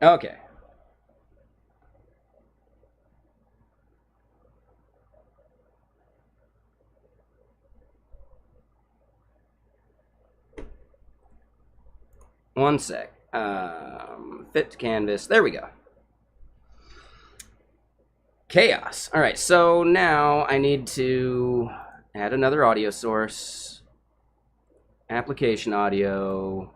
Okay. One sec. Fit to canvas. There we go. Chaos. All right, so now I need to add another audio source. Application audio.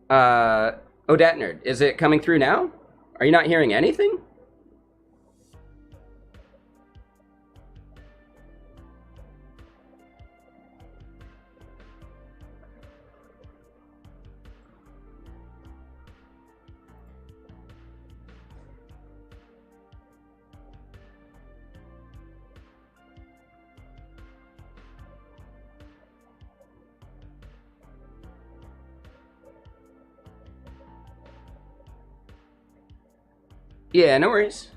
Oh, Dat Nerd, is it coming through now? Are you not hearing anything? Yeah, no worries.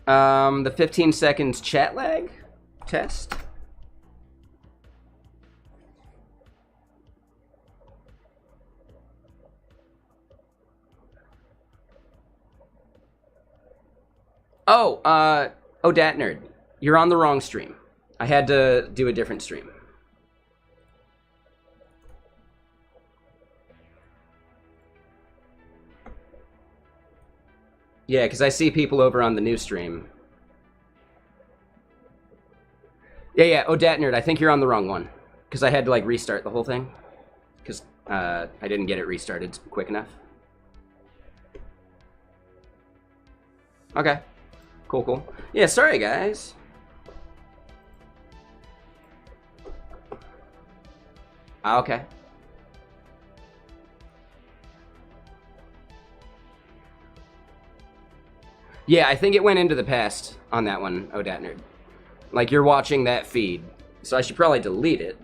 The 15 seconds chat lag test. Oh, oh, Dat Nerd, you're on the wrong stream. I had to do a different stream. Yeah, because I see people over on the new stream. Yeah, oh, Dat Nerd, I think you're on the wrong one. Because I had to, like, restart the whole thing. Because I didn't get it restarted quick enough. Okay. Cool, cool. Yeah, sorry, guys. Okay. Yeah, I think it went into the past on that one, oh, Dat Nerd. Like, you're watching that feed. So I should probably delete it.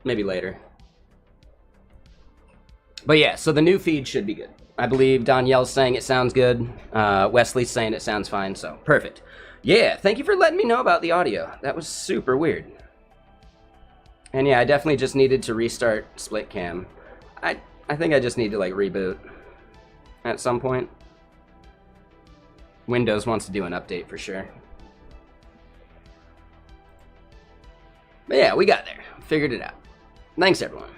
Maybe later. But yeah, so the new feed should be good. I believe Danielle's saying it sounds good. Wesley's saying it sounds fine, so perfect. Yeah, thank you for letting me know about the audio. That was super weird. And yeah, I definitely just needed to restart split cam. I think I just need to, like, reboot at some point. Windows wants to do an update for sure. But yeah, we got there. Figured it out. Thanks, everyone.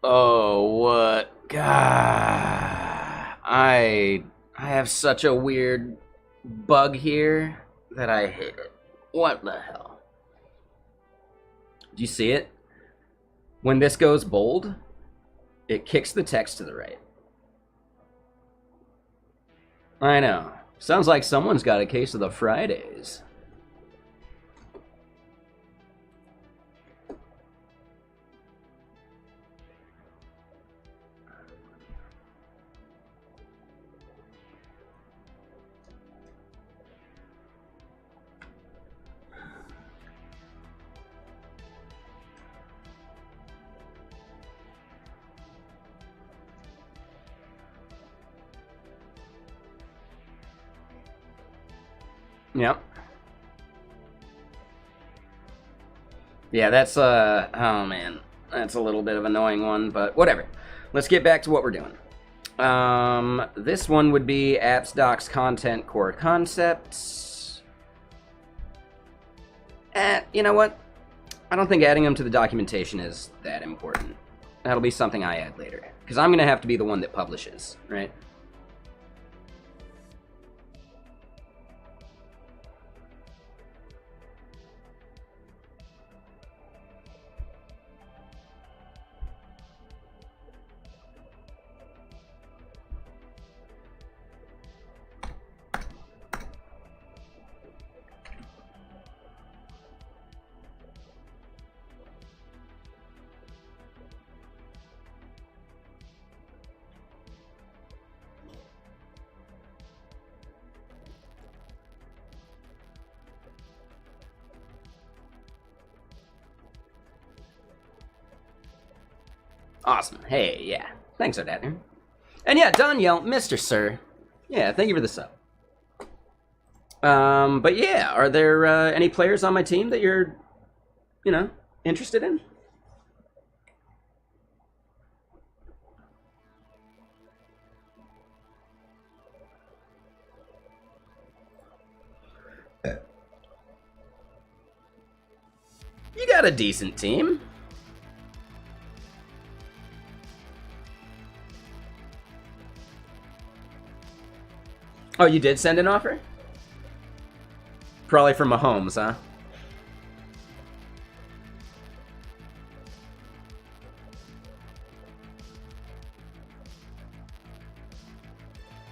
Oh, what? God. I have such a weird bug here that I hate it. What the hell? Do you see it? When this goes bold, it kicks the text to the right. I know. Sounds like someone's got a case of the Fridays. Yep. Yeah, that's, oh man, that's a little bit of an annoying one, but whatever. Let's get back to what we're doing. This one would be apps, docs, content, core concepts. You know what? I don't think adding them to the documentation is that important. That'll be something I add later, because I'm going to have to be the one that publishes, right? Awesome. Hey, yeah. Thanks, Odatner. And yeah, Danielle, Mr. Sir. Yeah, thank you for the sub. But yeah, are there any players on my team that you're, interested in? You got a decent team. Oh, you did send an offer? Probably for Mahomes, huh?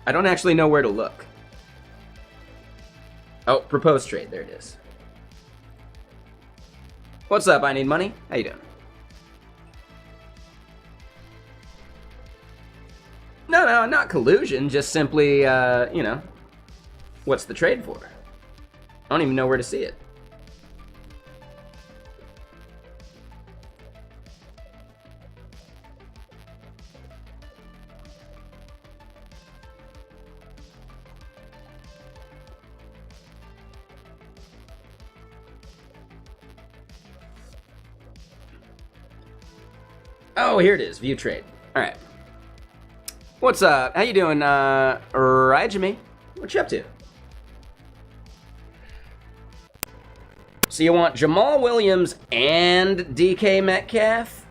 I don't actually know where to look. Oh, proposed trade. There it is. What's up? I need money. How you doing? No, not collusion. Just simply, what's the trade for? I don't even know where to see it. Oh, here it is. View trade. All right. What's up? How you doing, Rajami? What you up to? So you want Jamal Williams and DK Metcalf?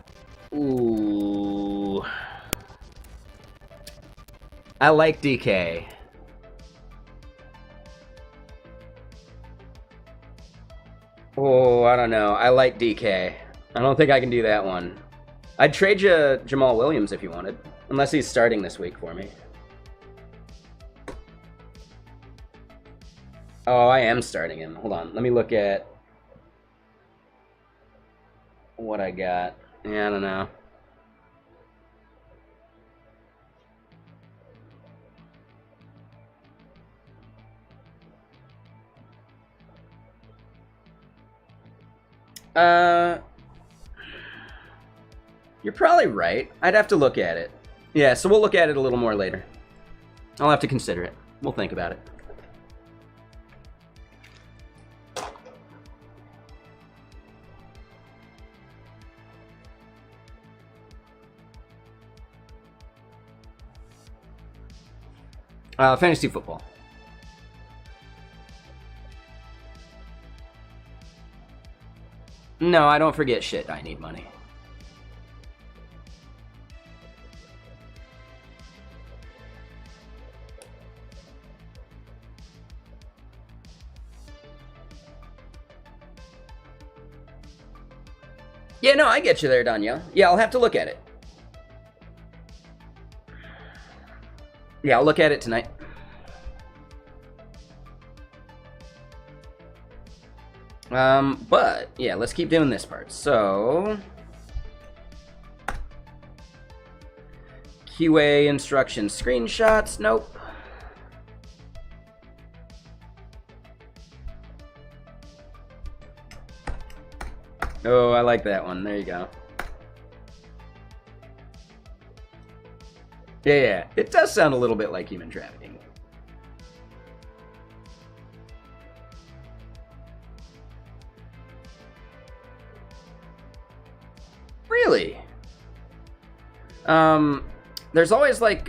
Ooh. I like DK. Oh, I don't know. I like DK. I don't think I can do that one. I'd trade you Jamal Williams if you wanted. Unless he's starting this week for me. Oh, I am starting him. Hold on. Let me look at what I got. Yeah, I don't know. You're probably right. I'd have to look at it. Yeah, so we'll look at it a little more later. I'll have to consider it. We'll think about it. Fantasy football. No, I don't forget shit. I need money. Yeah, no, I get you there, Danielle. Yeah, I'll have to look at it. Yeah, I'll look at it tonight. But, yeah, let's keep doing this part. So, QA instructions, screenshots, nope. Oh, I like that one. There you go. Yeah, it does sound a little bit like human trafficking. Really? There's always like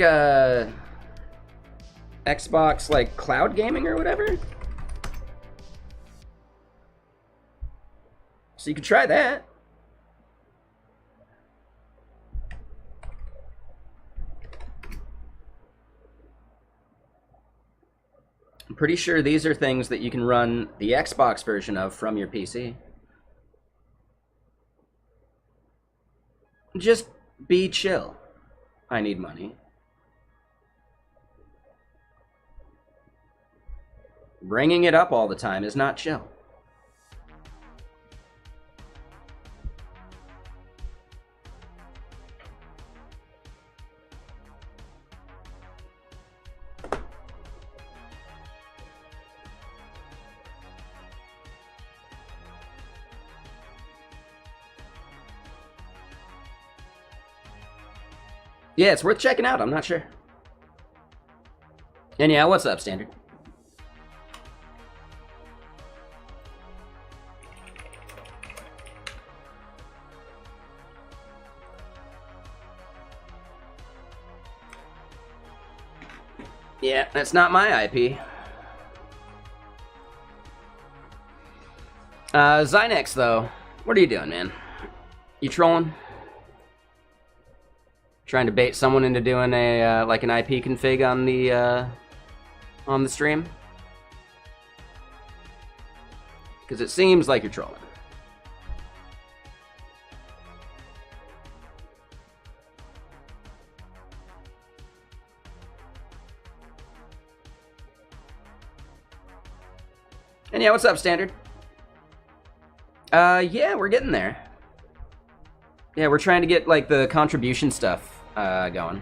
Xbox like cloud gaming or whatever. So you could try that. I'm pretty sure these are things that you can run the Xbox version of from your PC. Just be chill. I need money. Bringing it up all the time is not chill. Yeah, it's worth checking out. I'm not sure. And yeah, what's up, Standard? Yeah, that's not my IP. Zynex, though. What are you doing, man? You trolling? Trying to bait someone into doing a like an IP config on the stream? Because it seems like you're trolling. And yeah, what's up, Standard? Yeah, we're getting there. Yeah, we're trying to get, like, the contribution stuff, going.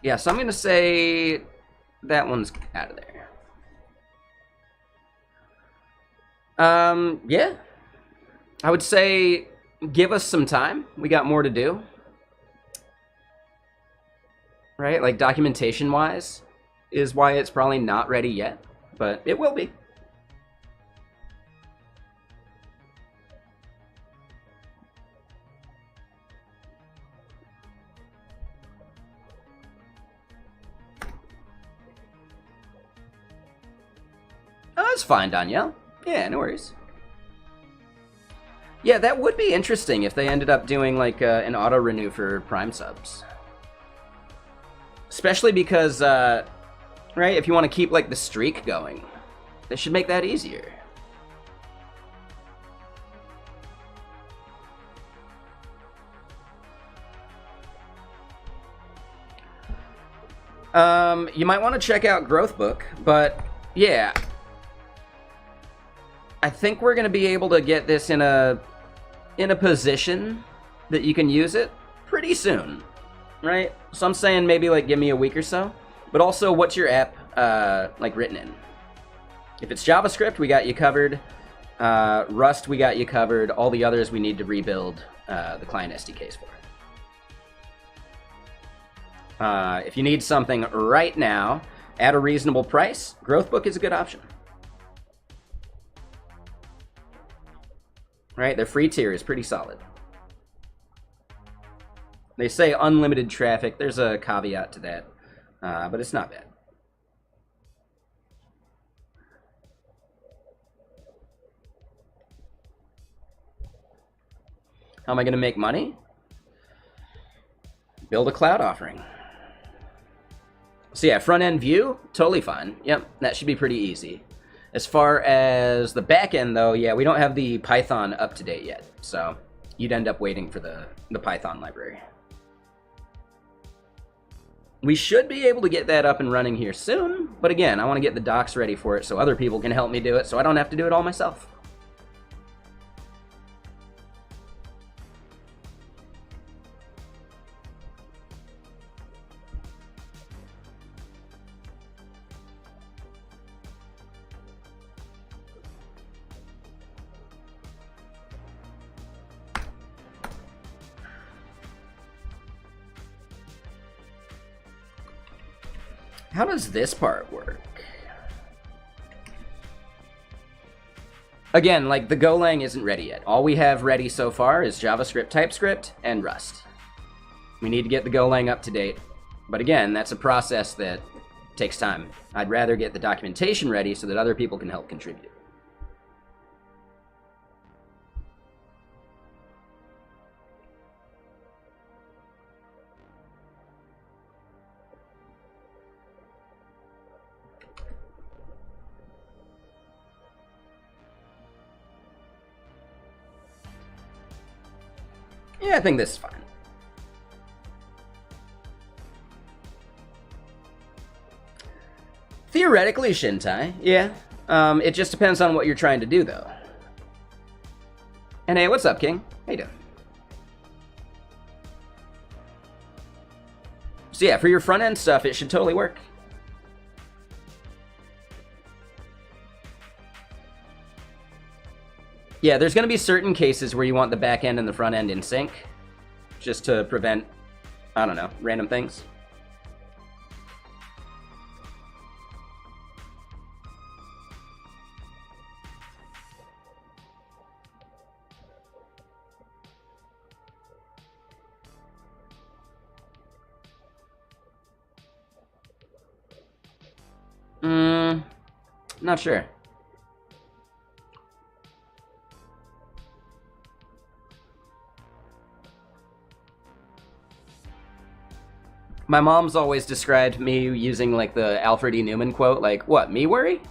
Yeah, so I'm gonna say that one's out of there. Yeah. I would say give us some time. We got more to do. Right? Like, documentation-wise is why it's probably not ready yet, but it will be. Oh, that's fine, Danielle. Yeah, no worries. Yeah, that would be interesting if they ended up doing, like, an auto-renew for Prime subs. Especially because, right, if you want to keep, like, the streak going, they should make that easier. You might want to check out Growthbook, but, yeah. I think we're going to be able to get this in a position that you can use it pretty soon, right? So I'm saying maybe, like, give me a week or so. But also, what's your app, like, written in? If it's JavaScript, we got you covered. Rust, we got you covered. All the others we need to rebuild the client SDKs for. If you need something right now at a reasonable price, Growthbook is a good option. Right, their free tier is pretty solid. They say unlimited traffic. There's a caveat to that, but it's not bad. How am I going to make money? Build a cloud offering. So yeah, front-end view, totally fine. Yep, that should be pretty easy. As far as the back end, though, yeah, we don't have the Python up to date yet, so you'd end up waiting for the Python library. We should be able to get that up and running here soon, but again, I want to get the docs ready for it so other people can help me do it, so I don't have to do it all myself. How does this part work? Again, like, the Golang isn't ready yet. All we have ready so far is JavaScript, TypeScript, and Rust. We need to get the Golang up to date. But again, that's a process that takes time. I'd rather get the documentation ready so that other people can help contribute. Yeah, I think this is fine. Theoretically, Shintai, yeah. It just depends on what you're trying to do, though. And hey, what's up, King? How you doing? So yeah, for your front-end stuff, it should totally work. Yeah, there's going to be certain cases where you want the back end and the front end in sync, just to prevent, I don't know, random things. Not sure. My mom's always described me using, like, the Alfred E. Newman quote, like, what, me worry?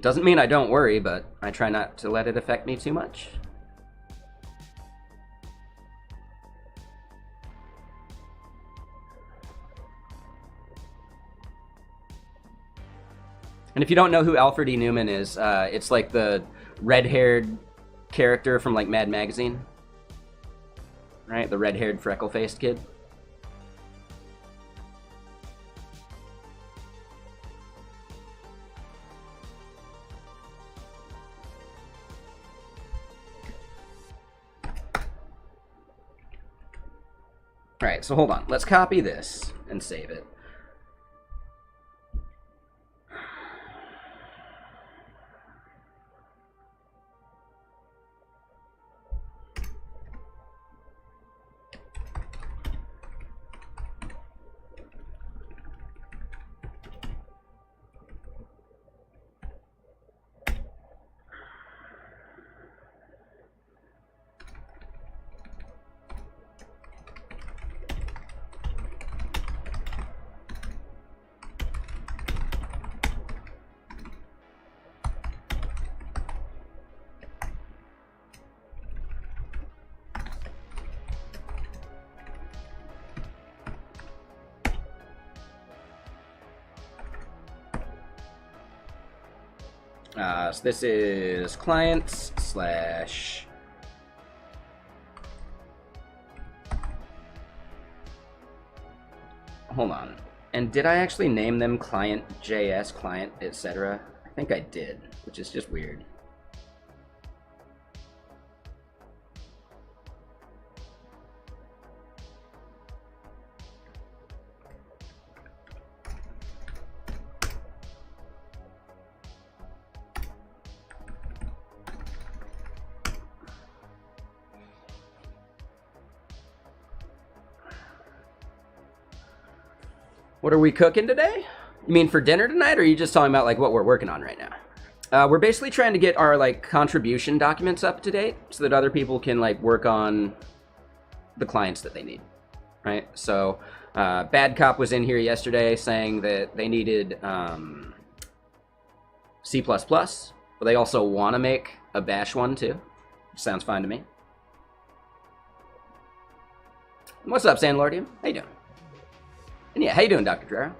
Doesn't mean I don't worry, but I try not to let it affect me too much. And if you don't know who Alfred E. Newman is, it's like the red-haired character from, like, Mad Magazine. Right? The red-haired, freckle-faced kid. Alright, so hold on. Let's copy this and save it. So this is clients slash hold on. And did I actually name them client JS, client, etc.? I think I did, which is just weird. What are we cooking today? You mean for dinner tonight, or are you just talking about like what we're working on right now? We're basically trying to get our like contribution documents up to date so that other people can like work on the clients that they need, right? So Bad Cop was in here yesterday saying that they needed C++, but they also want to make a Bash one too. Sounds fine to me. What's up, Sandlordium? How you doing? And yeah, how you doing, Dr. Draro?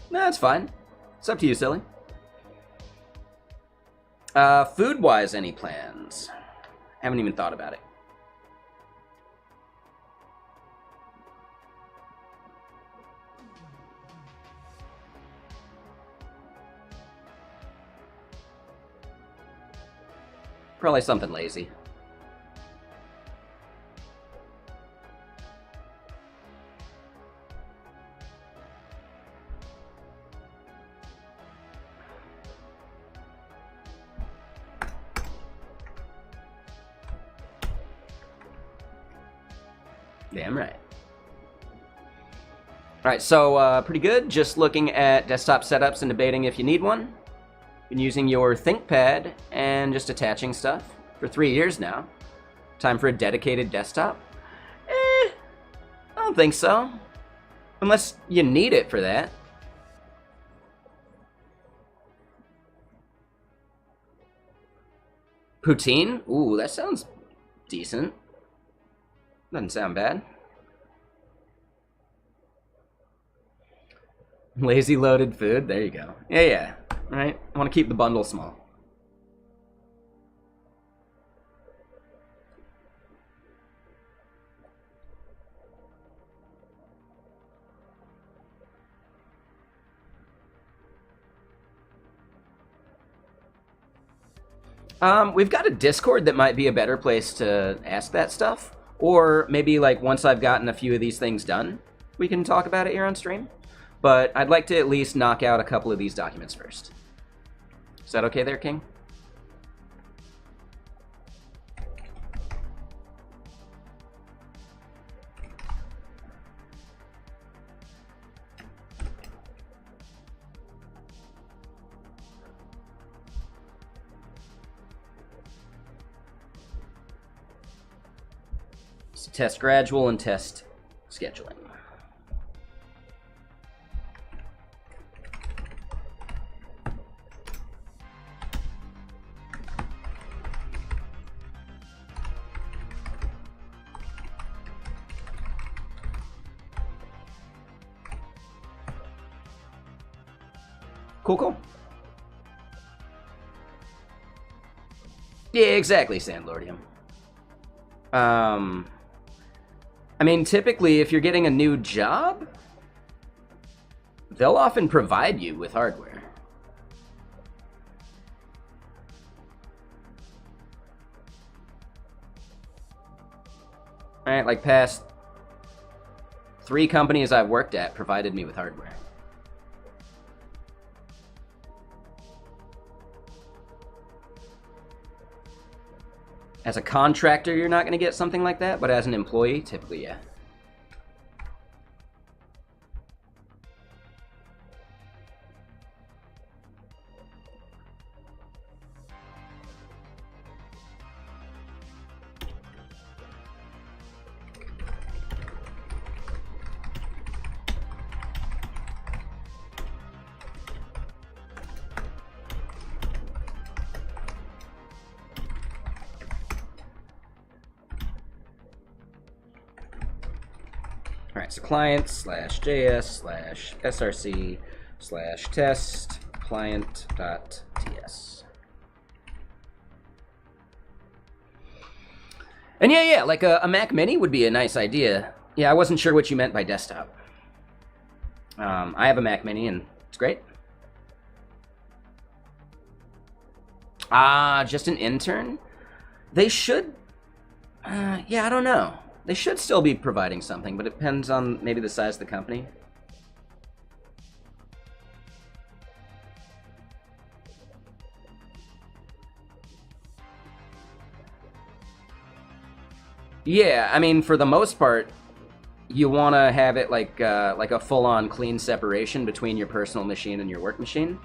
No, that's fine. It's up to you, silly. Food-wise, any plans? Haven't even thought about it. Probably something lazy. Damn right. Alright, so pretty good. Just looking at desktop setups and debating if you need one. Been using your ThinkPad and just attaching stuff for 3 years now. Time for a dedicated desktop? I don't think so. Unless you need it for that. Poutine? Ooh, that sounds decent. Doesn't sound bad. Lazy loaded food. There you go. Yeah. All right. I want to keep the bundle small. We've got a Discord that might be a better place to ask that stuff. Or maybe like once I've gotten a few of these things done, we can talk about it here on stream. But I'd like to at least knock out a couple of these documents first. Is that okay there, King? So test gradual and test scheduling. Cool. Yeah, exactly, Sandlordium. I mean, typically, if you're getting a new job, they'll often provide you with hardware. All right, like past 3 companies I've worked at provided me with hardware. As a contractor, you're not going to get something like that, but as an employee, typically, yeah. Alright, so client/js/src/test client.ts. And yeah, like a Mac Mini would be a nice idea. Yeah, I wasn't sure what you meant by desktop. I have a Mac Mini and it's great. Just an intern? They should... yeah, I don't know. They should still be providing something, but it depends on maybe the size of the company. Yeah, I mean, for the most part, you want to have it like a full-on clean separation between your personal machine and your work machine.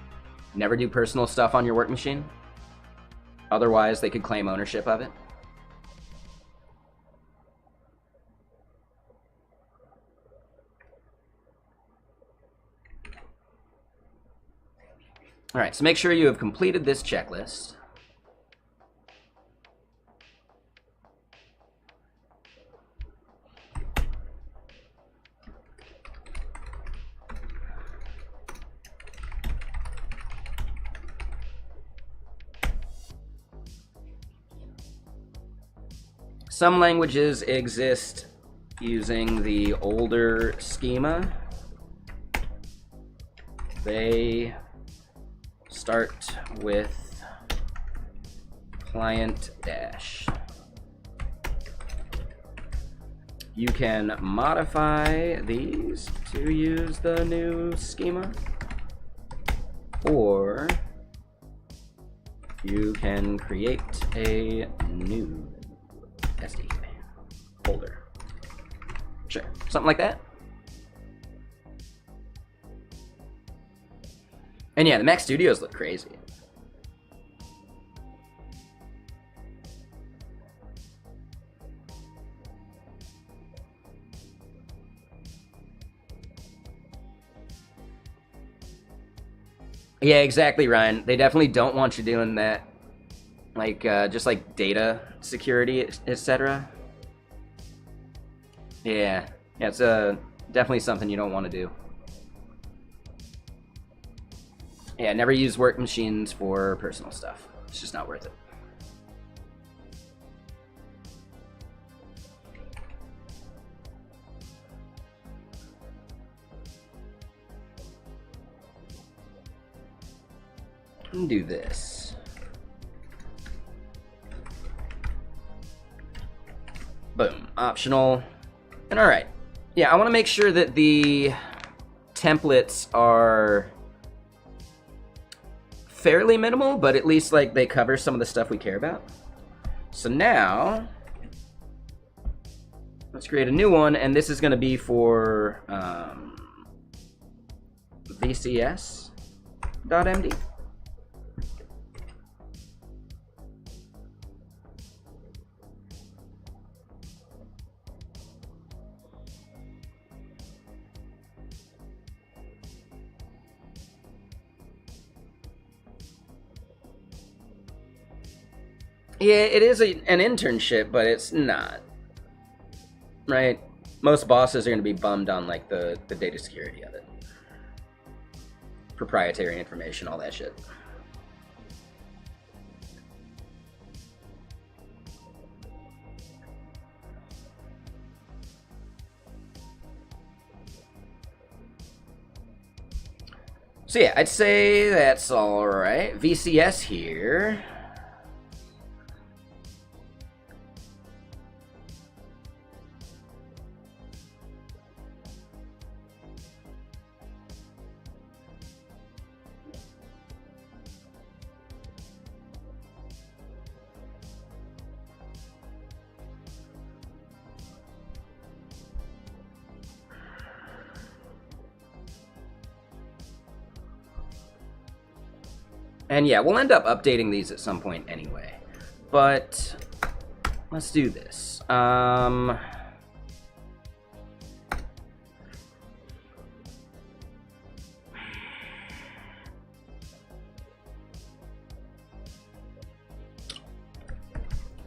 Never do personal stuff on your work machine. Otherwise, they could claim ownership of it. All right, so make sure you have completed this checklist. Some languages exist using the older schema. They start with client dash. You can modify these to use the new schema, or you can create a new SD folder. Sure, something like that. And yeah, the Mac Studios look crazy. Yeah, exactly, Ryan. They definitely don't want you doing that, like just like data security, etc. Yeah, it's definitely something you don't want to do. Yeah, never use work machines for personal stuff. It's just not worth it. Do this. Boom, optional. And all right. Yeah, I want to make sure that the templates are fairly minimal, but at least like they cover some of the stuff we care about. So now let's create a new one, and this is going to be for vcs.md. Yeah, it is an internship, but it's not. Right? Most bosses are going to be bummed on like the data security of it. Proprietary information, all that shit. So yeah, I'd say that's all right. VCS here. And yeah, we'll end up updating these at some point anyway. But let's do this.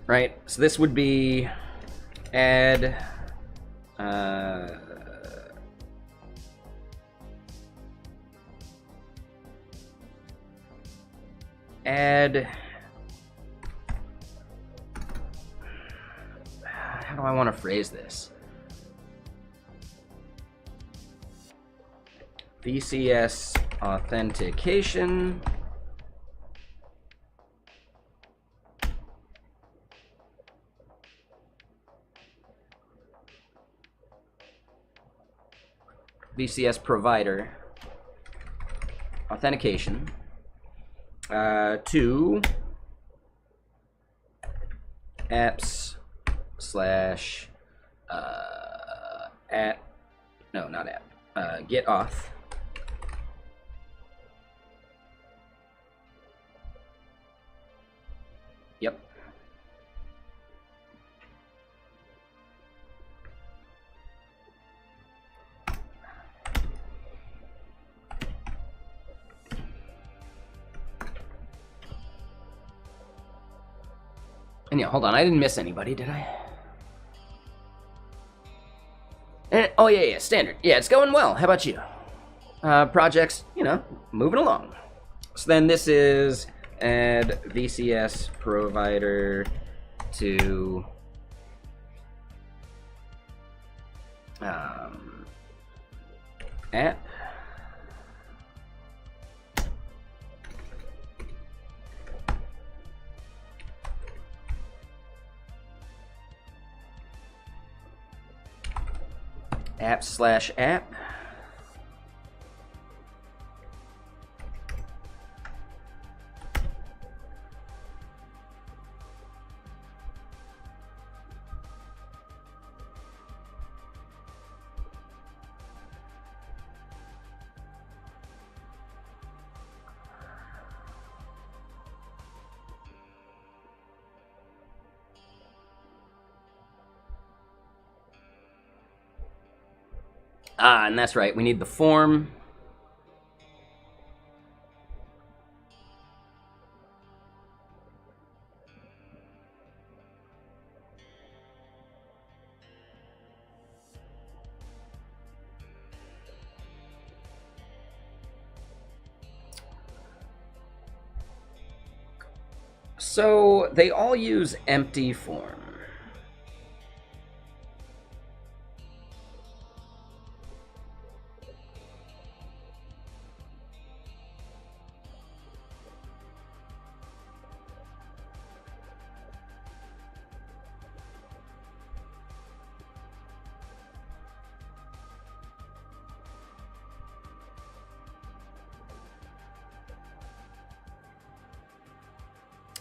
Right, so this would be add how do I want to phrase this? VCS authentication. VCS provider authentication to apps slash app, no, not app, get auth. Yep. And yeah, hold on, I didn't miss anybody, did I? And, oh yeah, standard. Yeah, it's going well. How about you? Projects, you know, moving along. So then this is add VCS provider to app. App slash app. Ah, and that's right. We need the form. So they all use empty form.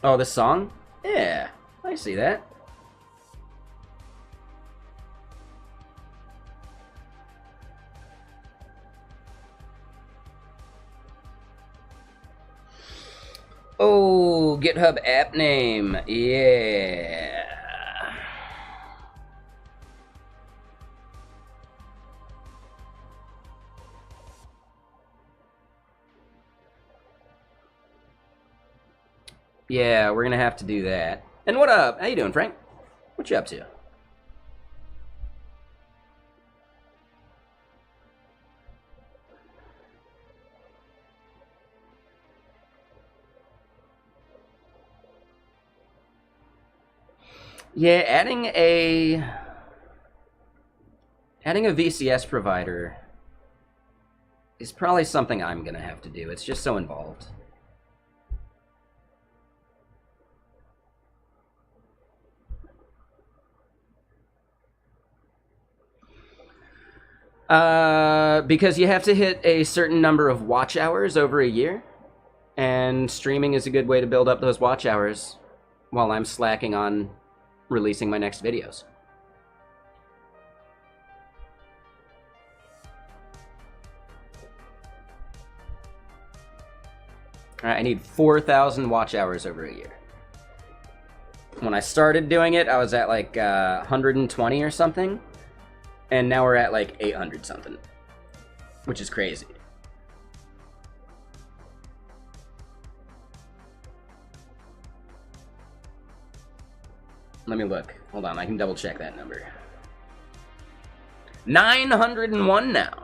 Oh, this song? Yeah, I see that. Oh, GitHub app name. Yeah. Yeah, we're gonna have to do that. And what up? How you doing, Frank? What you up to? Yeah, adding a VCS provider is probably something I'm gonna have to do. It's just so involved. Because you have to hit a certain number of watch hours over a year, and streaming is a good way to build up those watch hours while I'm slacking on releasing my next videos. All right, I need 4,000 watch hours over a year. When I started doing it, I was at like 120 or something, and now we're at like 800 something, which is crazy. Let me look. Hold on, I can double check that number. 901 now.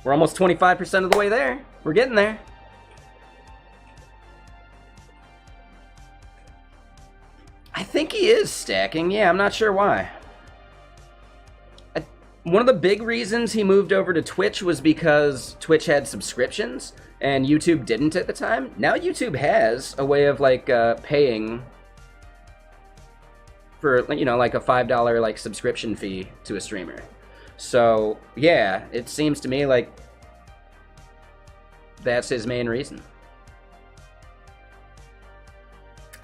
We're almost 25% of the way there. We're getting there. I think he is stacking. Yeah, I'm not sure why. One of the big reasons he moved over to Twitch was because Twitch had subscriptions and YouTube didn't at the time. Now YouTube has a way of like paying for, you know, like a $5 like subscription fee to a streamer. So yeah, it seems to me like that's his main reason.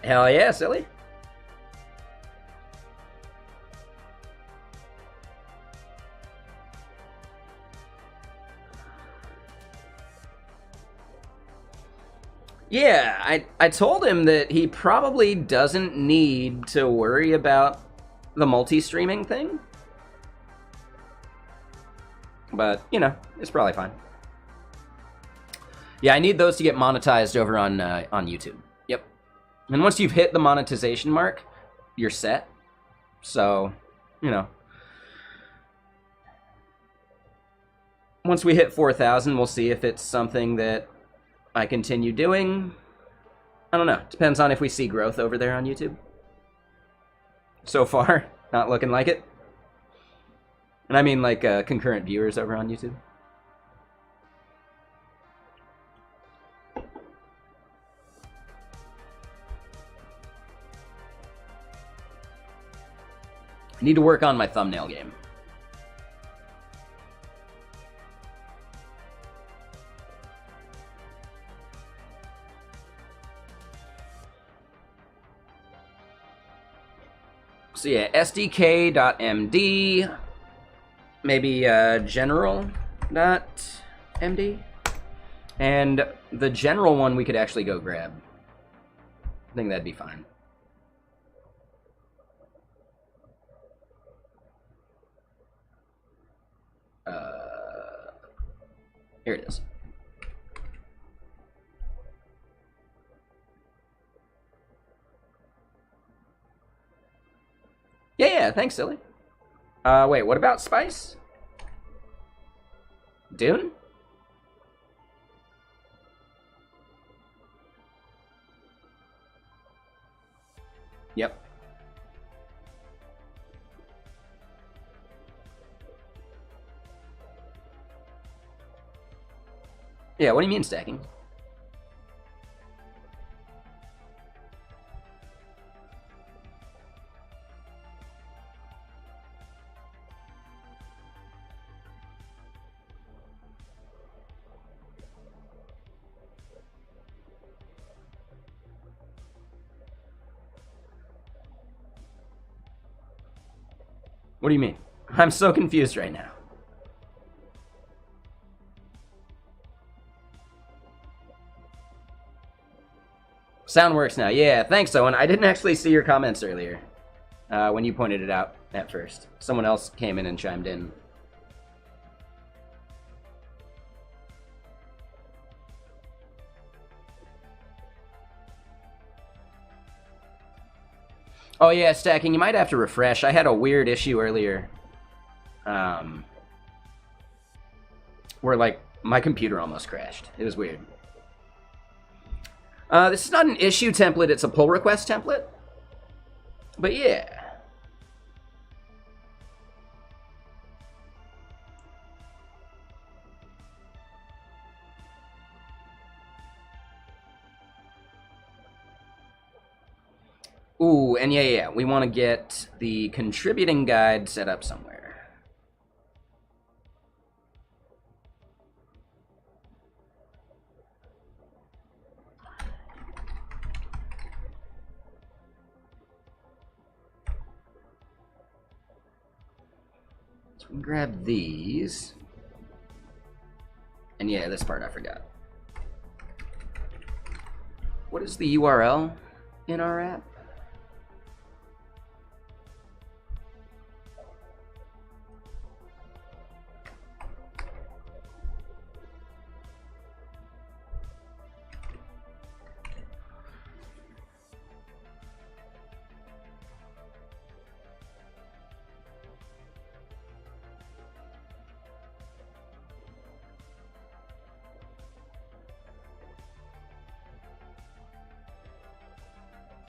Hell yeah, silly. Yeah, I told him that he probably doesn't need to worry about the multi-streaming thing. But, you know, it's probably fine. Yeah, I need those to get monetized over on YouTube. Yep. And once you've hit the monetization mark, you're set. So, you know. Once we hit 4,000, we'll see if it's something that I continue doing. I don't know. Depends on if we see growth over there on YouTube. So far, not looking like it. And I mean like concurrent viewers over on YouTube. I need to work on my thumbnail game. So yeah, sdk.md, maybe general.md, and the general one we could actually go grab. I think that'd be fine. Here it is. Yeah, thanks, silly. Wait, what about Spice? Dune? Yep. Yeah, what do you mean stacking? What do you mean? I'm so confused right now. Sound works now. Yeah, thanks, Owen. I didn't actually see your comments earlier when you pointed it out at first. Someone else came in and chimed in. Oh yeah, stacking. You might have to refresh. I had a weird issue earlier. Where, like, my computer almost crashed. It was weird. This is not an issue template, it's a pull request template. But yeah. Ooh, and yeah, we want to get the contributing guide set up somewhere. So we can grab these. And yeah, this part I forgot. What is the URL in our app?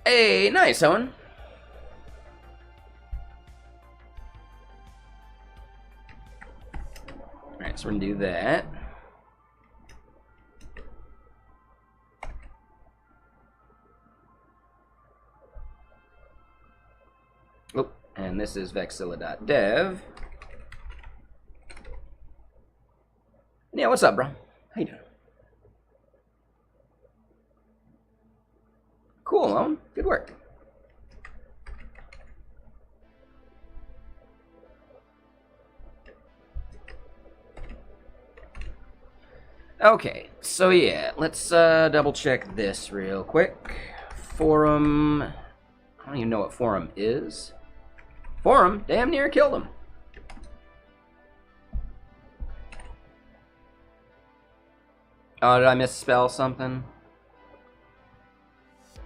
Hey, nice, Owen. Alright, so we're gonna do that. Oh, and this is vexilla.dev. Yeah, what's up, bro? How you doing? Cool, Owen. Good work. Okay, so yeah, let's double check this real quick. Forum. I don't even know what forum is. Forum? Damn near killed him. Oh, did I misspell something?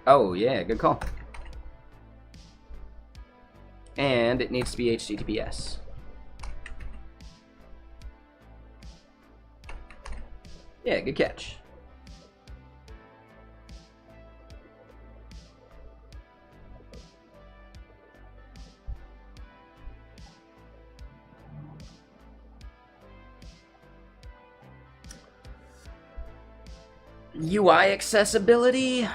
Oh, yeah, good call. And it needs to be HTTPS. Yeah, good catch. UI accessibility?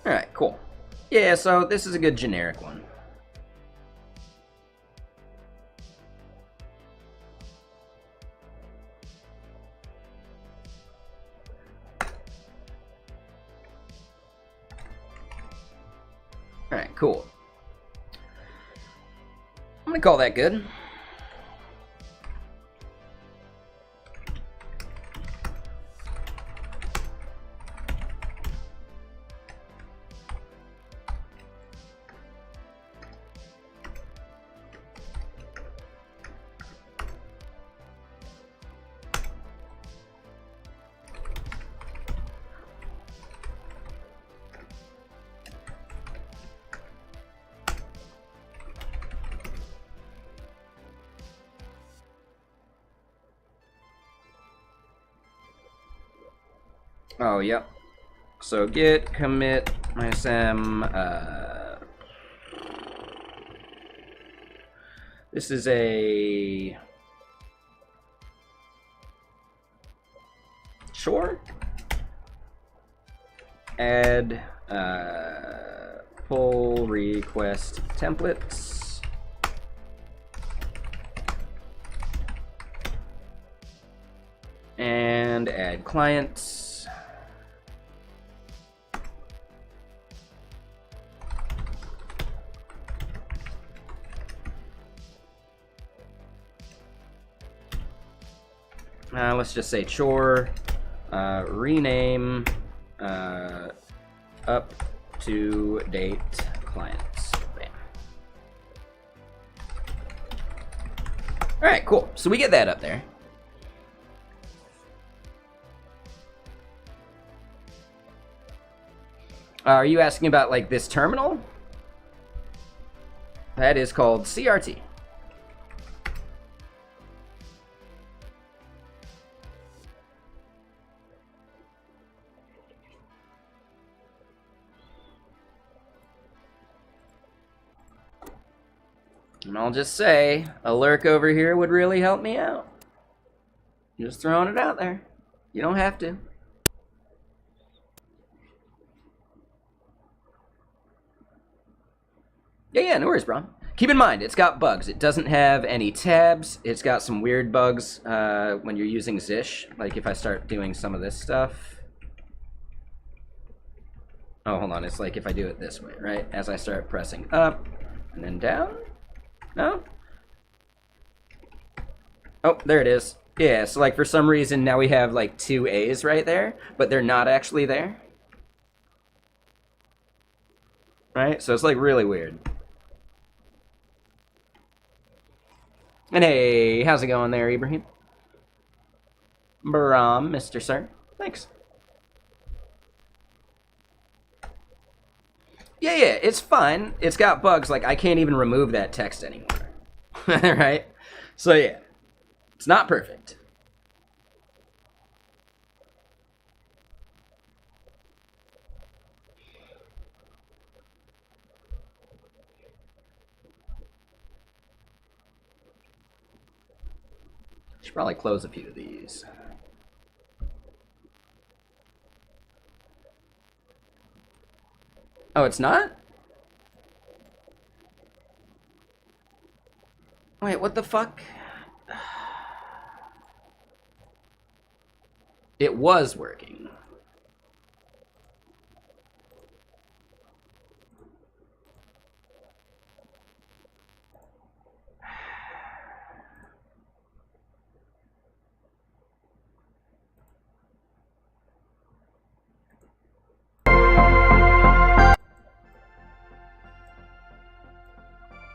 Alright, cool. Yeah, so this is a good generic one. Alright, cool. gonna call that good. Oh, yep. So git commit -m. This is a sure. Add pull request templates. And add clients. Let's just say chore, rename up to date clients. Bam. All right, cool. So we get that up there. Are you asking about like this terminal? That is called CRT. And I'll just say, a lurk over here would really help me out. Just throwing it out there. You don't have to. Yeah, no worries, bro. Keep in mind, it's got bugs. It doesn't have any tabs. It's got some weird bugs when you're using Zish. Like if I start doing some of this stuff. Oh, hold on. It's like if I do it this way, right? As I start pressing up and then down. No? Oh, there it is. Yeah, so like for some reason now we have like two A's right there, but they're not actually there. Right? So it's like really weird. And hey, how's it going there, Ibrahim? Baram, Mr. Sir. Thanks. Yeah, it's fine. It's got bugs, like I can't even remove that text anymore. Right? So yeah, it's not perfect. Should probably close a few of these. Oh, it's not? Wait, what the fuck? It was working.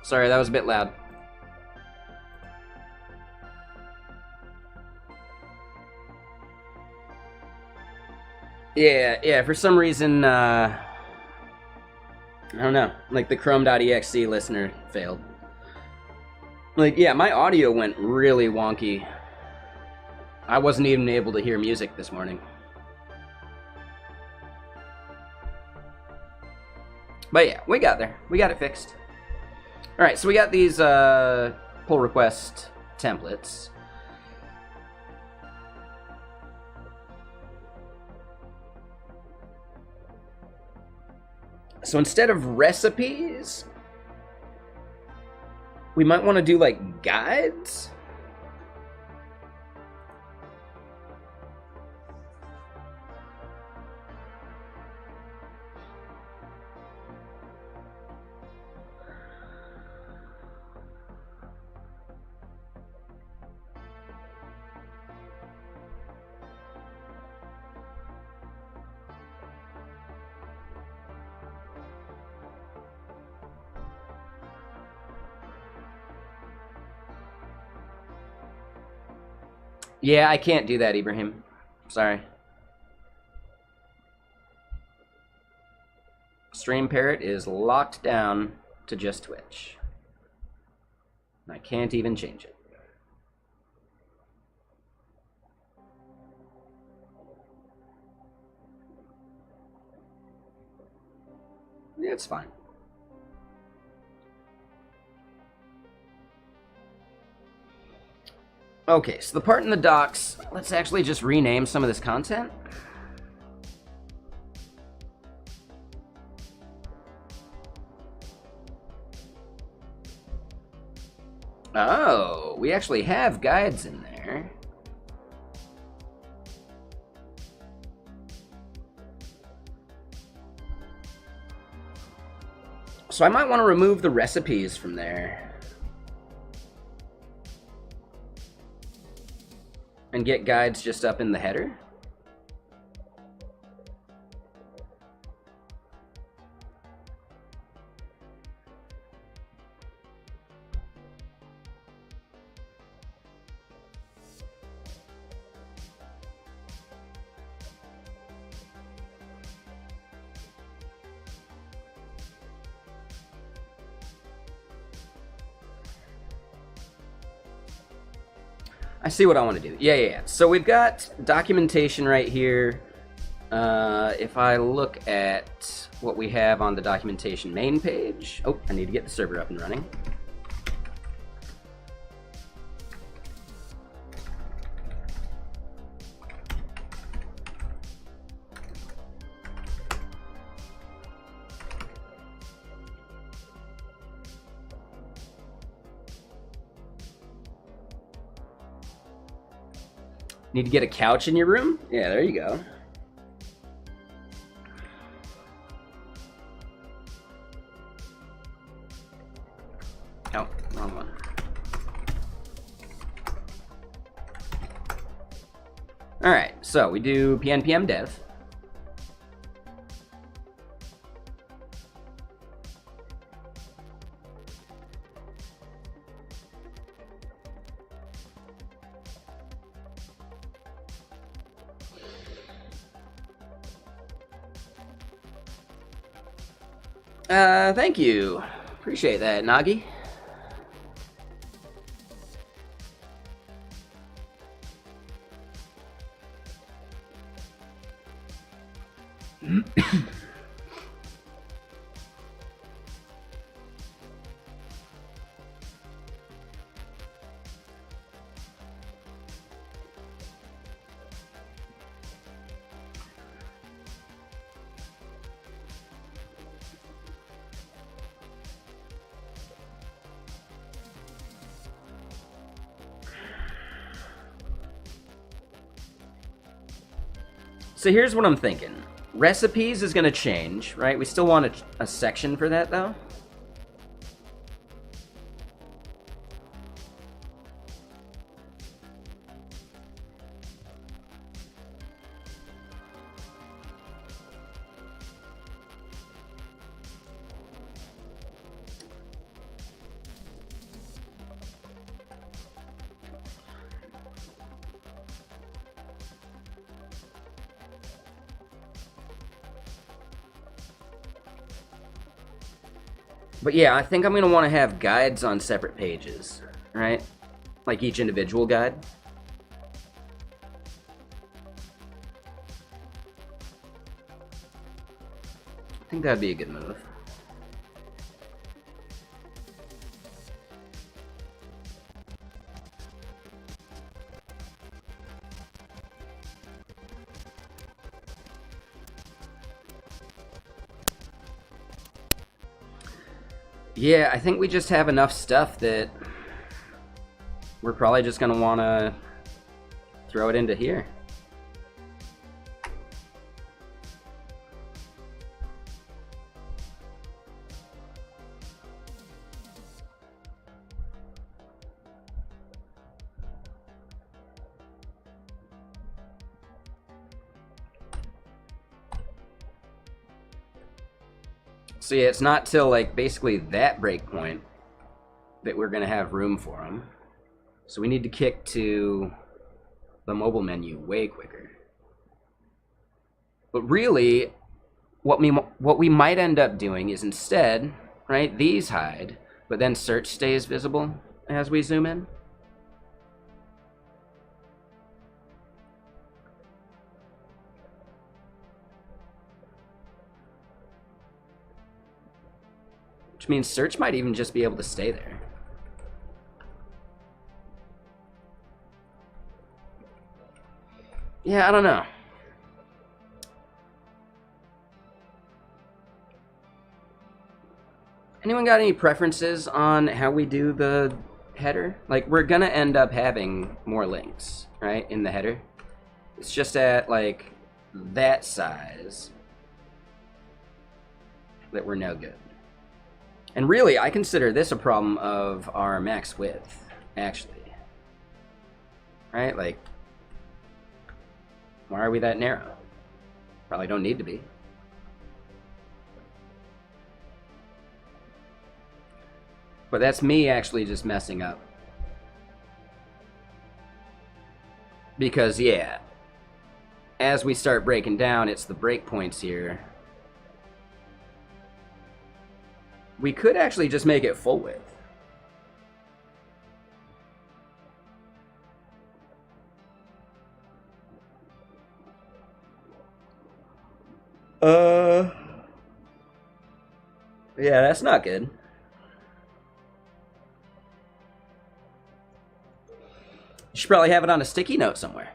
Sorry, that was a bit loud. Yeah, for some reason, I don't know, like the Chrome.exe listener failed. Like, yeah, my audio went really wonky. I wasn't even able to hear music this morning. But yeah, we got there. We got it fixed. All right, so we got these pull request templates. So instead of recipes, we might want to do like guides. Yeah, I can't do that, Ibrahim. Sorry. Stream Parrot is locked down to just Twitch. I can't even change it. Yeah, it's fine. Okay, so the part in the docs, let's actually just rename some of this content. Oh, we actually have guides in there. So I might want to remove the recipes from there. And get guides just up in the header. I see what I want to do. Yeah. So we've got documentation right here. If I look at what we have on the documentation main page. Oh, I need to get the server up and running. Need to get a couch in your room? Yeah, there you go. Oh, wrong one. All right, so we do pnpm dev. Thank you. Appreciate that, Nagi. So here's what I'm thinking. Recipes is going to change, right? We still want a section for that, though. But yeah, I think I'm going to want to have guides on separate pages, right? Like each individual guide. I think that'd be a good move. Yeah, I think we just have enough stuff that we're probably just going to want to throw it into here. So yeah, it's not till like basically that breakpoint that we're going to have room for them. So we need to kick to the mobile menu way quicker. But really, what we might end up doing is instead, right, these hide, but then search stays visible as we zoom in. Which means search might even just be able to stay there. Yeah, I don't know. Anyone got any preferences on how we do the header? Like, we're gonna end up having more links, right, in the header. It's just at, like, that size that we're no good. And really, I consider this a problem of our max width, actually. Right? Like, why are we that narrow? Probably don't need to be. But that's me actually just messing up. Because, yeah, as we start breaking down, it's the breakpoints here. We could actually just make it full width. Yeah, that's not good. You should probably have it on a sticky note somewhere.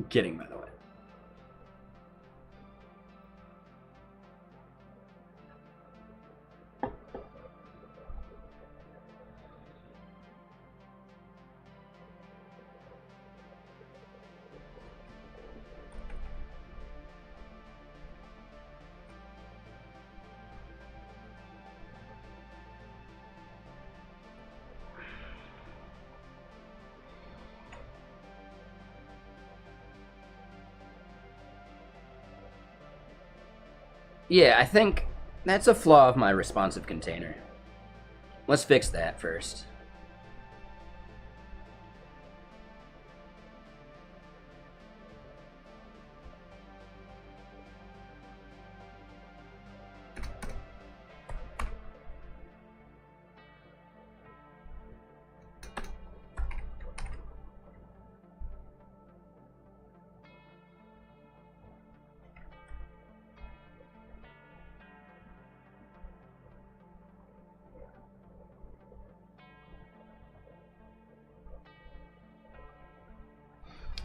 I'm kidding, by the way. Yeah, I think that's a flaw of my responsive container. Let's fix that first.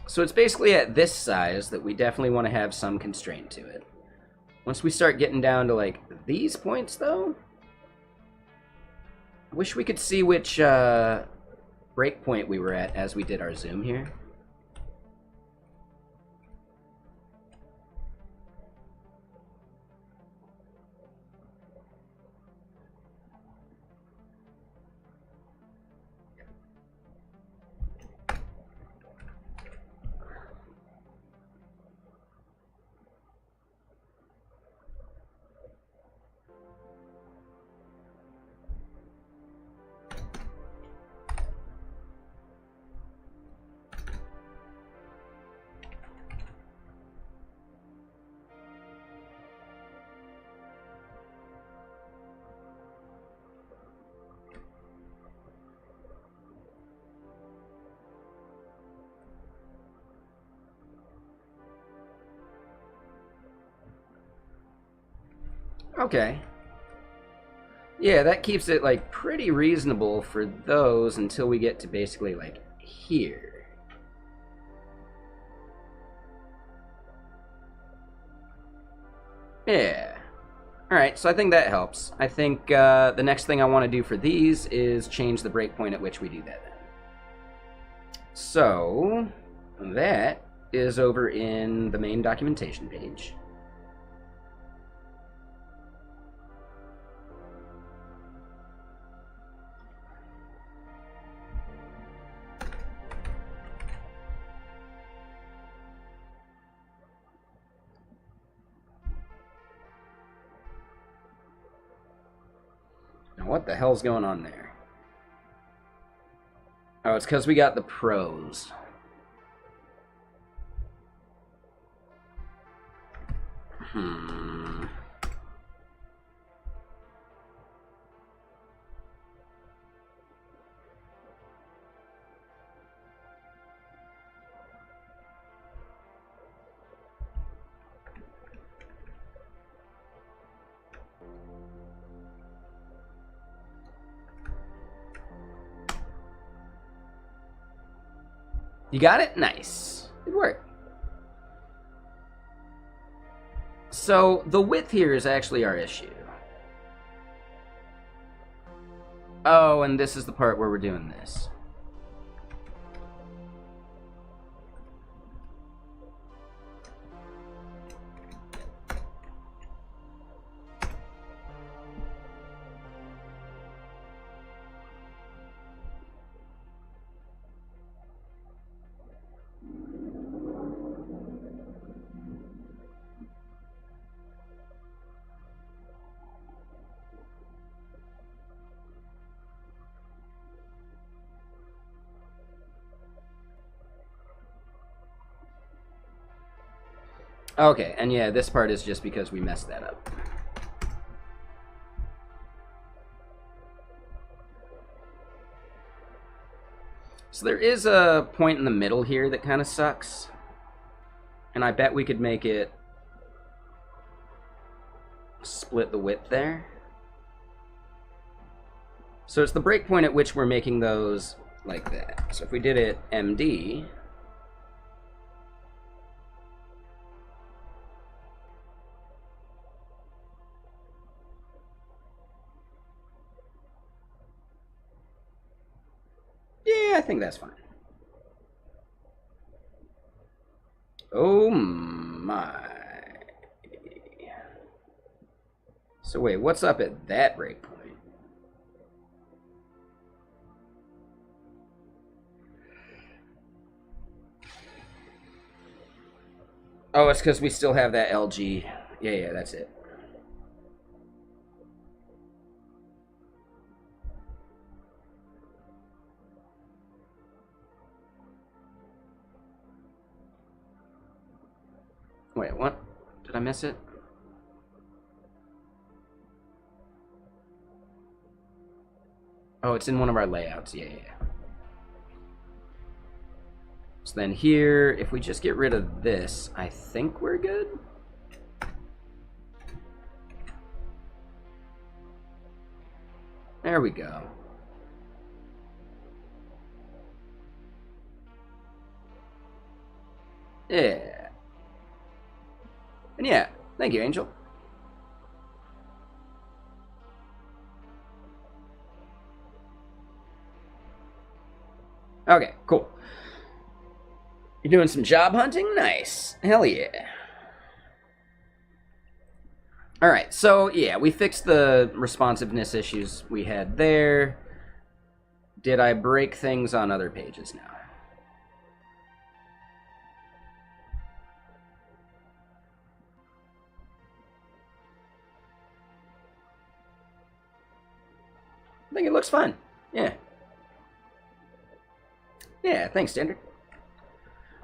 So it's basically at this size that we definitely want to have some constraint to it. Once we start getting down to, like, these points, though, I wish we could see which breakpoint we were at as we did our zoom here. Okay. Yeah, that keeps it, like, pretty reasonable for those until we get to basically, like, here. Yeah. Alright, so I think that helps. I think the next thing I want to do for these is change the breakpoint at which we do that. So, that is over in the main documentation page. What the hell's going on there? Oh, it's because we got the pros. You got it? Nice. Good work. So the width here is actually our issue. Oh, and this is the part where we're doing this. Okay, and yeah, this part is just because we messed that up. So there is a point in the middle here that kind of sucks. And I bet we could make it split the width there. So it's the breakpoint at which we're making those like that. So if we did it MD... Yeah, I think that's fine. Oh my. So wait, what's up at that breakpoint? Oh, it's because we still have that LG. Yeah, that's it. Wait, what? Did I miss it? Oh, it's in one of our layouts. Yeah. So then here, if we just get rid of this, I think we're good. There we go. Yeah. And yeah, thank you, Angel. Okay, cool. You're doing some job hunting? Nice. Hell yeah. Alright, so yeah, we fixed the responsiveness issues we had there. Did I break things on other pages now? I think it looks fine. Yeah. Yeah, thanks, Standard.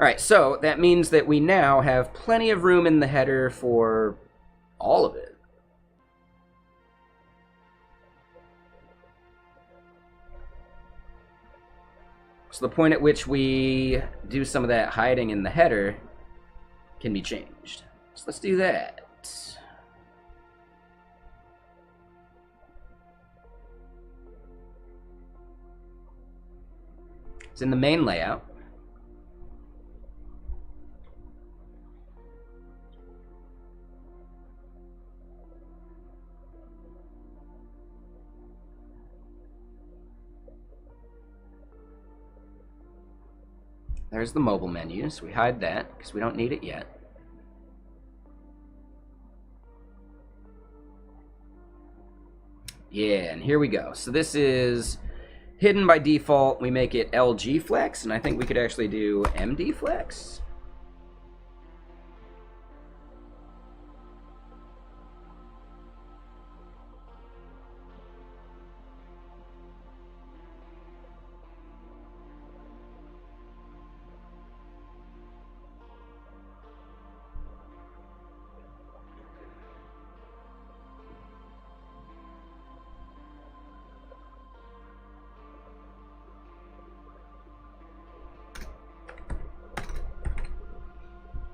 Alright, so that means that we now have plenty of room in the header for all of it. So the point at which we do some of that hiding in the header can be changed. So let's do that. It's in the main layout. There's the mobile menu, so we hide that because we don't need it yet. Yeah, and here we go. So this is hidden by default. We make it LG flex, and I think we could actually do MD flex.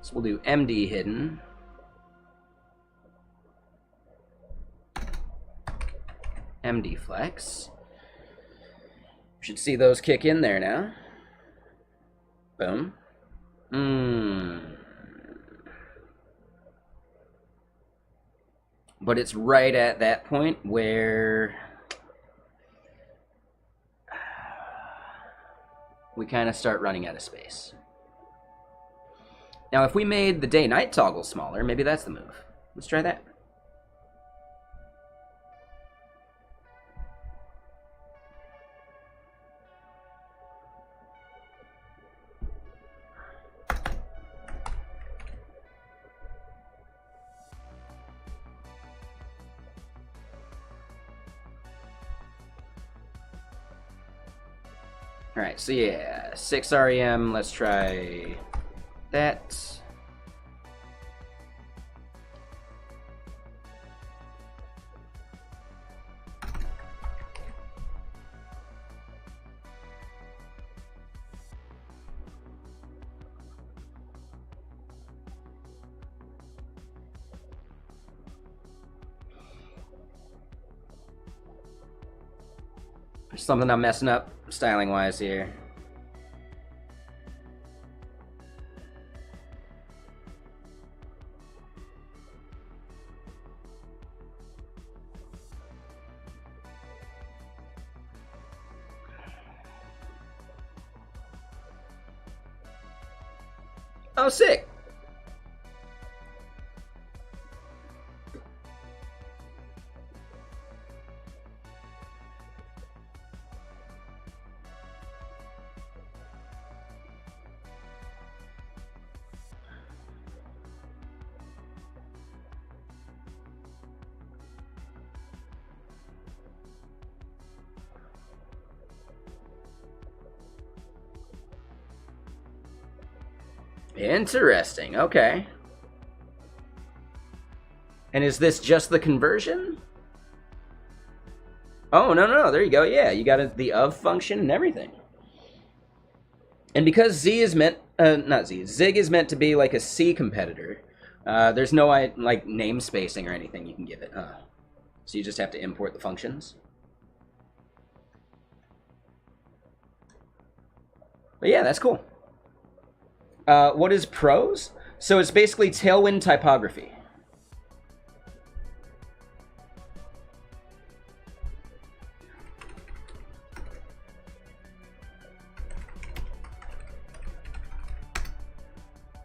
So we'll do MD hidden. MD flex. You should see those kick in there now. Boom. But it's right at that point where we kind of start running out of space. Now, if we made the day-night toggle smaller, maybe that's the move. Let's try that. All right, so yeah, 6 REM, let's try that. There's something I'm messing up styling-wise here. Oh, sick. Interesting, okay. And is this just the conversion? Oh, no, there you go. Yeah, you got the of function and everything. And because Z is meant, not Z, Zig is meant to be like a C competitor, there's no like namespacing or anything you can give it. So you just have to import the functions. But yeah, that's cool. What is prose? So it's basically Tailwind typography.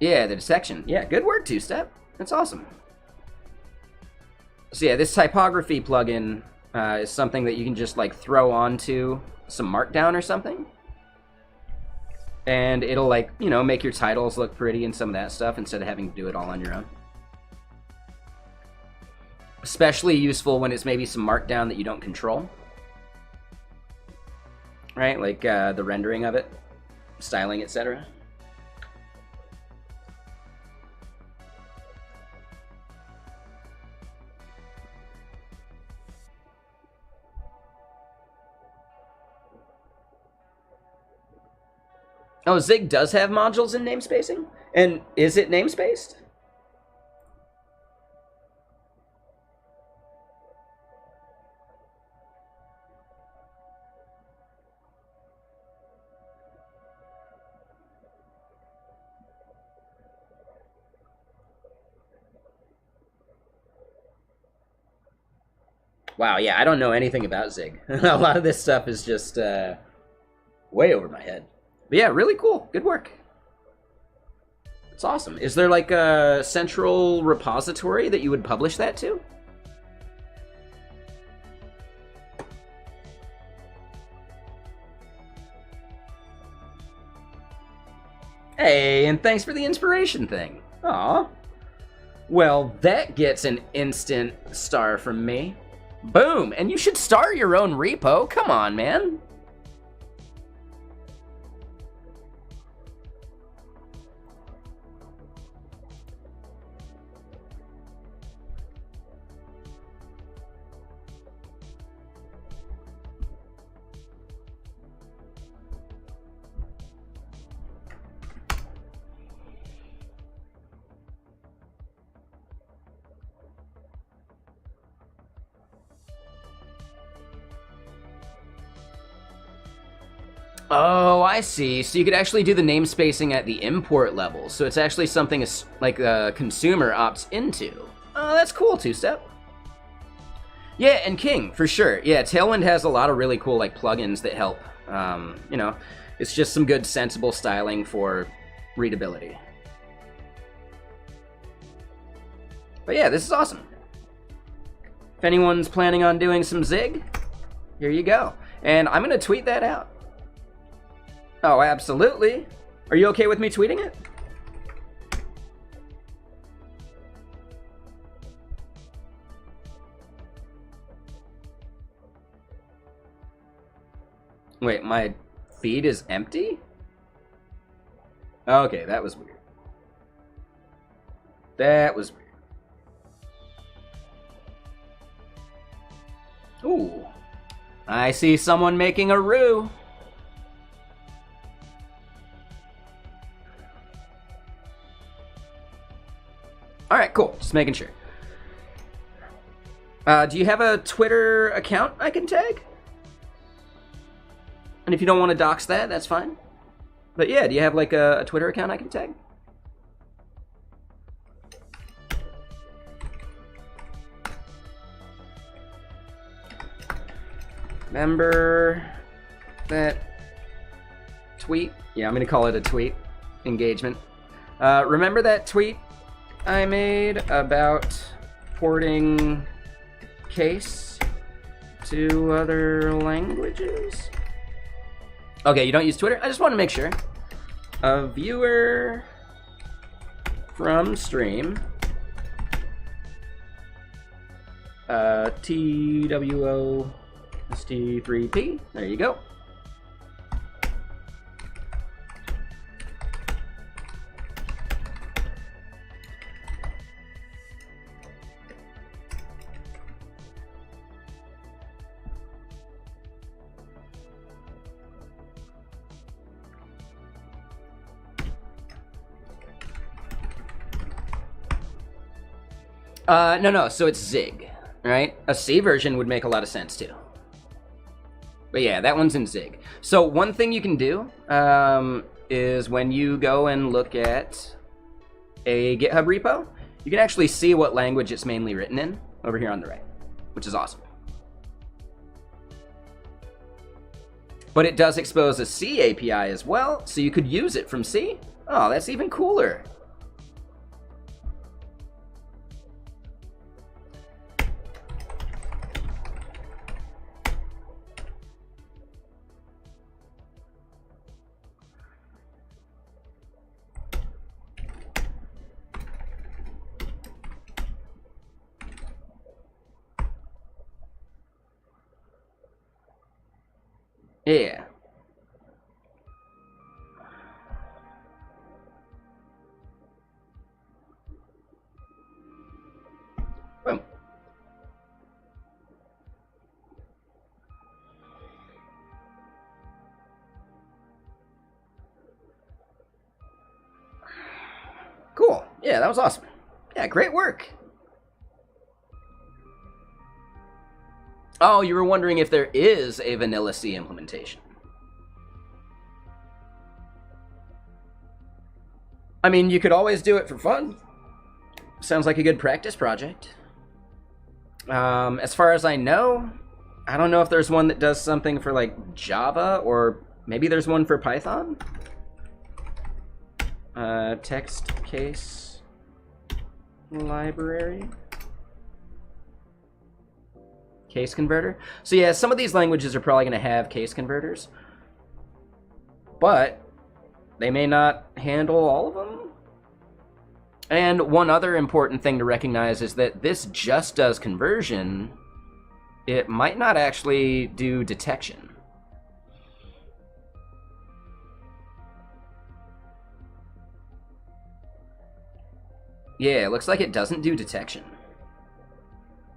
Yeah, the dissection. Yeah, good work, Two-Step. That's awesome. So yeah, this typography plugin is something that you can just like throw onto some Markdown or something. And it'll like, you know, make your titles look pretty and some of that stuff instead of having to do it all on your own. Especially useful when it's maybe some Markdown that you don't control. Right, like the rendering of it, styling, etc. Oh, Zig does have modules in namespacing? And is it namespaced? Wow, yeah, I don't know anything about Zig. A lot of this stuff is just way over my head. But yeah, really cool. Good work. It's awesome. Is there like a central repository that you would publish that to? Hey, and thanks for the inspiration thing. Aw. Well, that gets an instant star from me. Boom! And you should start your own repo. Come on, man. Oh, I see. So you could actually do the namespacing at the import level. So it's actually something like a consumer opts into. Oh, that's cool, Two-Step. Yeah, and King, for sure. Yeah, Tailwind has a lot of really cool like plugins that help. You know, it's just some good sensible styling for readability. But yeah, this is awesome. If anyone's planning on doing some Zig, here you go. And I'm gonna tweet that out. Oh, absolutely. Are you okay with me tweeting it? Wait, my feed is empty? Okay, that was weird. That was weird. Ooh. I see someone making a roux. Alright, cool. Just making sure. Do you have a Twitter account I can tag? And if you don't want to dox that, that's fine. But yeah, do you have like a Twitter account I can tag? Remember that tweet? Yeah, I'm gonna call it a tweet engagement. Remember that tweet I made about porting case to other languages? Okay, you don't use Twitter? I just want to make sure. A viewer from stream. TWOST3P. There you go. No, so it's Zig, right? A C version would make a lot of sense too. But yeah, that one's in Zig. So one thing you can do is when you go and look at a GitHub repo, you can actually see what language it's mainly written in over here on the right, which is awesome. But it does expose a C API as well, so you could use it from C. Oh, that's even cooler. Yeah. Boom. Cool. Yeah, that was awesome. Yeah, great work. Oh, you were wondering if there is a vanilla C implementation. I mean, you could always do it for fun. Sounds like a good practice project. As far as I know, I don't know if there's one that does something for like Java, or maybe there's one for Python. Text case library. Case converter. So yeah, some of these languages are probably going to have case converters, but they may not handle all of them. And one other important thing to recognize is that this just does conversion. It might not actually do detection. Yeah, it looks like it doesn't do detection.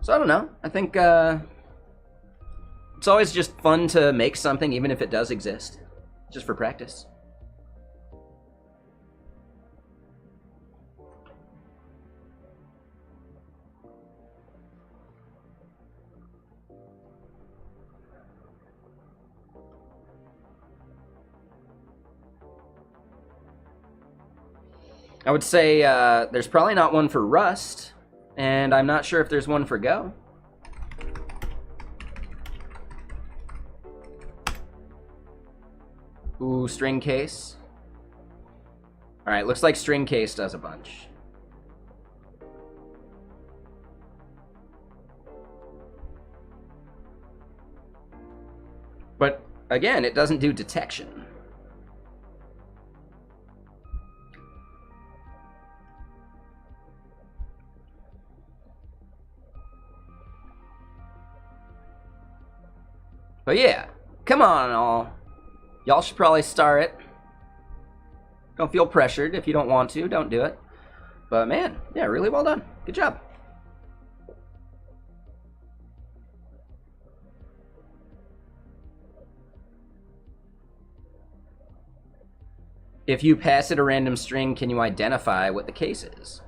So I don't know. I think it's always just fun to make something, even if it does exist, just for practice. I would say there's probably not one for Rust, and I'm not sure if there's one for Go. Ooh, string case. All right, looks like string case does a bunch. But again, it doesn't do detection. But yeah, come on all. Y'all should probably start it. Don't feel pressured. If you don't want to, don't do it. But man, yeah, really well done. Good job. If you pass it a random string, can you identify what the case is?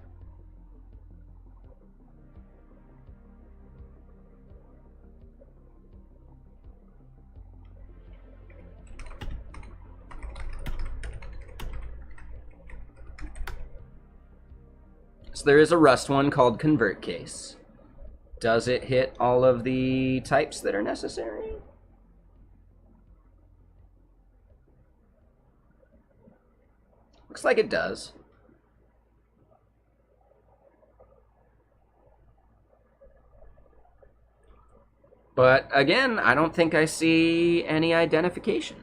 So there is a Rust one called convert case. Does it hit all of the types that are necessary? Looks like it does. But again, I don't think I see any identification.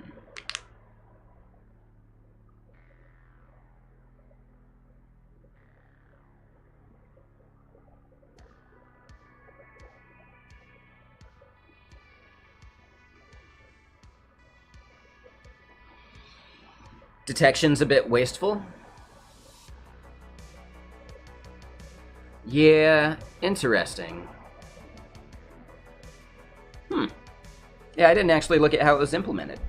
Detection's a bit wasteful. Yeah, interesting. Yeah, I didn't actually look at how it was implemented.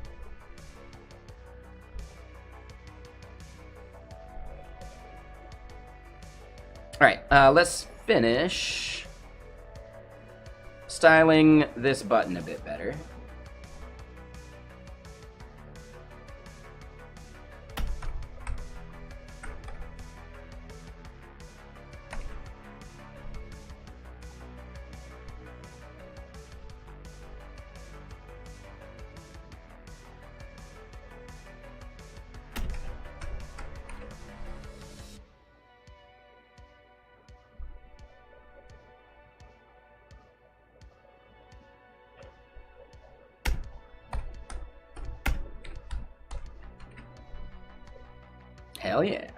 Alright, let's finish styling this button a bit better. Hell yeah.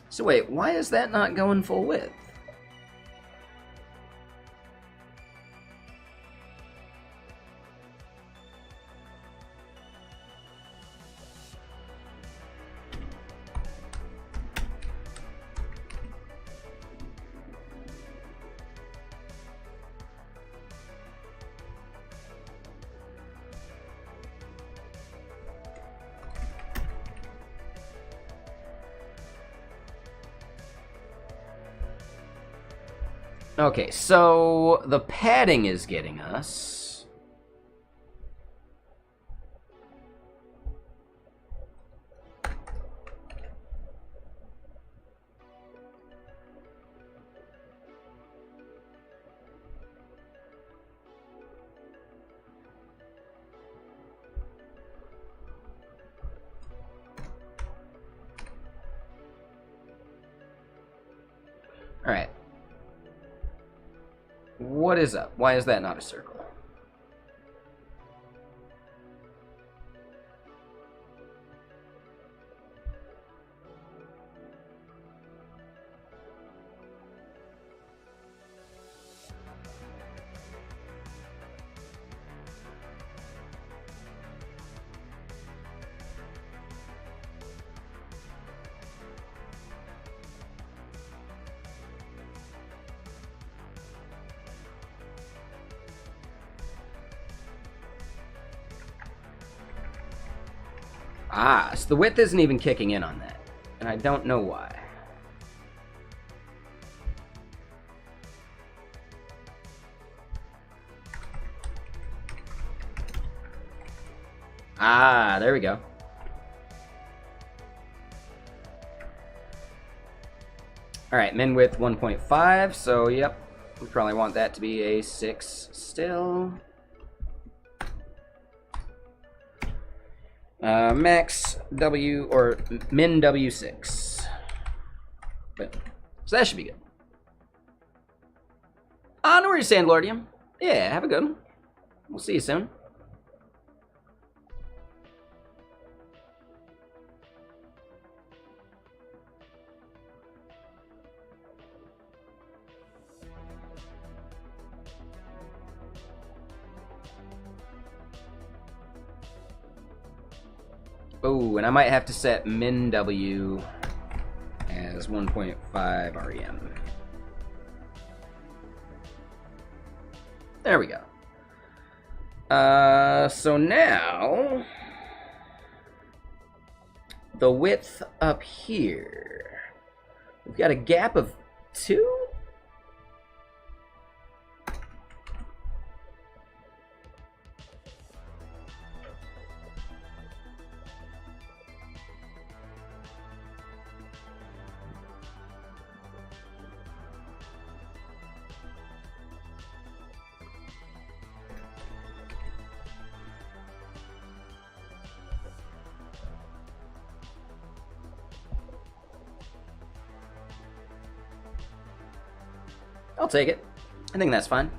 So wait, why is that not going full width? Okay, so the padding is getting us. All right. What is up? Why is that not a circle? Ah, so the width isn't even kicking in on that, and I don't know why. Ah, there we go. All right, min width 1.5, so yep, we probably want that to be a 6 still. Max W, or min W6. Boom. So that should be good. No worries, Sandlordium. Yeah, have a good one. We'll see you soon. Oh, and I might have to set min W as 1.5 REM. There we go. So now the width up here, we've got a gap of 2. I'll take it. I think that's fine.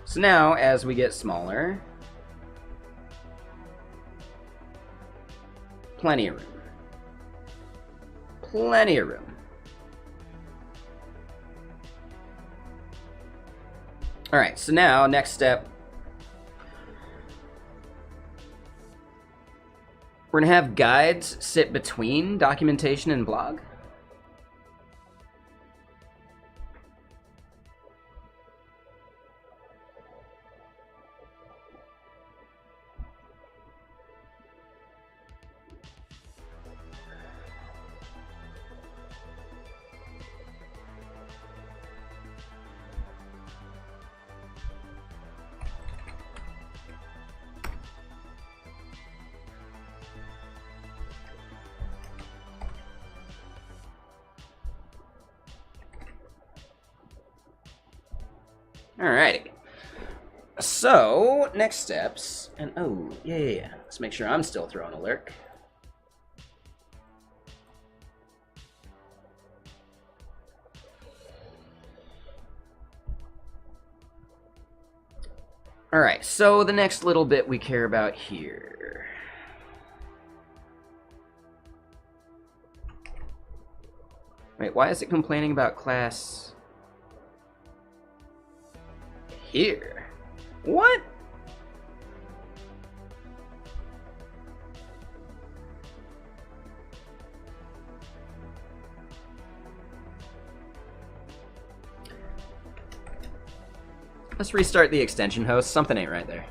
So now, as we get smaller, plenty of room. Plenty of room. All right, so now, next step, we're gonna have guides sit between documentation and blog. Alrighty. So, next steps, and oh, yeah. Let's make sure I'm still throwing a lurk. Alright, so the next little bit we care about here. Wait, why is it complaining about class here? What? Let's restart the extension host. Something ain't right there.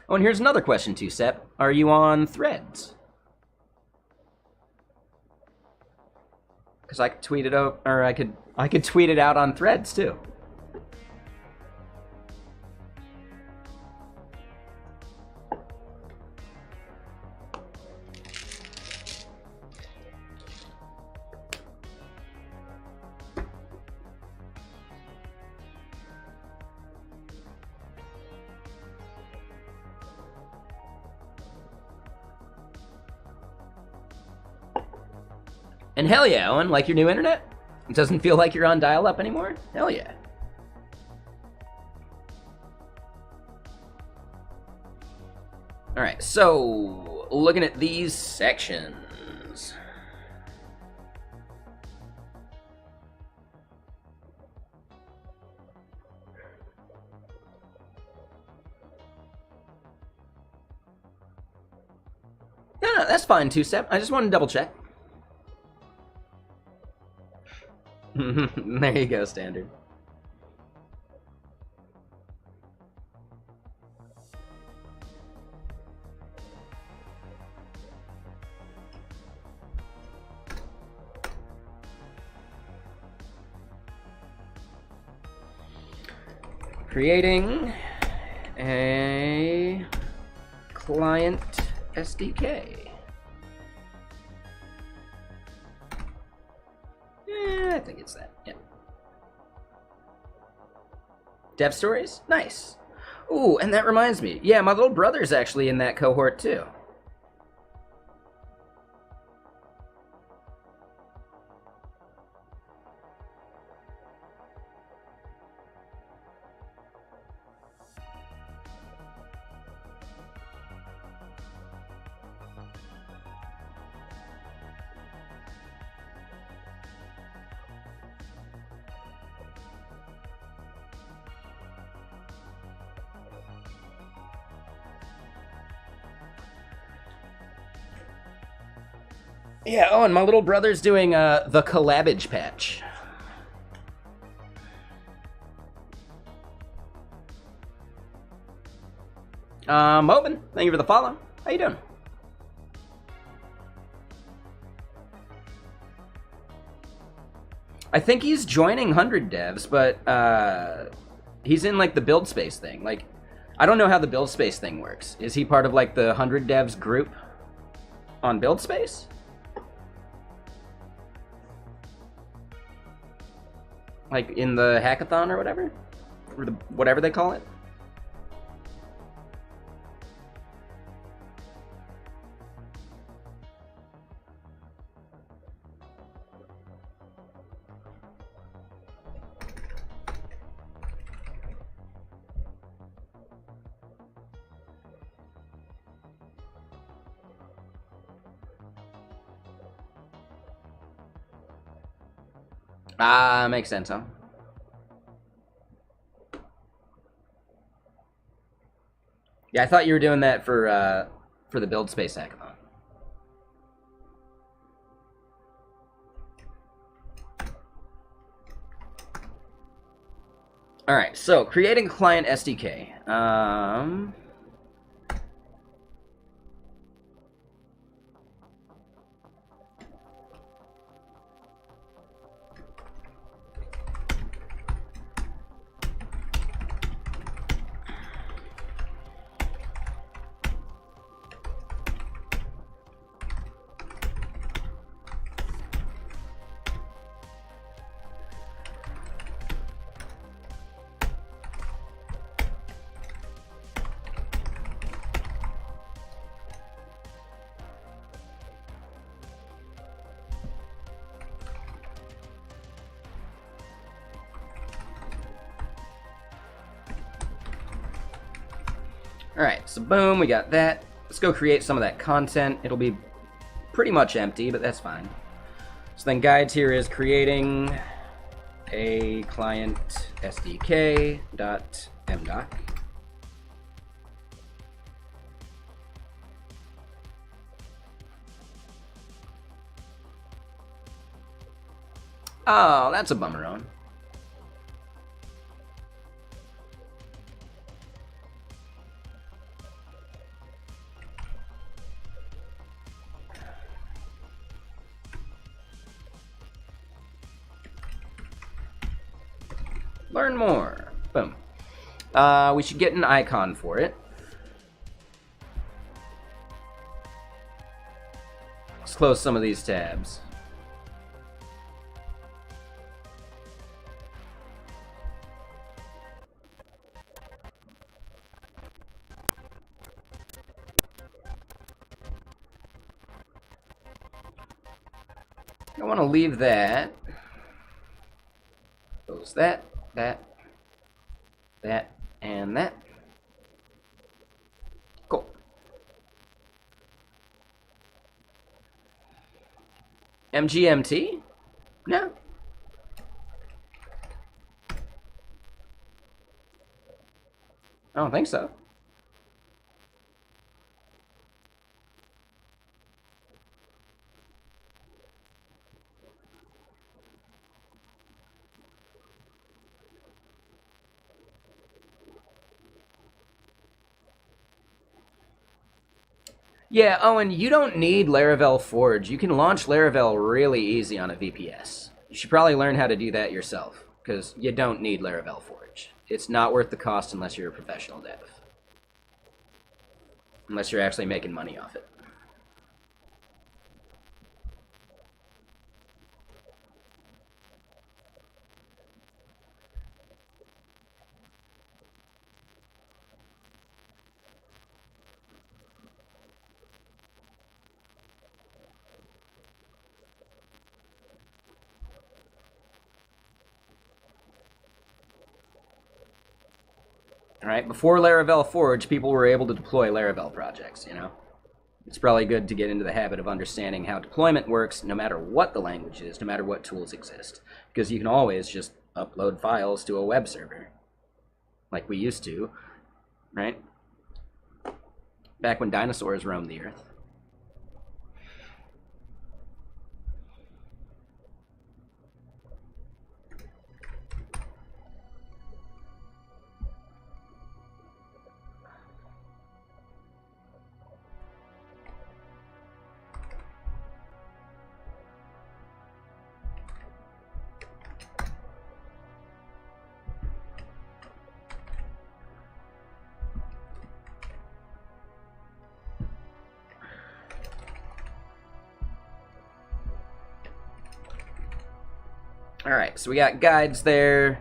Oh, and here's another question too, Sep. Are you on Threads? Because I could tweet it out, or I could tweet it out on Threads too. And hell yeah, Owen, like your new internet? It doesn't feel like you're on dial-up anymore? Hell yeah. All right, so looking at these sections. that's fine, two-step. I just want to double check. There you go, standard. Creating a client SDK. I think it's that, yeah. Dev stories? Nice. Ooh, and that reminds me. Yeah, my little brother's actually in that cohort too. Yeah, oh, and my little brother's doing the collabage patch. Open. Thank you for the follow. How you doing? I think he's joining 100 devs, but he's in like the build space thing. Like, I don't know how the build space thing works. Is he part of like the 100 devs group on build space? Like in the hackathon or whatever? Or the, whatever they call it? Ah, makes sense, huh? Yeah, I thought you were doing that for the Build Space Hackathon. All right, so creating a client SDK. All right, so boom, we got that. Let's go create some of that content. It'll be pretty much empty, but that's fine. So then guides here is creating a client SDK.mdoc. Oh, that's a bummer on. Learn more. Boom. We should get an icon for it. Let's close some of these tabs. I want to leave that. Close that. That, and that. Cool. MGMT? No. I don't think so. Yeah, Owen, you don't need Laravel Forge. You can launch Laravel really easy on a VPS. You should probably learn how to do that yourself, because you don't need Laravel Forge. It's not worth the cost unless you're a professional dev. Unless you're actually making money off it. All right, before Laravel Forge, people were able to deploy Laravel projects, you know? It's probably good to get into the habit of understanding how deployment works, no matter what the language is, no matter what tools exist. Because you can always just upload files to a web server, like we used to, right? Back when dinosaurs roamed the earth. All right, so we got guides there.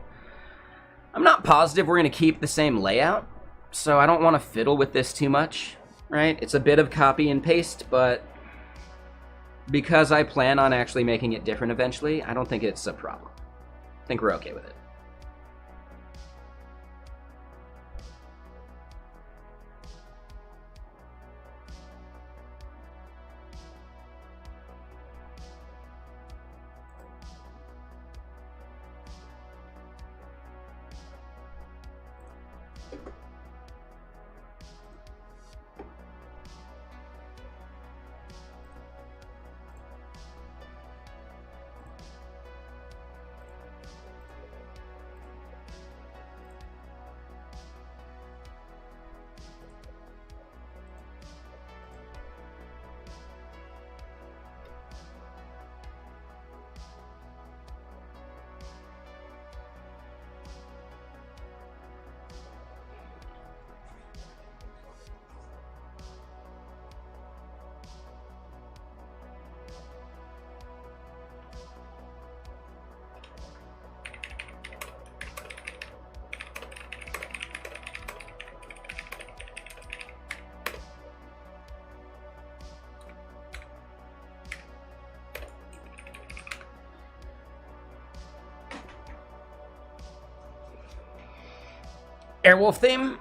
I'm not positive we're going to keep the same layout, so I don't want to fiddle with this too much, right? It's a bit of copy and paste, but because I plan on actually making it different eventually, I don't think it's a problem. I think we're okay with it. Airwolf theme?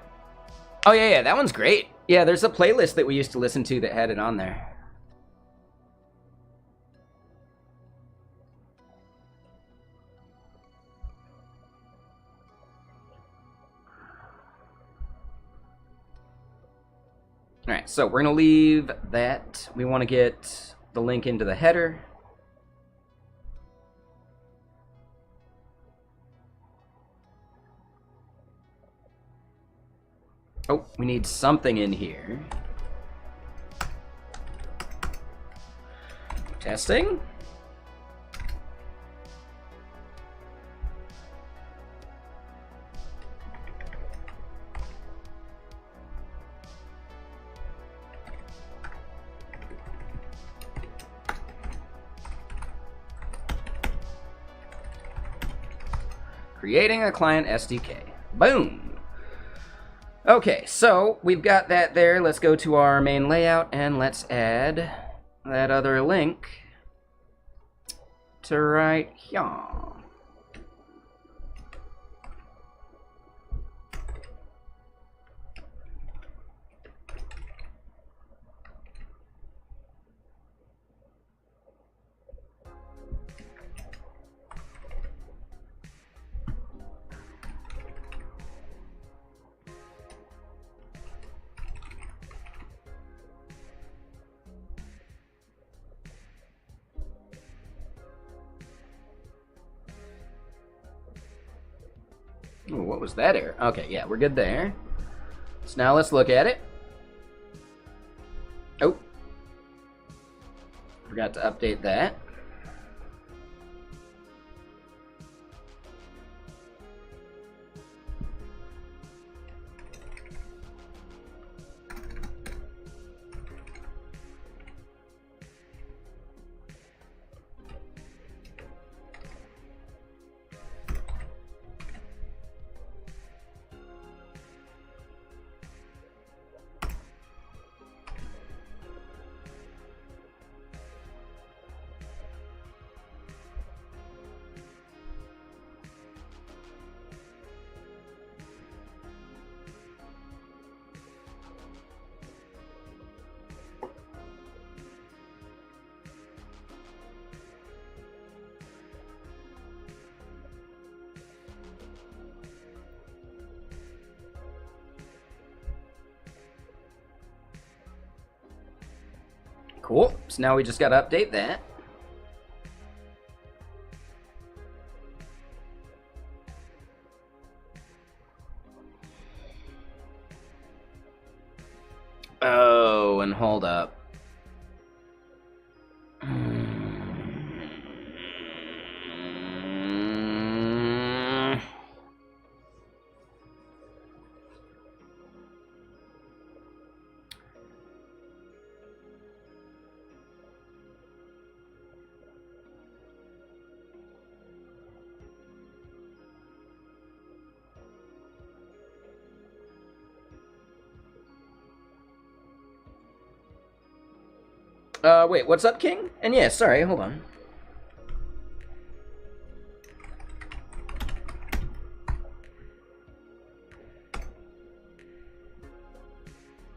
Oh, yeah, that one's great. Yeah, there's a playlist that we used to listen to that had it on there. All right, so we're going to leave that. We want to get the link into the header. Oh, we need something in here. Testing. Creating a client SDK. Boom. Okay, so we've got that there. Let's go to our main layout and let's add that other link to right here. Ooh, what was that error? Okay, yeah, we're good there. So now let's look at it. Oh. Forgot to update that. Cool. So now we just got to update that. Oh, and hold up. Wait, what's up, King? And yeah, sorry, hold on.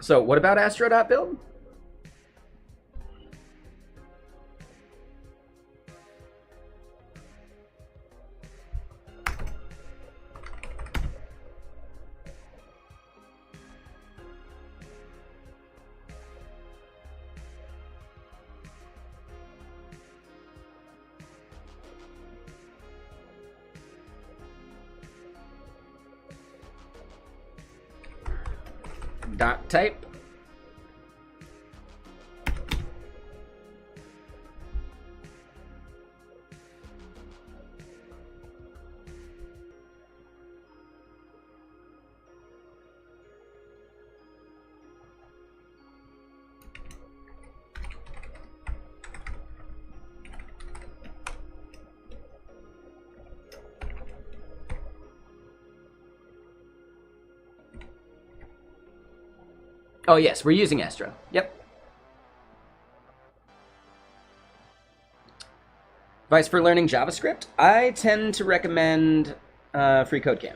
So, what about Astro.build? Dot type. Oh yes, we're using Astro. Yep. Advice for learning JavaScript? I tend to recommend FreeCodeCamp.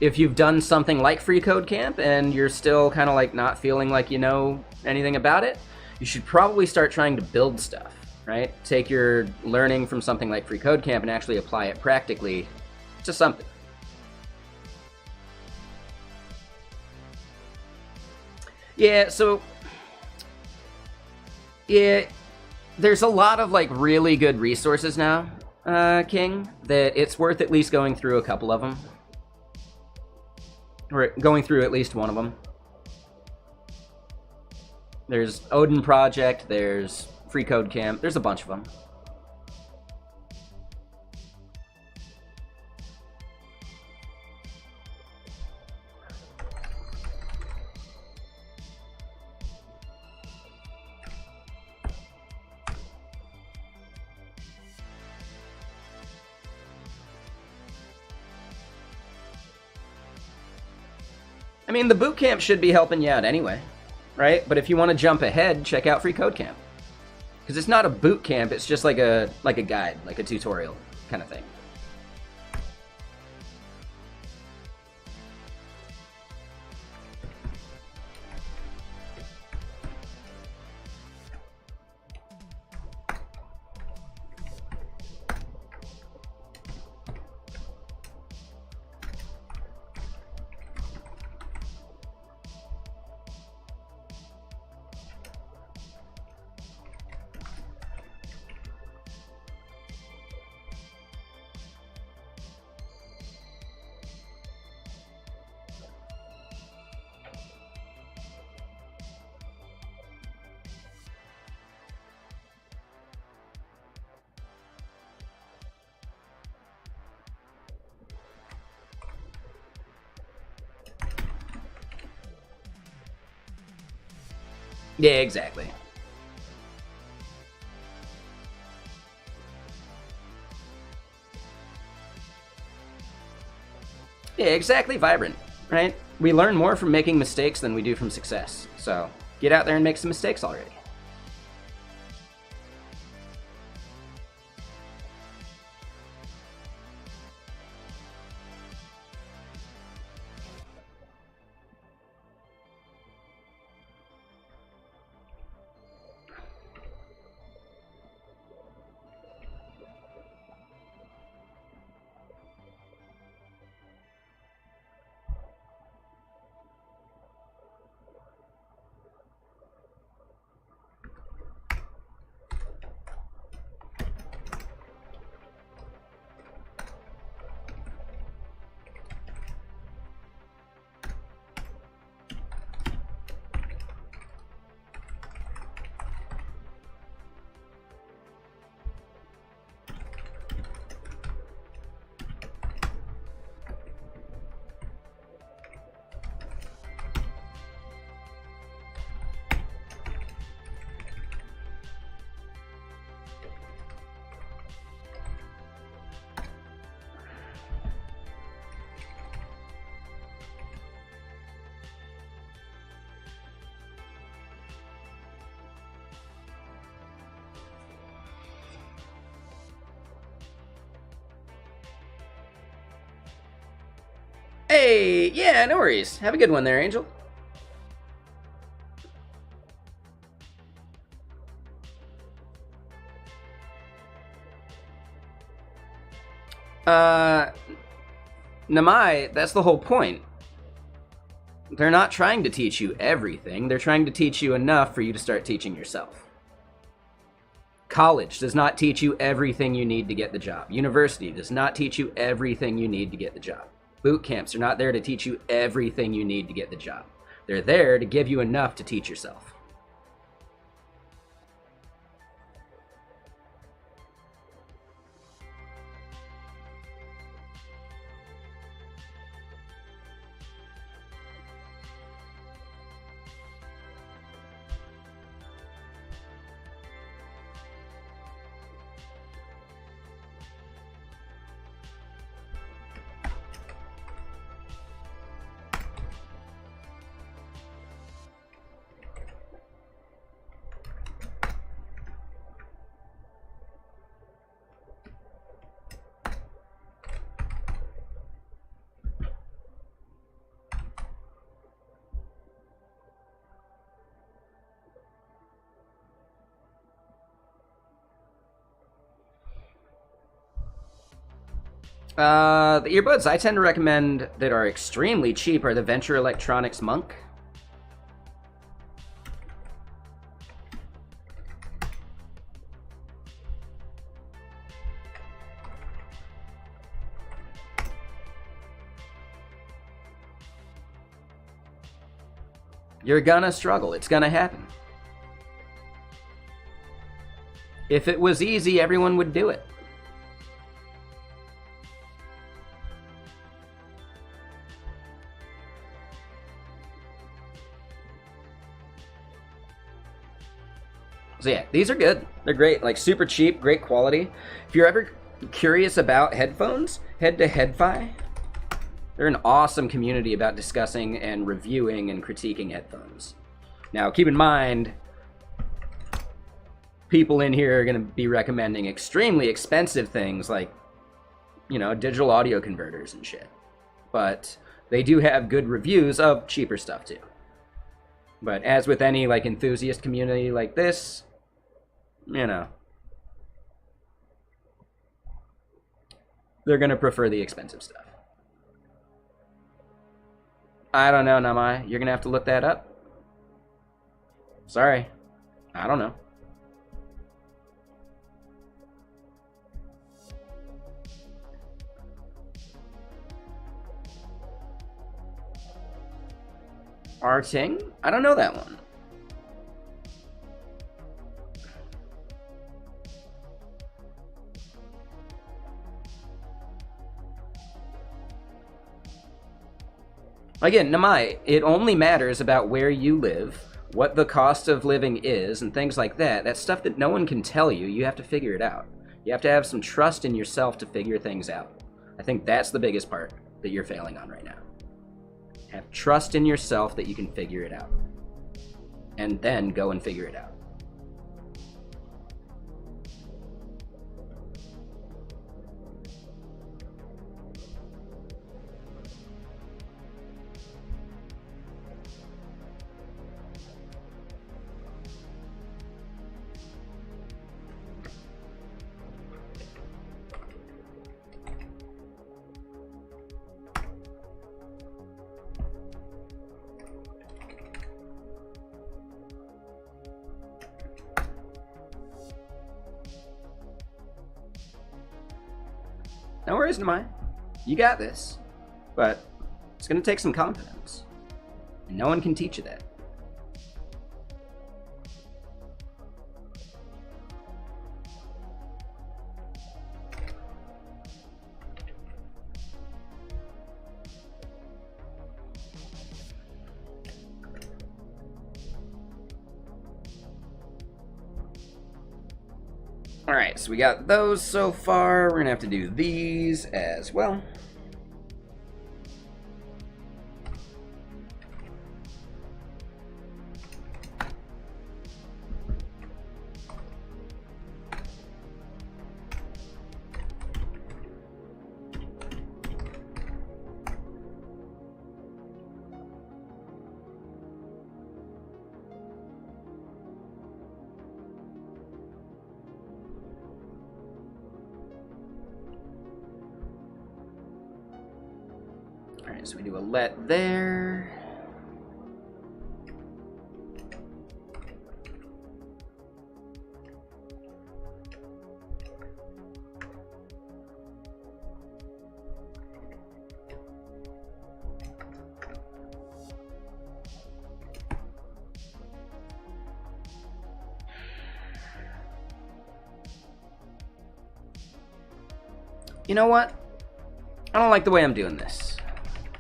If you've done something like FreeCodeCamp and you're still kind of like not feeling like you know anything about it, you should probably start trying to build stuff, right? Take your learning from something like FreeCodeCamp and actually apply it practically to something. Yeah, so yeah, there's a lot of like really good resources now, King, that it's worth at least going through a couple of them. Or going through at least one of them. There's Odin Project, there's FreeCodeCamp, there's a bunch of them. I mean, the bootcamp should be helping you out anyway, right? But if you want to jump ahead, check out FreeCodeCamp. Because it's not a bootcamp, it's just like a guide, like a tutorial kind of thing. Yeah, exactly. Yeah, exactly, Vibrant, right? We learn more from making mistakes than we do from success. So get out there and make some mistakes already. Hey, yeah, no worries. Have a good one there, Angel. Namai, that's the whole point. They're not trying to teach you everything. They're trying to teach you enough for you to start teaching yourself. College does not teach you everything you need to get the job. University does not teach you everything you need to get the job. Boot camps are not there to teach you everything you need to get the job. They're there to give you enough to teach yourself. The earbuds I tend to recommend that are extremely cheap are the Venture Electronics Monk. You're gonna struggle. It's gonna happen. If it was easy, everyone would do it. So yeah, these are good. They're great, like super cheap, great quality. If you're ever curious about headphones, head to HeadFi. They're an awesome community about discussing and reviewing and critiquing headphones. Now, keep in mind, people in here are going to be recommending extremely expensive things like, you know, digital audio converters and shit. But they do have good reviews of cheaper stuff too. But as with any like enthusiast community like this, you know, they're going to prefer the expensive stuff. I don't know, Namai. You're going to have to look that up. Sorry. I don't know. Arting? I don't know that one. Again, Namai, it only matters about where you live, what the cost of living is and things like that. That's stuff that no one can tell you. You have to figure it out. You have to have some trust in yourself to figure things out. I think that's the biggest part that you're failing on right now. Have trust in yourself that you can figure it out. And then go and figure it out. No worries, Nemai. You got this. But it's going to take some confidence. And no one can teach you that. Alright, so we got those so far. We're going to have to do these as well. Alright, so we do a let there. You know what? I don't like the way I'm doing this.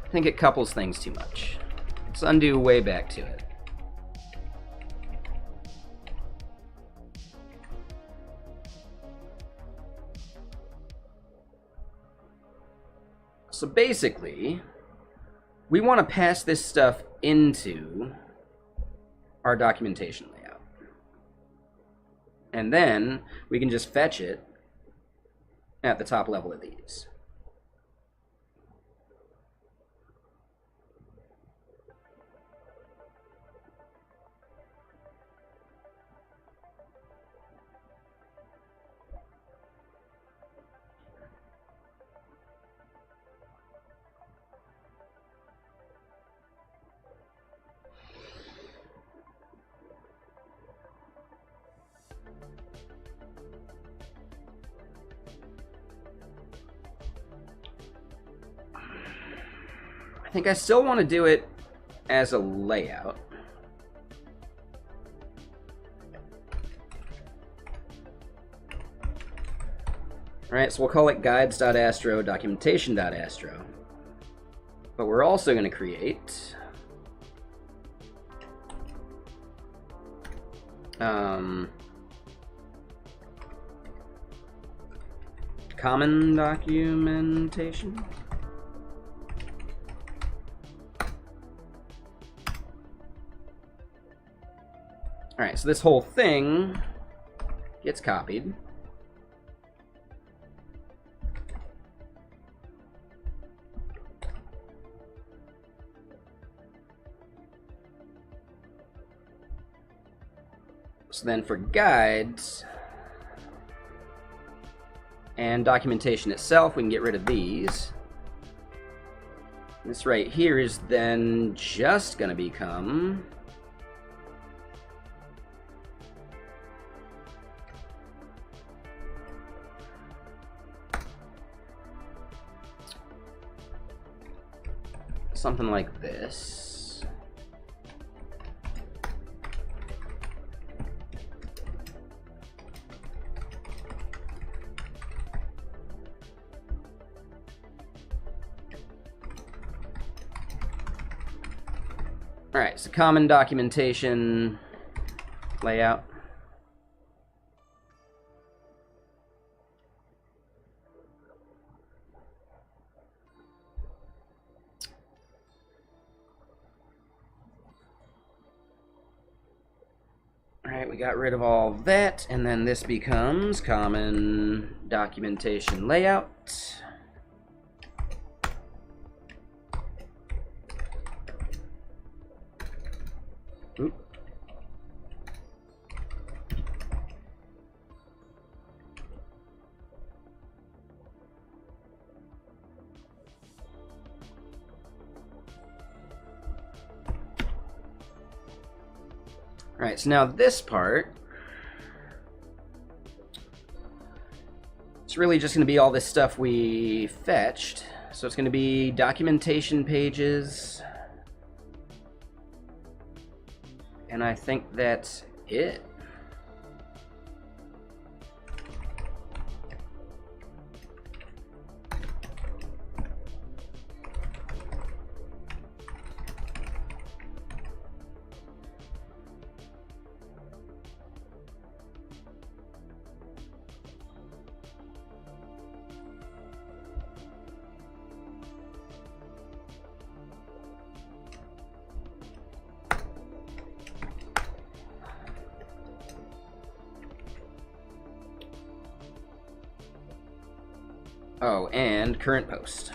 I think it couples things too much. Let's undo way back to it. So basically, we want to pass this stuff into our documentation layout. And then we can just fetch it at the top level of these. I think I still want to do it as a layout. Alright, so we'll call it guides.astro, documentation.astro. But we're also going to create common documentation. Alright, so this whole thing gets copied. So then for guides and documentation itself, we can get rid of these. This right here is then just going to become something like this. All right, so common documentation layout. All right, we got rid of all that, and then this becomes common documentation layout. Oop. All right, so now this part, it's really just going to be all this stuff we fetched. So it's going to be documentation pages, and I think that's it. Oh, and current post.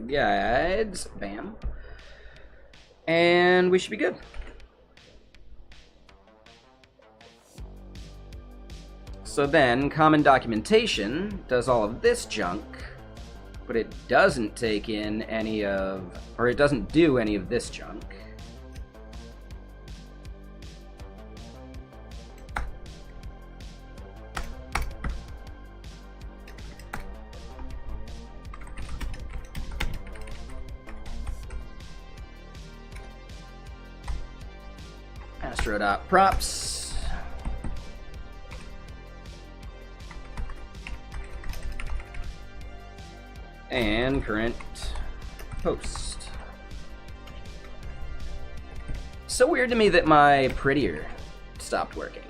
Guides, bam, and we should be good. So then common documentation does all of this junk, but it doesn't take in any of, or it doesn't do any of this junk. Astro.props. And current post. So weird to me that my prettier stopped working.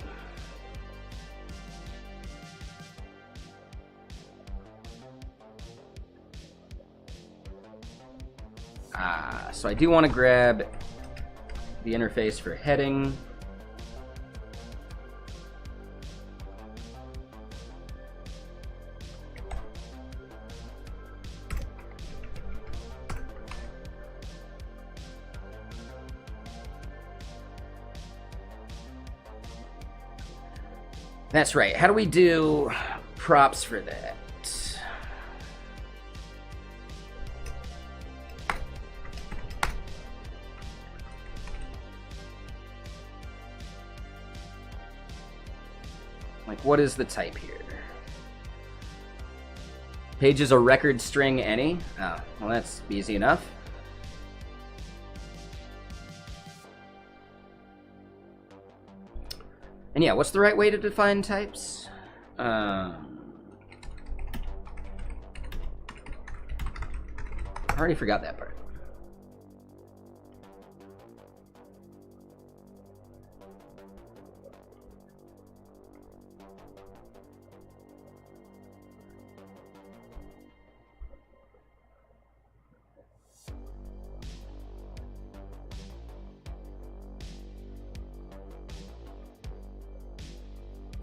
So I do want to grab the interface for heading. That's right. How do we do props for that? Like, what is the type here? Page is a record string any? Oh, well, that's easy enough. And yeah, what's the right way to define types? I already forgot that part.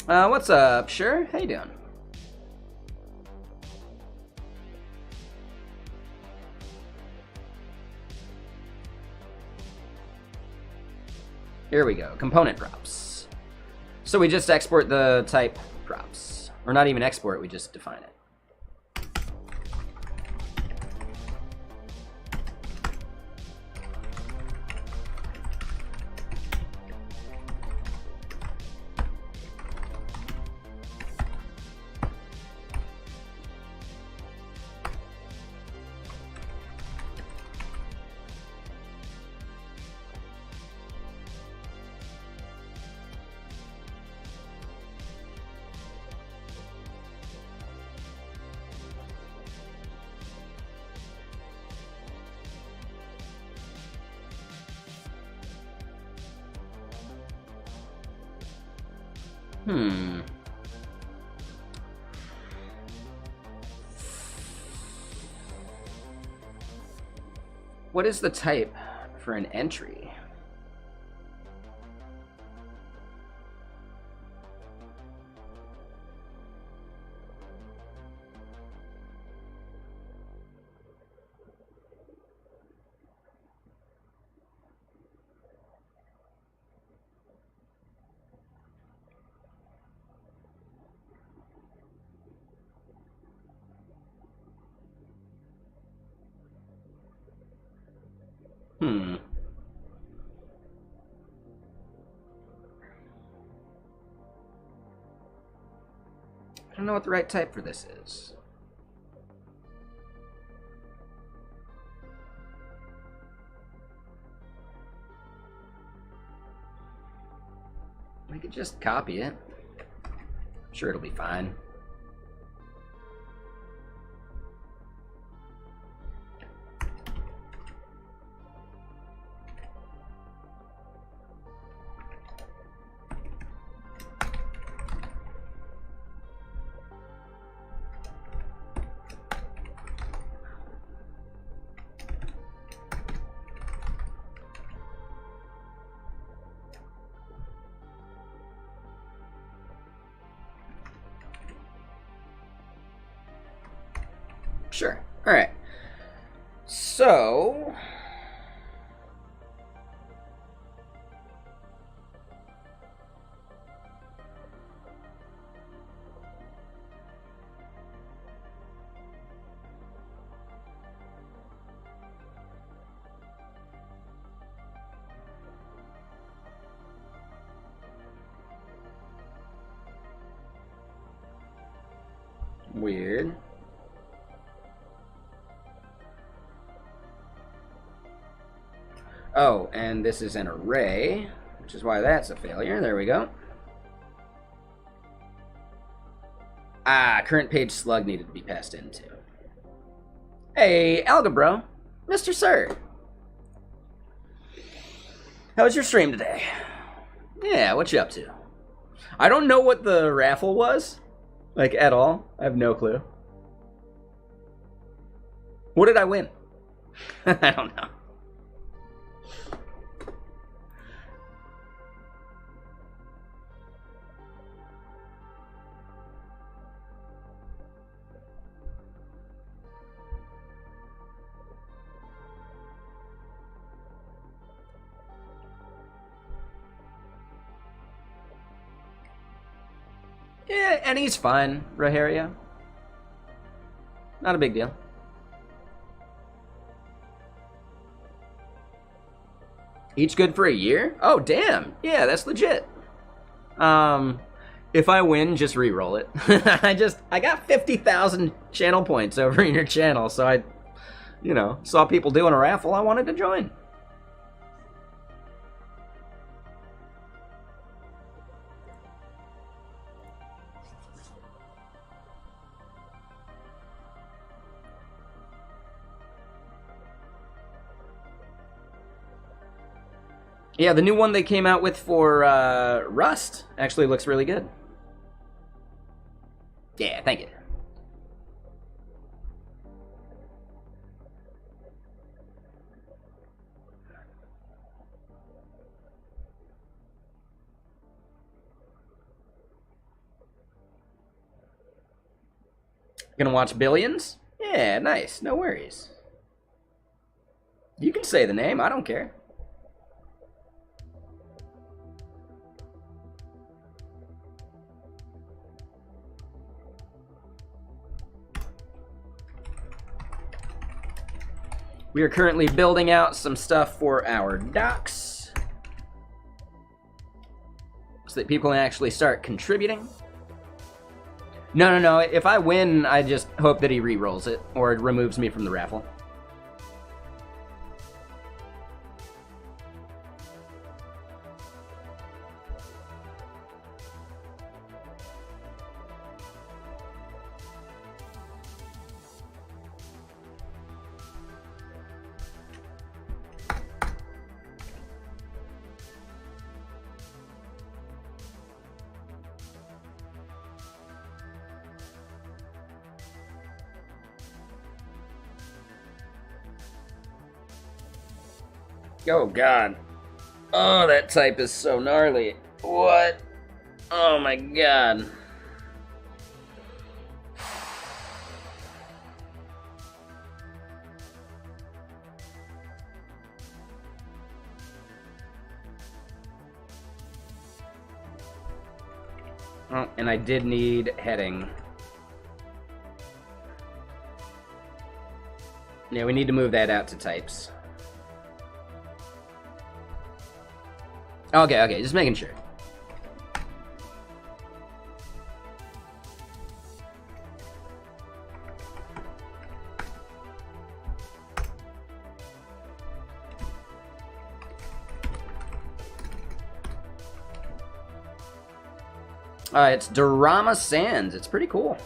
What's up? Sure, how you doing? Here we go, component props. So we just export the type props. Or not even export, we just define it. Hmm. What is the type for an entry? Hmm. I don't know what the right type for this is. I could just copy it. I'm sure it'll be fine. Sure. All right. So, weird. Oh, and this is an array, which is why that's a failure. There we go. Ah, current page slug needed to be passed into. Hey, Algebro. Mr. Sir. How was your stream today? Yeah, what you up to? I don't know what the raffle was, like, at all. I have no clue. What did I win? I don't know. Yeah, and he's fine, Raharia. Not a big deal. Each good for a year? Oh, damn. Yeah, that's legit. If I win, just re-roll it. I got 50,000 channel points over in your channel, so I, saw people doing a raffle. I wanted to join. Yeah, the new one they came out with for Rust actually looks really good. Yeah, thank you. Gonna watch Billions? Yeah, nice. No worries. You can say the name. I don't care. We are currently building out some stuff for our docs so that people can actually start contributing. No. If I win, I just hope that he re-rolls it or removes me from the raffle. Oh, God. Oh, that type is so gnarly. What? Oh, my God. Oh, and I did need heading. Yeah, we need to move that out to types. Okay, just making sure. It's Dorama Sands. It's pretty cool.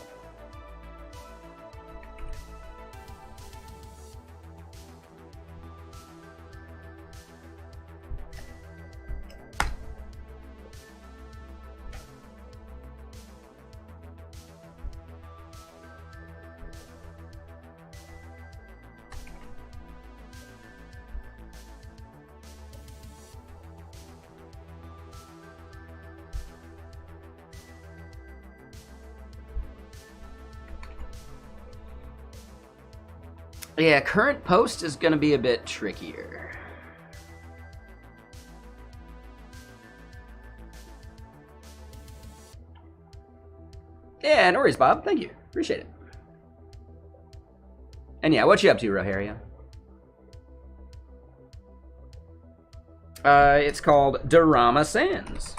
Yeah, current post is going to be a bit trickier. Yeah, no worries, Bob. Thank you. Appreciate it. And yeah, what you up to, Roharia? It's called Dorama Sands.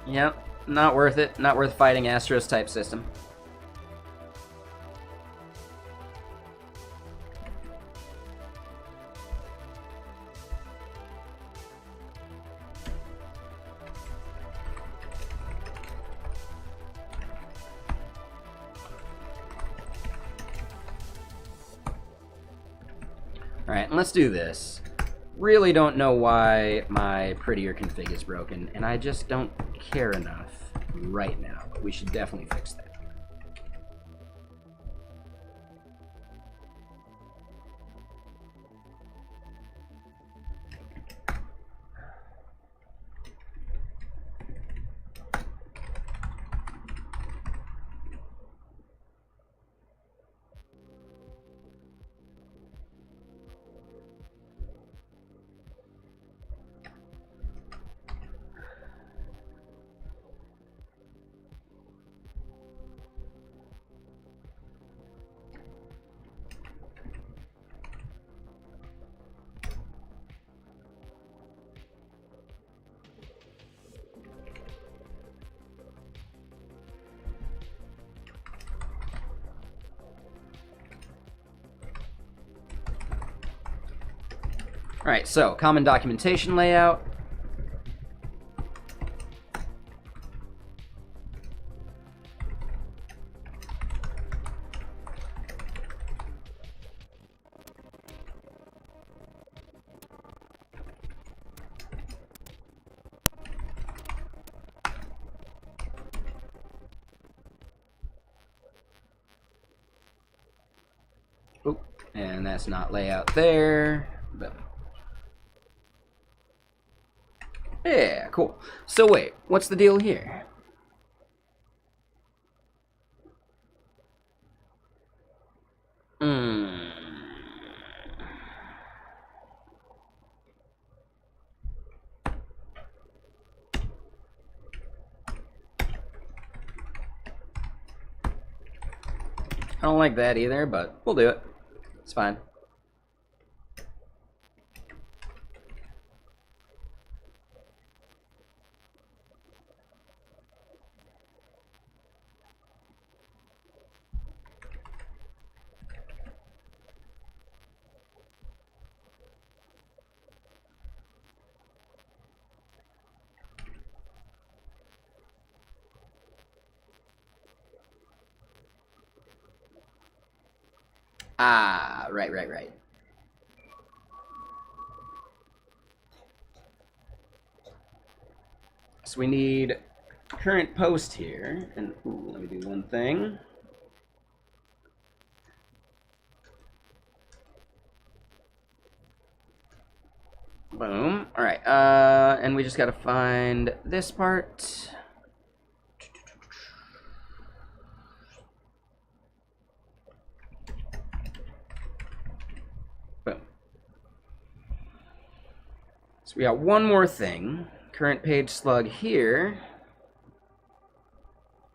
Yep, not worth it. Not worth fighting Astro's type system. Alright, and let's do this. Really don't know why my prettier config is broken, and I just don't care enough right now, but we should definitely fix that. Alright, so common documentation layout. Oop, and that's not layout there. But yeah, cool. So wait, what's the deal here? I don't like that either, but we'll do it. It's fine. Ah, right, right, right. So we need current post here, and ooh, let me do one thing. Boom. All right, and we just got to find this part. Boom. So we got one more thing. Current page slug here.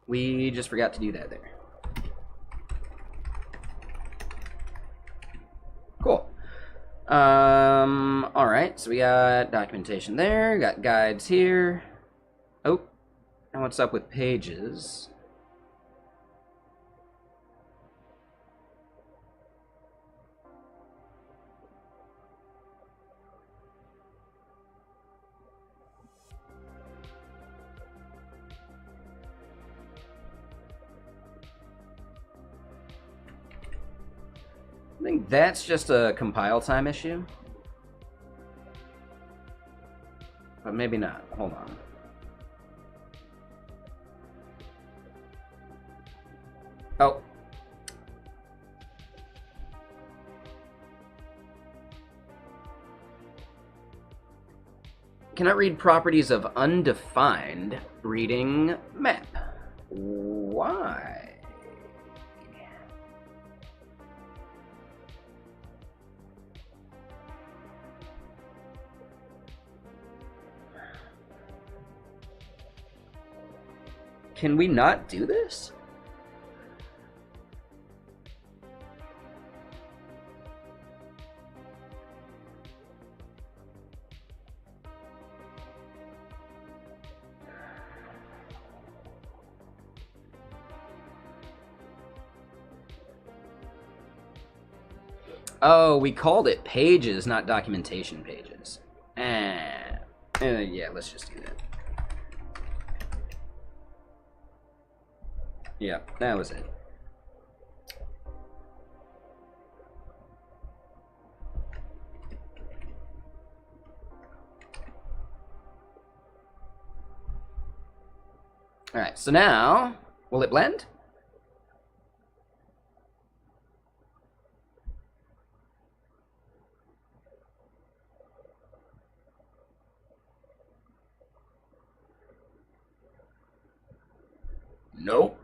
We just forgot to do that there. Cool. All right, so we got documentation there, got guides here. Oh, and what's up with pages? I think that's just a compile time issue. But maybe not. Hold on. Oh. Cannot read properties of undefined reading map. Why? Can we not do this? Oh, we called it pages, not documentation pages. Yeah, let's just do that. Yeah, that was it. All right, so now, will it blend? Nope.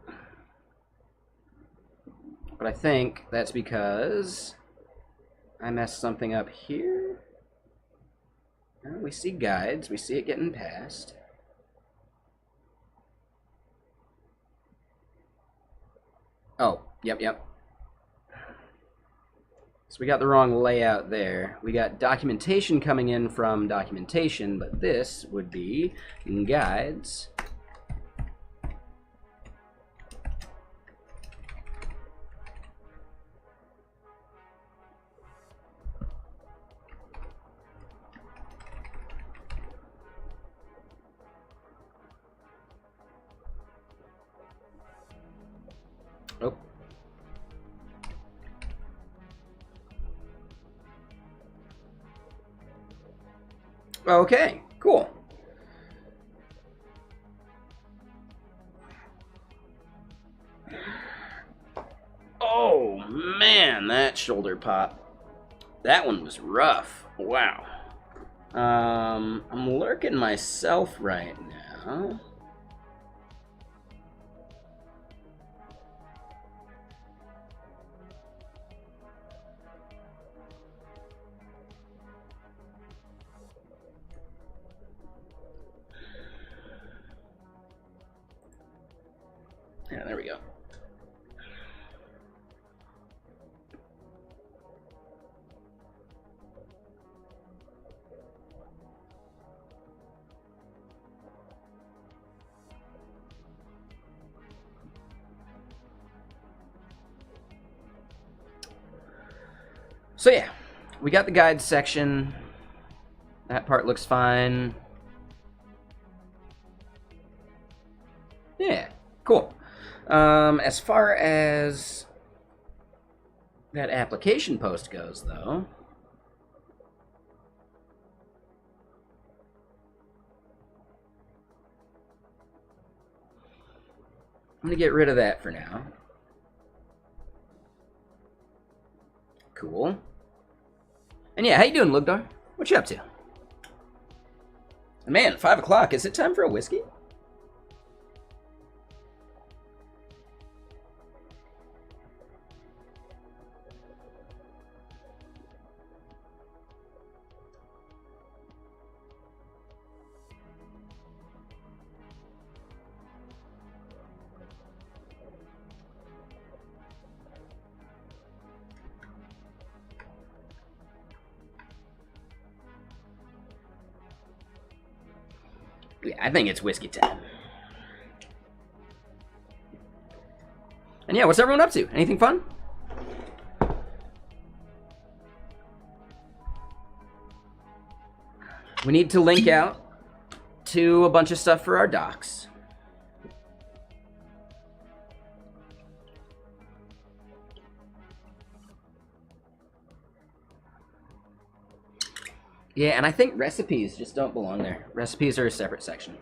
But I think that's because I messed something up here. Well, we see guides. We see it getting passed. Oh, yep. So we got the wrong layout there. We got documentation coming in from documentation, but this would be guides. Oh. Okay, cool. Oh, man, that shoulder pop. That one was rough. Wow. I'm lurking myself right now. Yeah, there we go. So yeah, we got the guide section. That part looks fine. Yeah, cool. As far as that application post goes, though, I'm going to get rid of that for now. Cool. And yeah, how you doing, Lugdar? What you up to? Man, 5 o'clock. Is it time for a whiskey? Yeah, I think it's whiskey time. And yeah, what's everyone up to? Anything fun? We need to link out to a bunch of stuff for our docs. Yeah, and I think recipes just don't belong there. Recipes are a separate section.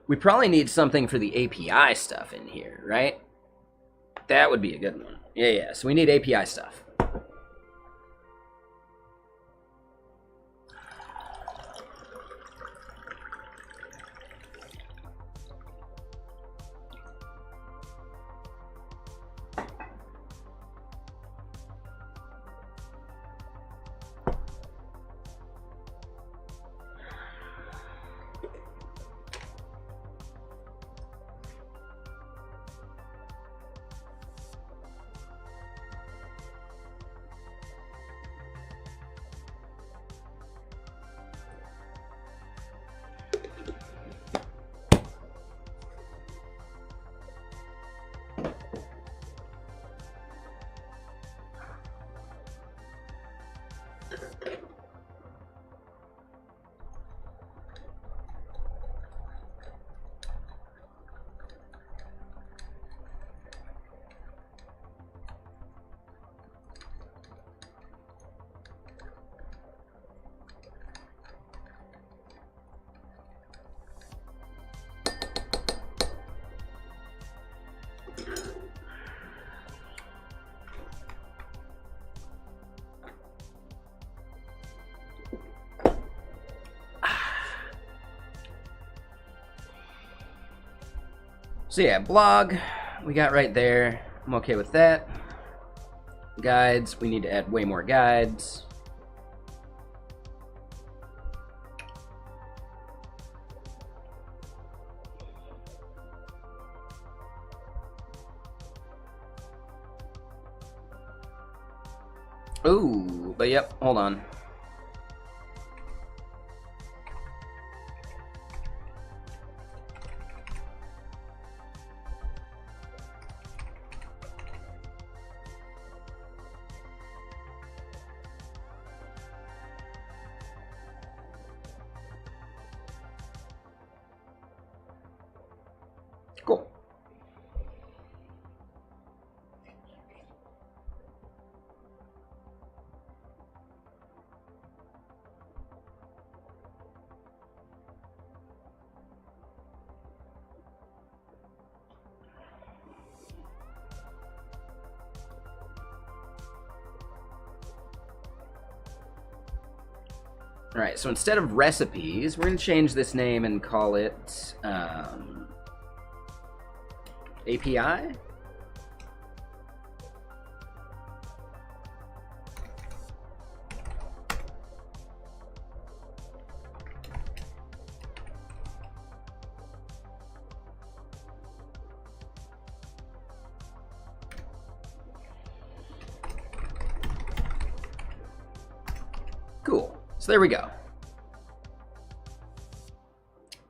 We probably need something for the API stuff in here, right? That would be a good one. Yeah, so we need API stuff. So yeah, blog, we got right there. I'm okay with that. Guides, we need to add way more guides. Ooh, but yep, hold on. Cool. All right, so instead of recipes, we're going to change this name and call it API. Cool. So there we go.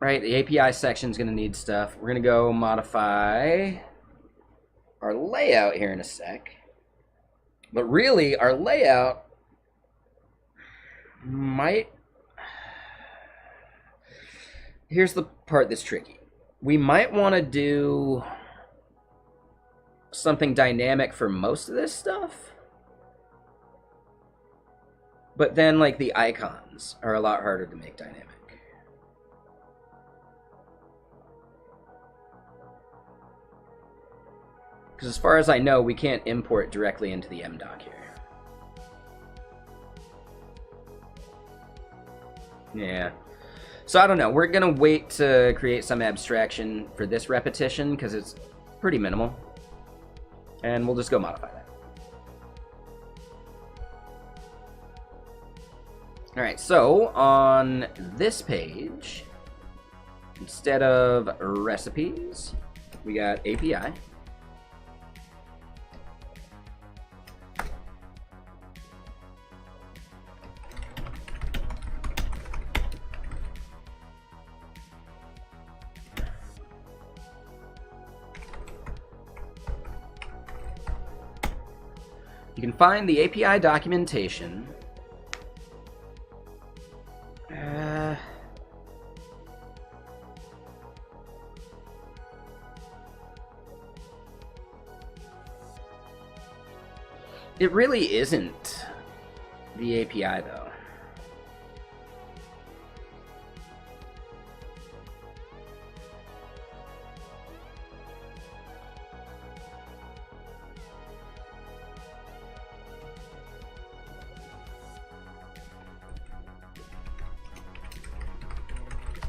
Right, the API section is going to need stuff. We're going to go modify our layout here in a sec. But really, our layout might... Here's the part that's tricky. We might want to do something dynamic for most of this stuff. But then, like, the icons are a lot harder to make dynamic. Because as far as I know, we can't import directly into the MDoc here. Yeah. So I don't know. We're going to wait to create some abstraction for this repetition because it's pretty minimal. And we'll just go modify that. All right, so on this page, instead of recipes, we got API. You can find the API documentation. It really isn't the API, though.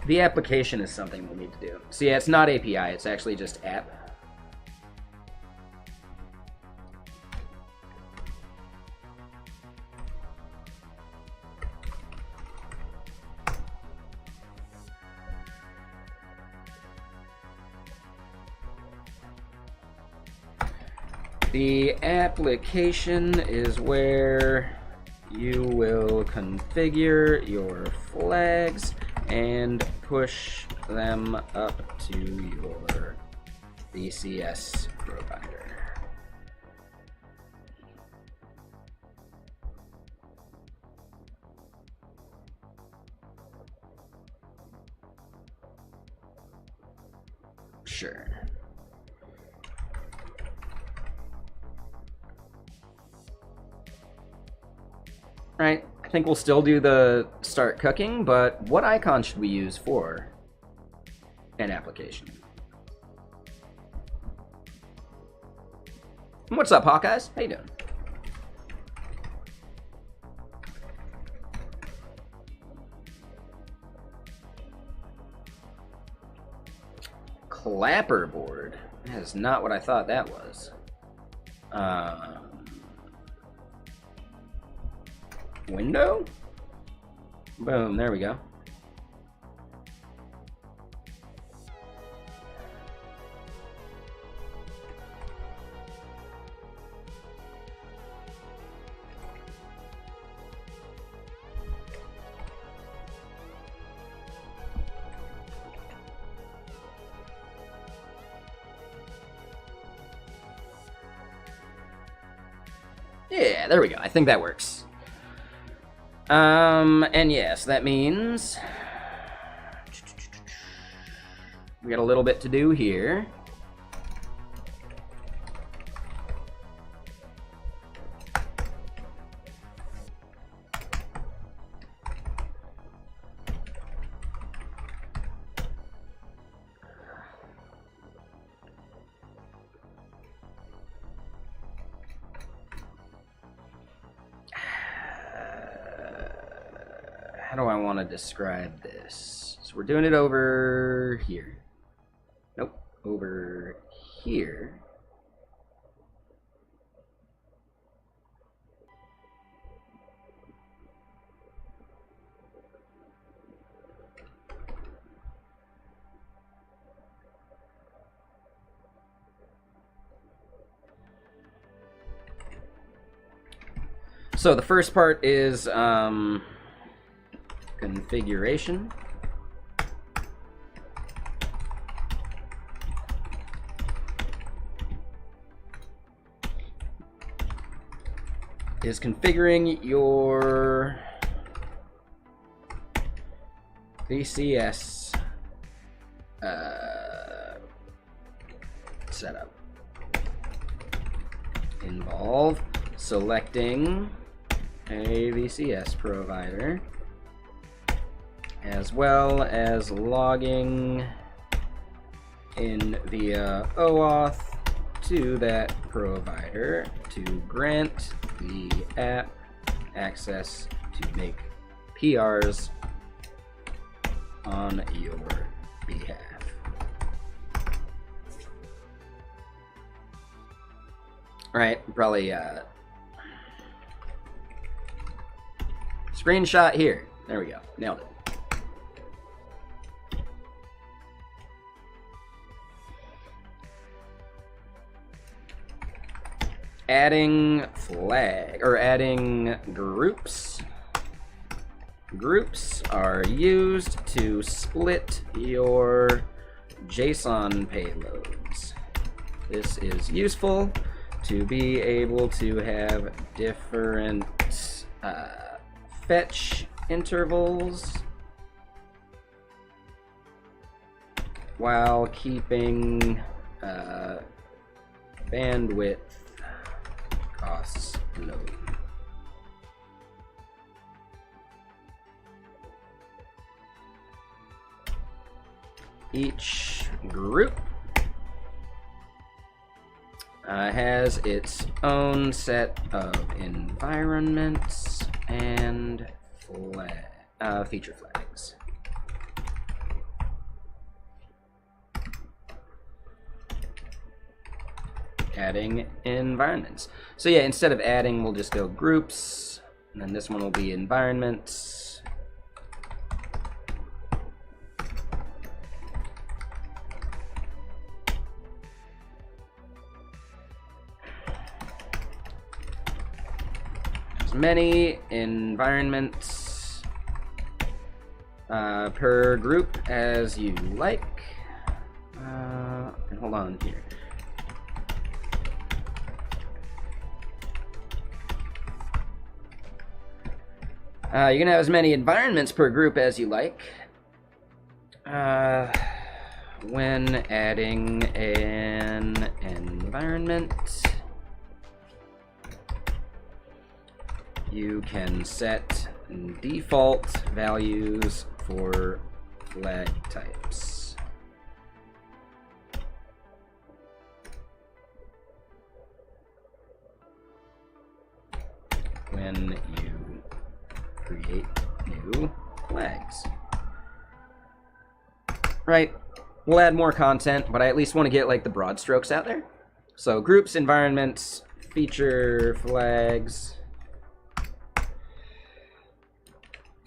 The application is something we'll need to do. So yeah, it's not API, it's actually just app. The application is where you will configure your flags and push them up to your VCS provider. Sure. Right. I think we'll still do the start cooking, but what icon should we use for an application? What's up, Hawkeyes? How you doing? Clapperboard. That is not what I thought that was. Window? Boom, there we go. Yeah, there we go. I think that works. And yes, that means we got a little bit to do here. How do I want to describe this? So we're doing it over here. Nope, over here. So the first part is configuration. is configuring your VCS setup. Involve selecting a VCS provider, as well as logging in via OAuth to that provider to grant the app access to make PRs on your behalf. Right, probably screenshot here. There we go. Nailed it. Adding flag or adding groups. Groups are used to split your JSON payloads. This is useful to be able to have different fetch intervals while keeping bandwidth costs low. Each group has its own set of environments and feature flags. Adding environments. So yeah, instead of adding, we'll just go groups, and then this one will be environments. As many environments per group as you like. And hold on here. You can have as many environments per group as you like. When adding an environment, you can set default values for flag types. When you create new flags. Right, we'll add more content, but I at least want to get like the broad strokes out there. So groups, environments, feature flags.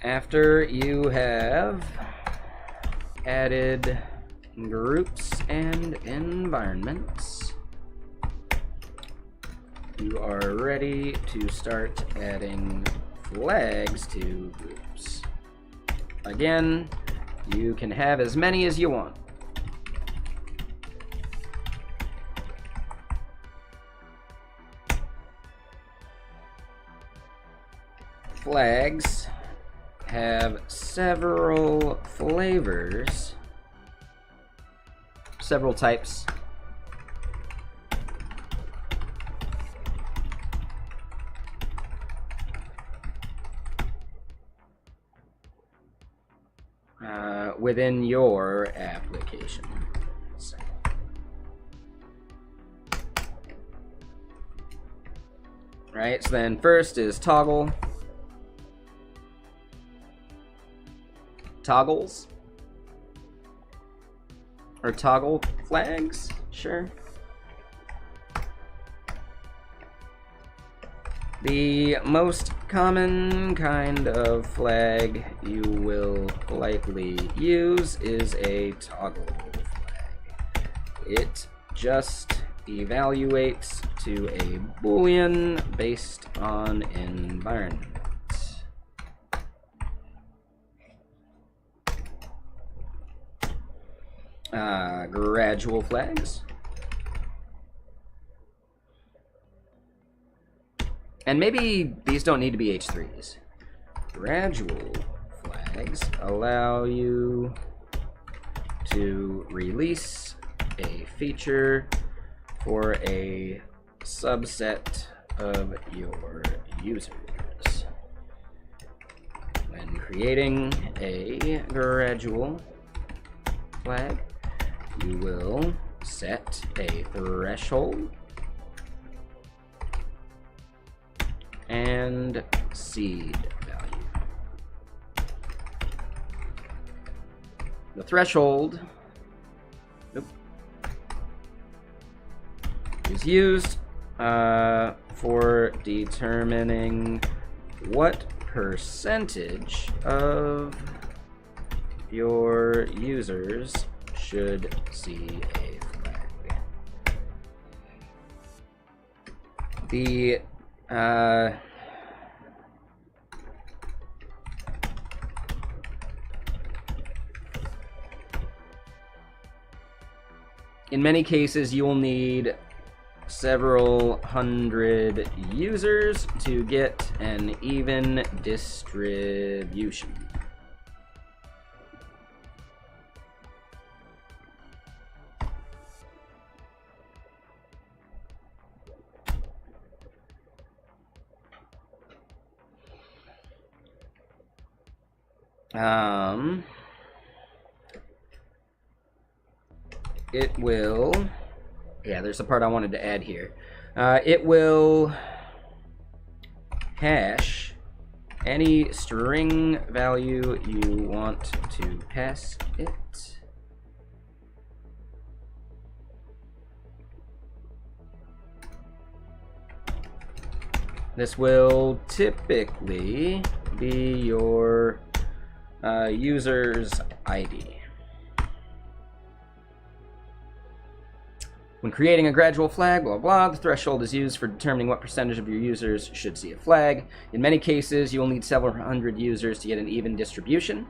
After you have added groups and environments, you are ready to start adding flags to groups. Again, you can have as many as you want. Flags have several flavors, several types. Within your application. So. Right, so then first is toggle. Toggles. Or toggle flags, sure. The most common kind of flag you will likely use is a toggle flag. It just evaluates to a Boolean based on environment. Gradual flags. And maybe these don't need to be H3s. Gradual flags allow you to release a feature for a subset of your users. When creating a gradual flag, you will set a threshold and seed value. The threshold is used for determining what percentage of your users should see a flag. The in many cases, you will need several hundred users to get an even distribution. It will, yeah, there's a part I wanted to add here. It will hash any string value you want to pass it. This will typically be your user's ID. When creating a gradual flag, blah, blah, the threshold is used for determining what percentage of your users should see a flag. In many cases, you will need several hundred users to get an even distribution.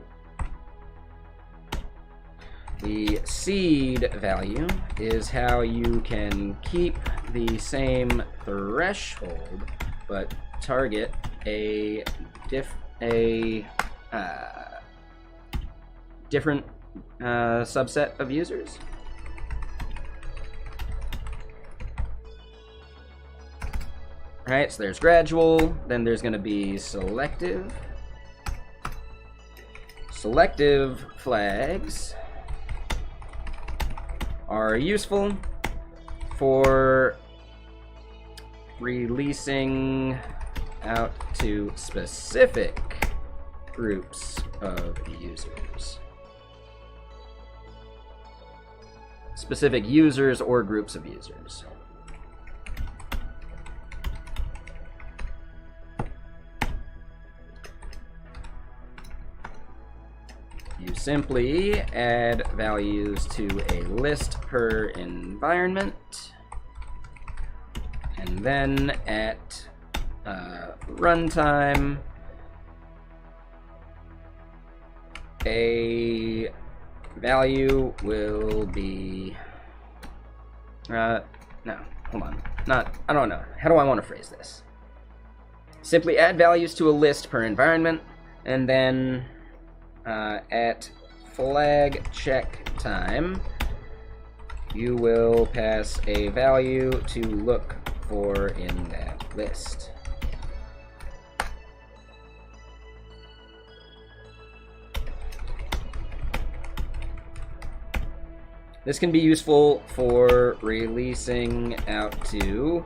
The seed value is how you can keep the same threshold, but target a different subset of users. Right, so there's gradual, then there's going to be selective. Selective flags are useful for releasing out to specific groups of users. Specific users or groups of users. You simply add values to a list per environment, and then at runtime, a value will be, no, hold on, I don't know. How do I want to phrase this? Simply add values to a list per environment, and then at flag check time, you will pass a value to look for in that list. This can be useful for releasing out to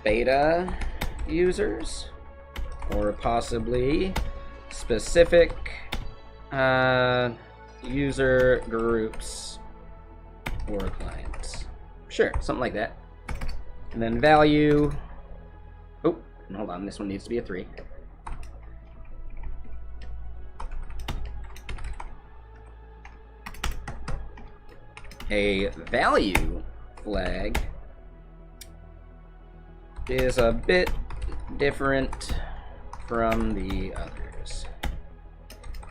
beta users, or possibly specific user groups or clients. Sure, something like that. And then value, oh, hold on, this one needs to be a 3. A value flag is a bit different from the others.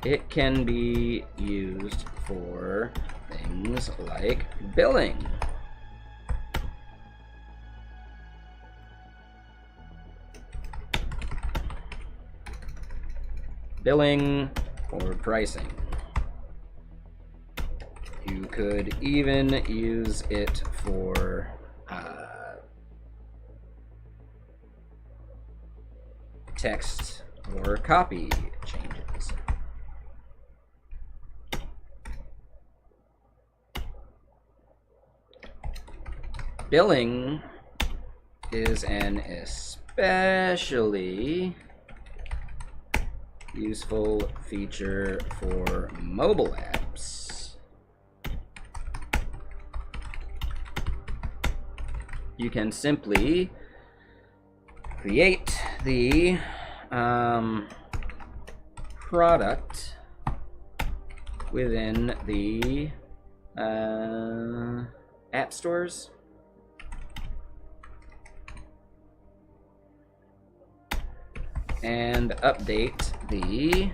It can be used for things like billing. billing or pricing. You could even use it for text or copy changes. Billing is an especially useful feature for mobile apps. You can simply create the product within the app stores and update the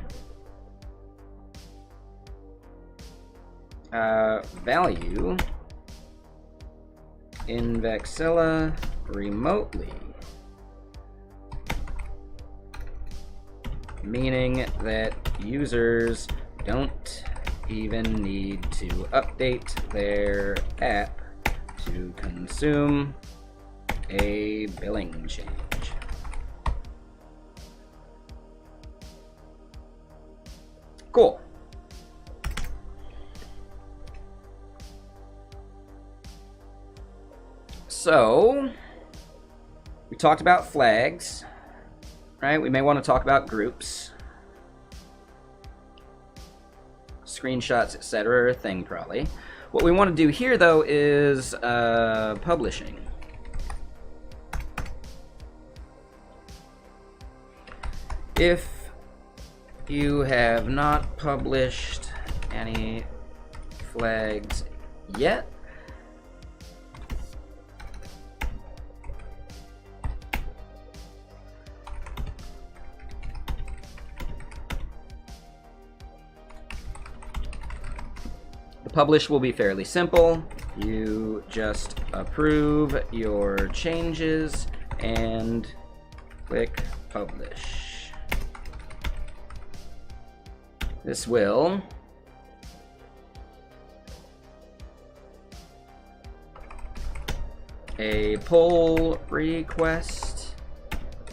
value in Vexilla remotely, meaning that users don't even need to update their app to consume a billing change. Cool. So, we talked about flags, right? We may want to talk about groups, screenshots, etc. A thing probably. What we want to do here, though, is publishing. If you have not published any flags yet, the publish will be fairly simple. You just approve your changes and click publish. This will a pull request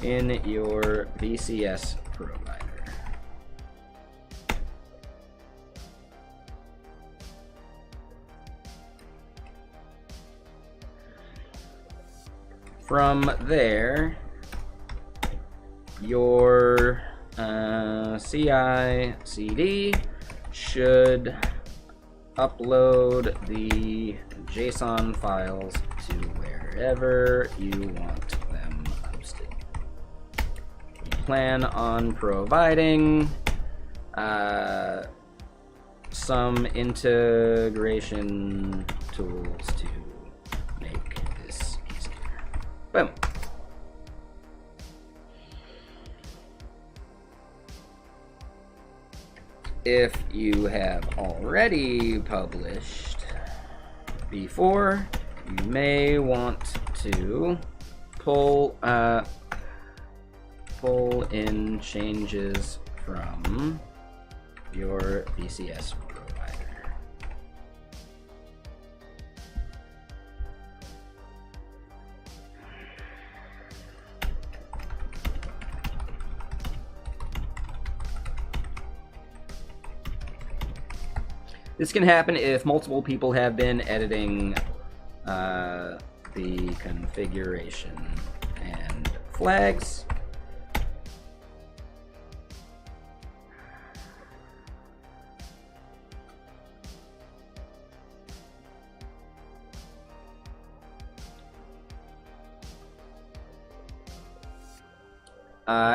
in your VCS provider. From there, your CI/CD should upload the JSON files to wherever you want them hosted. You plan on providing some integration tools to make this easier. Boom. If you have already published before, you may want to pull in changes from your VCS provider. This can happen if multiple people have been editing the configuration and flags.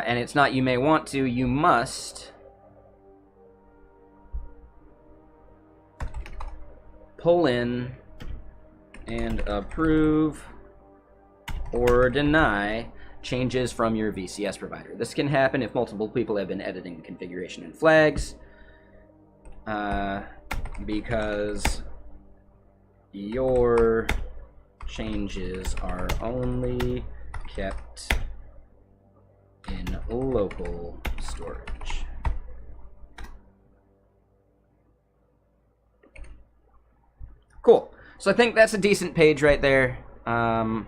And it's not you may want to, you must pull in and approve or deny changes from your VCS provider. This can happen if multiple people have been editing configuration and flags, because your changes are only kept in local storage. Cool. So I think that's a decent page right there. Bam.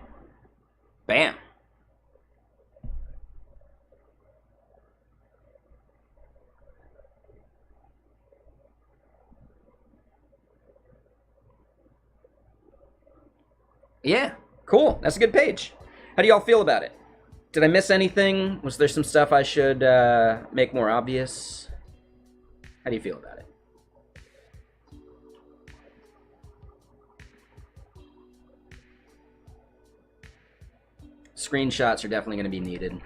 Yeah, cool. That's a good page. How do y'all feel about it? Did I miss anything? Was there some stuff I should make more obvious? How do you feel about it? Screenshots are definitely going to be needed.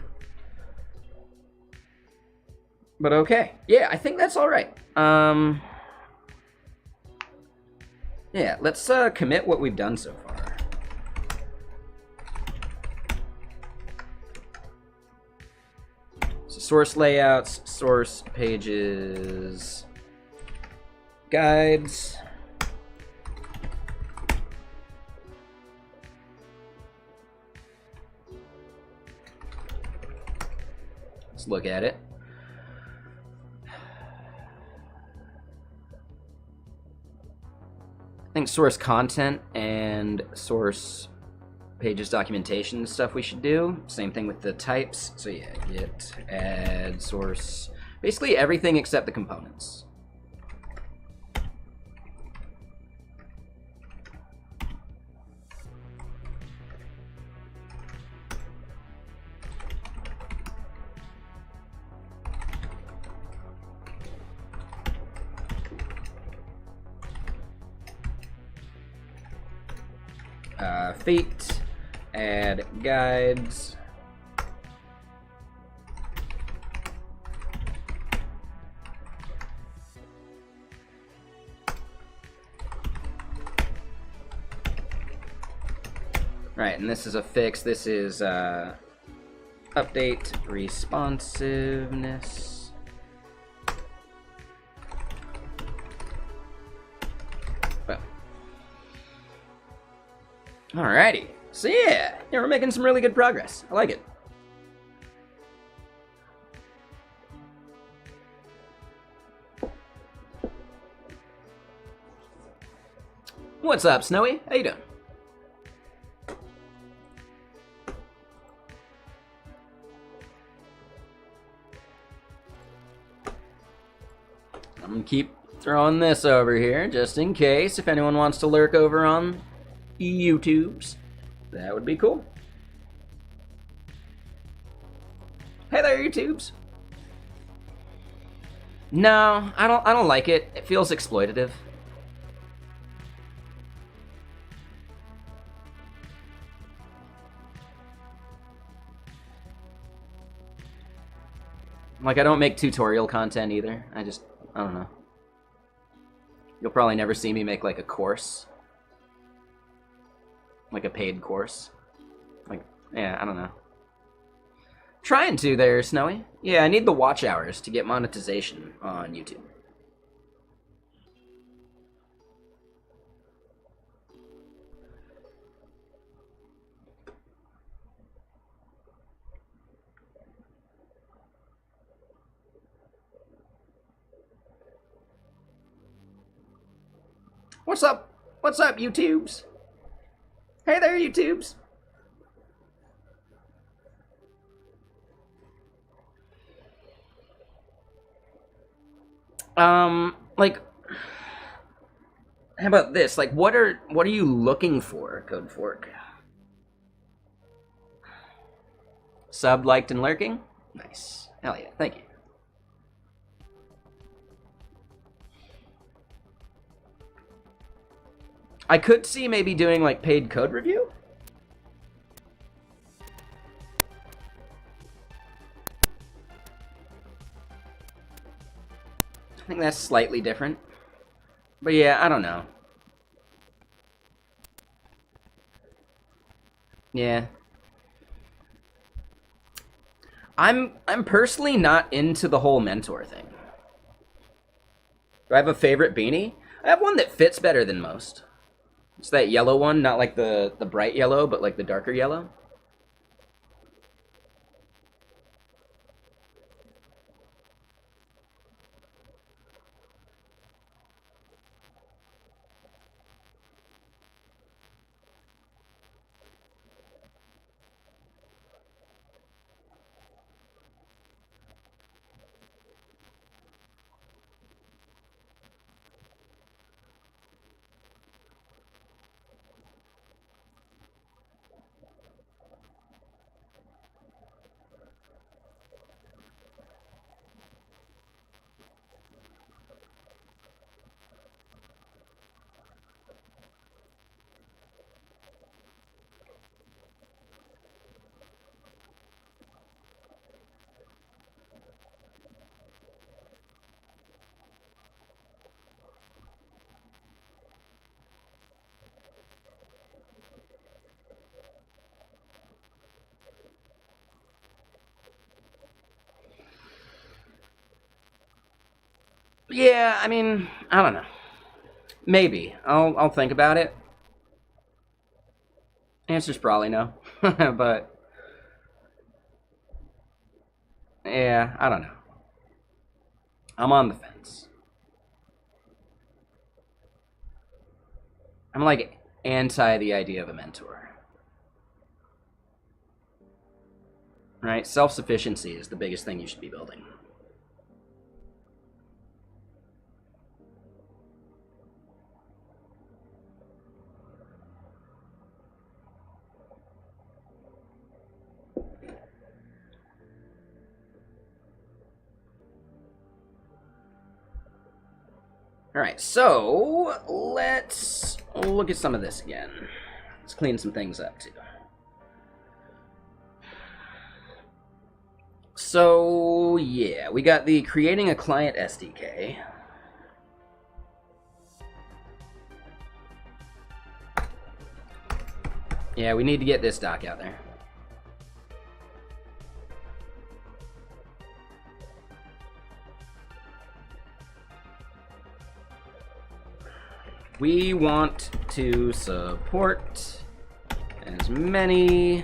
But okay. Yeah, I think that's all right. Yeah, let's commit what we've done so far. So source layouts, source pages, guides. Let's look at it. I think source content and source pages documentation stuff we should do. Same thing with the types. So yeah, git, add, source, basically everything except the components. Feet, add guides. Right, and this is a fix. This is update responsiveness. Alrighty. So yeah, we're making some really good progress. I like it. What's up, Snowy? How you doing? I'm gonna keep throwing this over here just in case if anyone wants to lurk over on YouTubes. That would be cool. Hey there, YouTubes. No, I don't like it. It feels exploitative. Like, I don't make tutorial content either. I don't know. You'll probably never see me make like a course. Like a paid course. Like, yeah, I don't know. Trying to there, Snowy. Yeah, I need the watch hours to get monetization on YouTube. What's up? What's up, YouTubes? Hey there, YouTubes. Like, how about this? Like, what are you looking for, Code Fork? Sub, liked, and lurking? Nice. Hell yeah, thank you. I could see maybe doing like paid code review. I think that's slightly different. But yeah, I don't know. Yeah. I'm personally not into the whole mentor thing. Do I have a favorite beanie? I have one that fits better than most. It's that yellow one, not like the bright yellow, but like the darker yellow. Yeah, I mean, I don't know. Maybe. I'll think about it. Answer's probably no. But yeah, I don't know. I'm on the fence. I'm like anti the idea of a mentor. Right? Self-sufficiency is the biggest thing you should be building. All right, so let's look at some of this again. Let's clean some things up too. So yeah, we got the creating a client SDK. Yeah, we need to get this doc out there. We want to support as many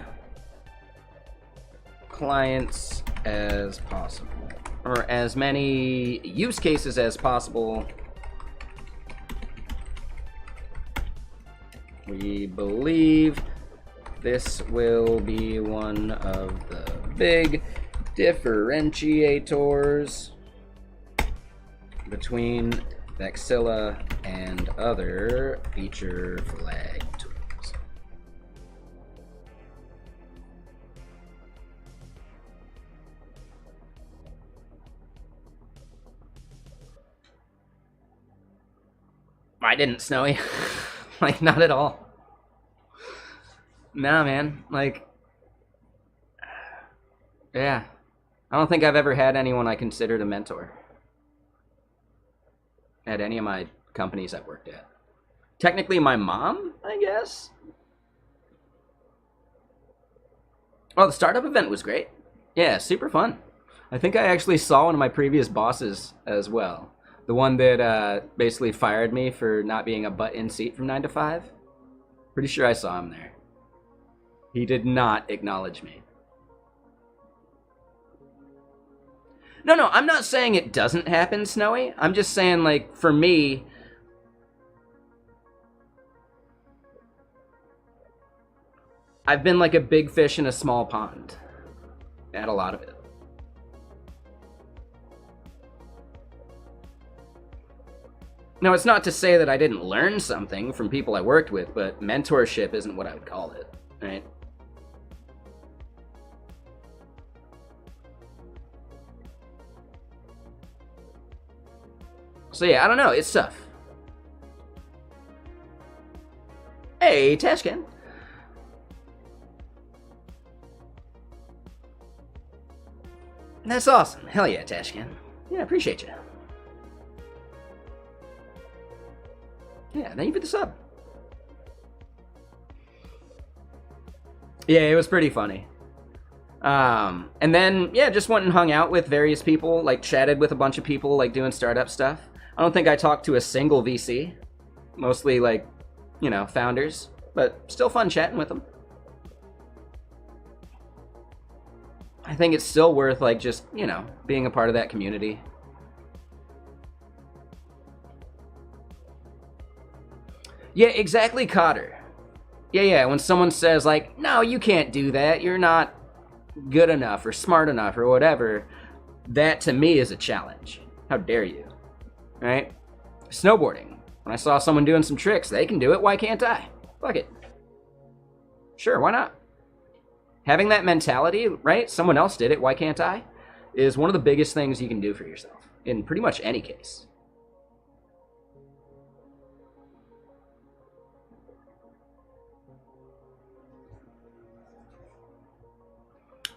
clients as possible, or as many use cases as possible. We believe this will be one of the big differentiators between Vexilla and other feature flag tools. I didn't, Snowy. Like, not at all. Nah, man. Like, yeah. I don't think I've ever had anyone I considered a mentor at any of my companies I've worked at. Technically, my mom, I guess. Oh, the startup event was great. Yeah, super fun. I think I actually saw one of my previous bosses as well. The one that basically fired me for not being a butt-in seat from 9 to 5. Pretty sure I saw him there. He did not acknowledge me. No, I'm not saying it doesn't happen, Snowy. I'm just saying, like, for me, I've been like a big fish in a small pond at a lot of it. Now, it's not to say that I didn't learn something from people I worked with, but mentorship isn't what I would call it, right? So yeah, I don't know. It's tough. Hey, Tashkin. That's awesome. Hell yeah, Tashkin. Yeah, I appreciate you. Yeah, thank you for the sub. Yeah, it was pretty funny. And then, yeah, just went and hung out with various people, like chatted with a bunch of people, like doing startup stuff. I don't think I talked to a single VC. Mostly, like, you know, founders. But still fun chatting with them. I think it's still worth, like, just, you know, being a part of that community. Yeah, exactly, Cotter. Yeah, when someone says, like, no, you can't do that, you're not good enough or smart enough or whatever, that to me is a challenge. How dare you? Right? Snowboarding. When I saw someone doing some tricks, they can do it, why can't I? Fuck it. Sure, why not? Having that mentality, right? Someone else did it, why can't I? Is one of the biggest things you can do for yourself in pretty much any case.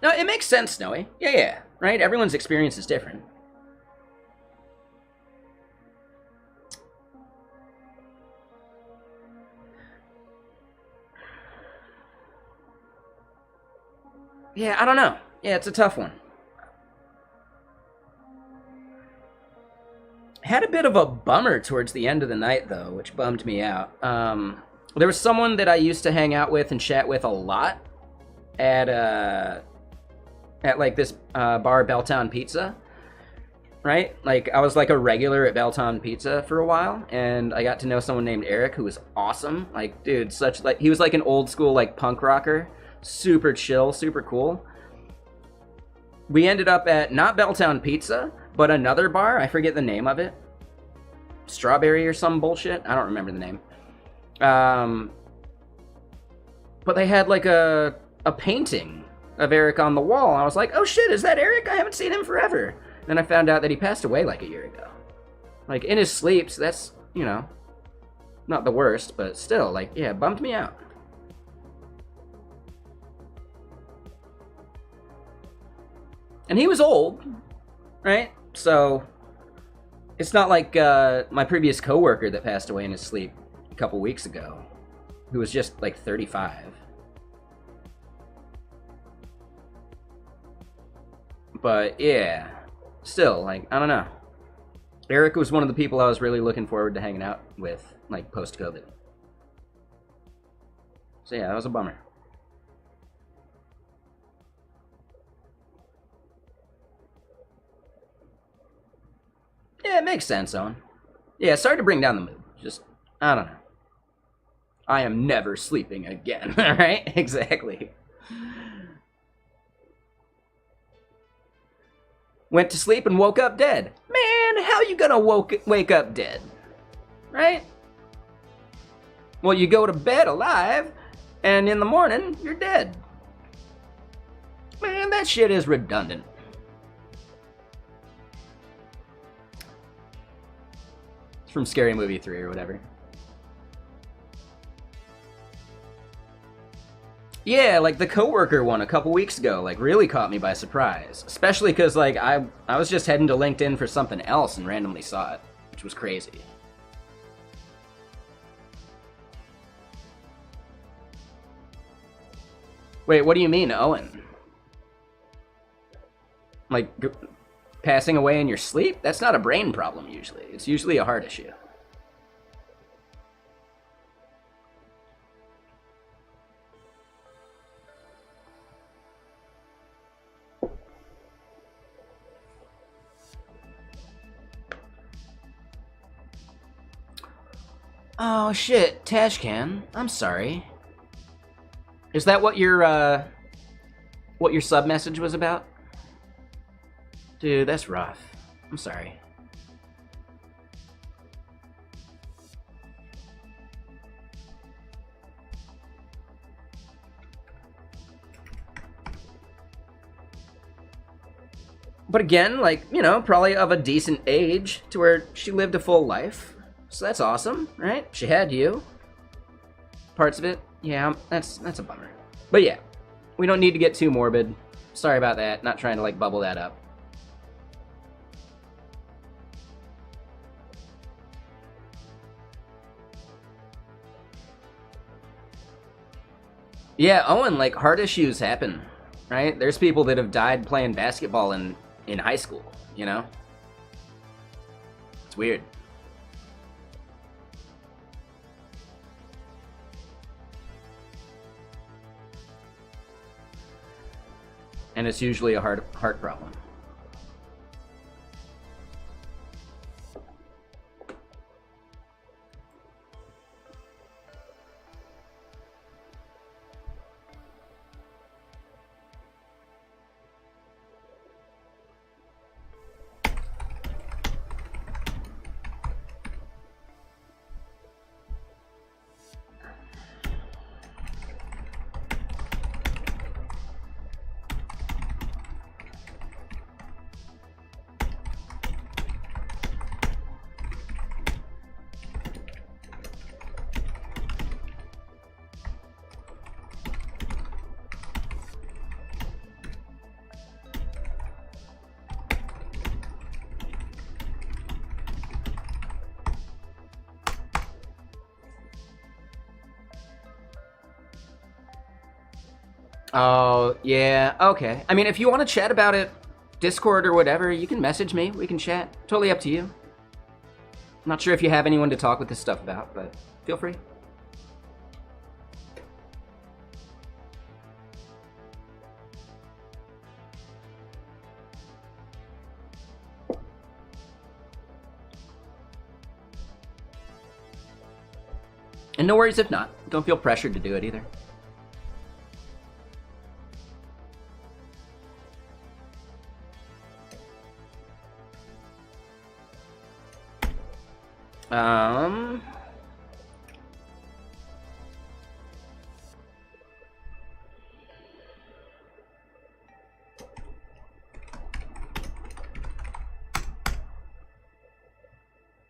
No, it makes sense, Snowy. Yeah, right? Everyone's experience is different. Yeah, I don't know. Yeah, it's a tough one. Had a bit of a bummer towards the end of the night, though, which bummed me out. There was someone that I used to hang out with and chat with a lot at like this bar, Belltown Pizza, right? Like, I was like a regular at Belltown Pizza for a while, and I got to know someone named Eric who was awesome. Like, dude, he was like an old school like punk rocker, super chill, super cool. We ended up at not Belltown Pizza, but another bar. I forget the name of it. Strawberry or some bullshit. I don't remember the name. But they had like a painting of Eric on the wall. I was like, oh shit, is that Eric? I haven't seen him forever. Then I found out that he passed away like a year ago. Like, in his sleep, so that's, you know, not the worst, but still, like, yeah, it bummed me out. And he was old, right? So, it's not like my previous coworker that passed away in his sleep a couple weeks ago, who was just like 35. But yeah, still, like, I don't know. Eric was one of the people I was really looking forward to hanging out with, like, post-COVID. So yeah, that was a bummer. Yeah, it makes sense, Owen. Yeah, sorry to bring down the mood. Just, I don't know. I am never sleeping again, alright? Exactly. Went to sleep and woke up dead. Man, how you gonna wake up dead? Right? Well, you go to bed alive, and in the morning, you're dead. Man, that shit is redundant. It's from Scary Movie 3 or whatever. Yeah, like the coworker one a couple weeks ago, like, really caught me by surprise. Especially because, like, I was just heading to LinkedIn for something else and randomly saw it, which was crazy. Wait, what do you mean, Owen? Like, passing away in your sleep? That's not a brain problem, usually. It's usually a heart issue. Oh shit, Tashcan. I'm sorry. Is that what your sub message was about? Dude, that's rough. I'm sorry. But again, like, you know, probably of a decent age to where she lived a full life. So that's awesome, right? She had you. Parts of it, yeah, that's a bummer. But yeah, we don't need to get too morbid. Sorry about that, not trying to, like, bubble that up. Yeah, Owen, like, heart issues happen, right? There's people that have died playing basketball in high school, you know? It's weird. And it's usually a heart problem. Oh, yeah, okay. I mean, if you want to chat about it, Discord or whatever, you can message me. We can chat. Totally up to you. Not sure if you have anyone to talk with this stuff about, but feel free. And no worries if not. Don't feel pressured to do it either.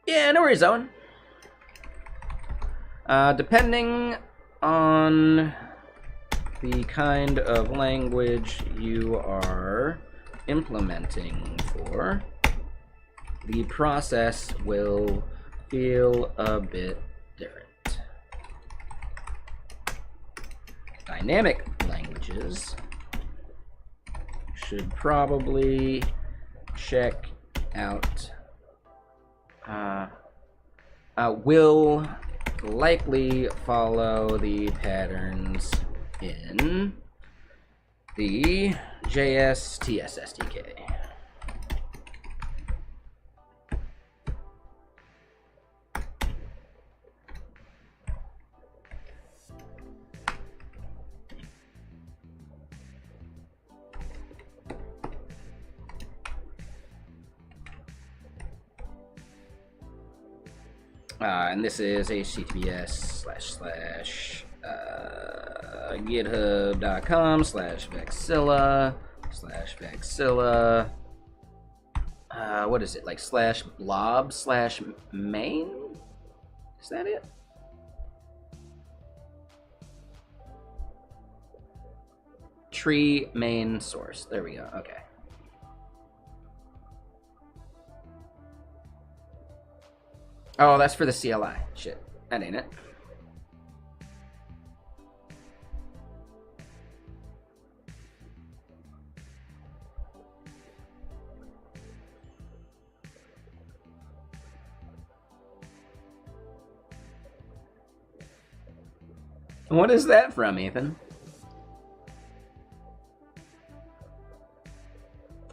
Yeah, no worries, Owen. Depending on the kind of language you are implementing for, the process will feel a bit different. Dynamic languages should probably check out, will likely follow the patterns in the JS-TS SDK. And this is https://github.com/Vexilla/Vexilla. What is it, like /blob/main? Is that it? Tree main source. There we go. Okay. Oh, that's for the CLI. Shit, that ain't it. What is that from, Ethan?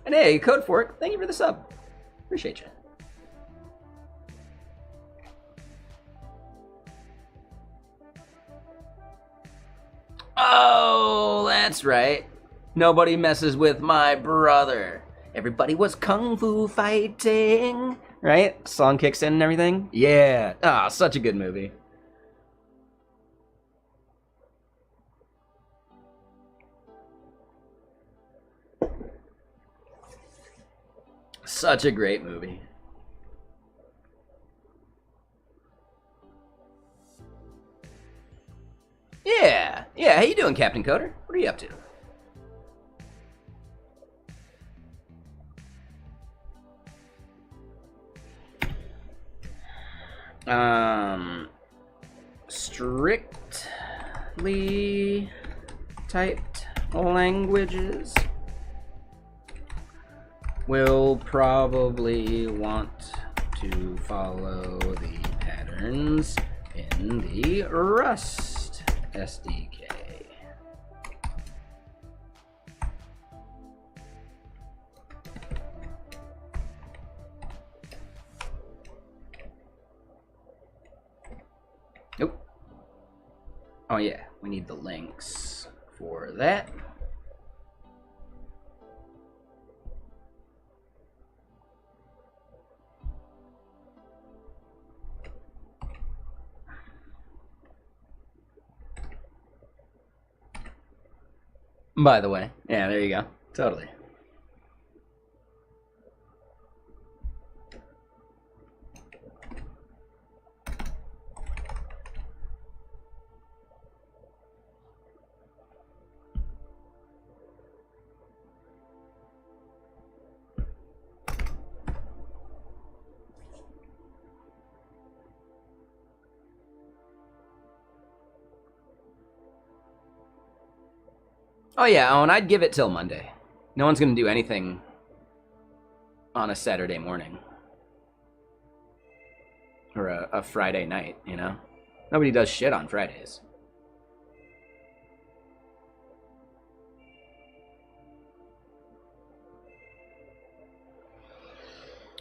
And hey, Code Fork, thank you for the sub. Appreciate you. Oh, that's right. Nobody messes with my brother. Everybody was kung fu fighting. Right? Song kicks in and everything. Yeah. Ah, such a good movie. Such a great movie. Yeah. Yeah, how you doing, Captain Coder? What are you up to? Strictly typed languages will probably want to follow the patterns in the Rust SDK. Nope. Oh yeah, we need the links for that. By the way, yeah, there you go. Totally. Oh yeah, Owen, I'd give it till Monday. No one's gonna do anything on a Saturday morning. or a Friday night, you know? Nobody does shit on Fridays.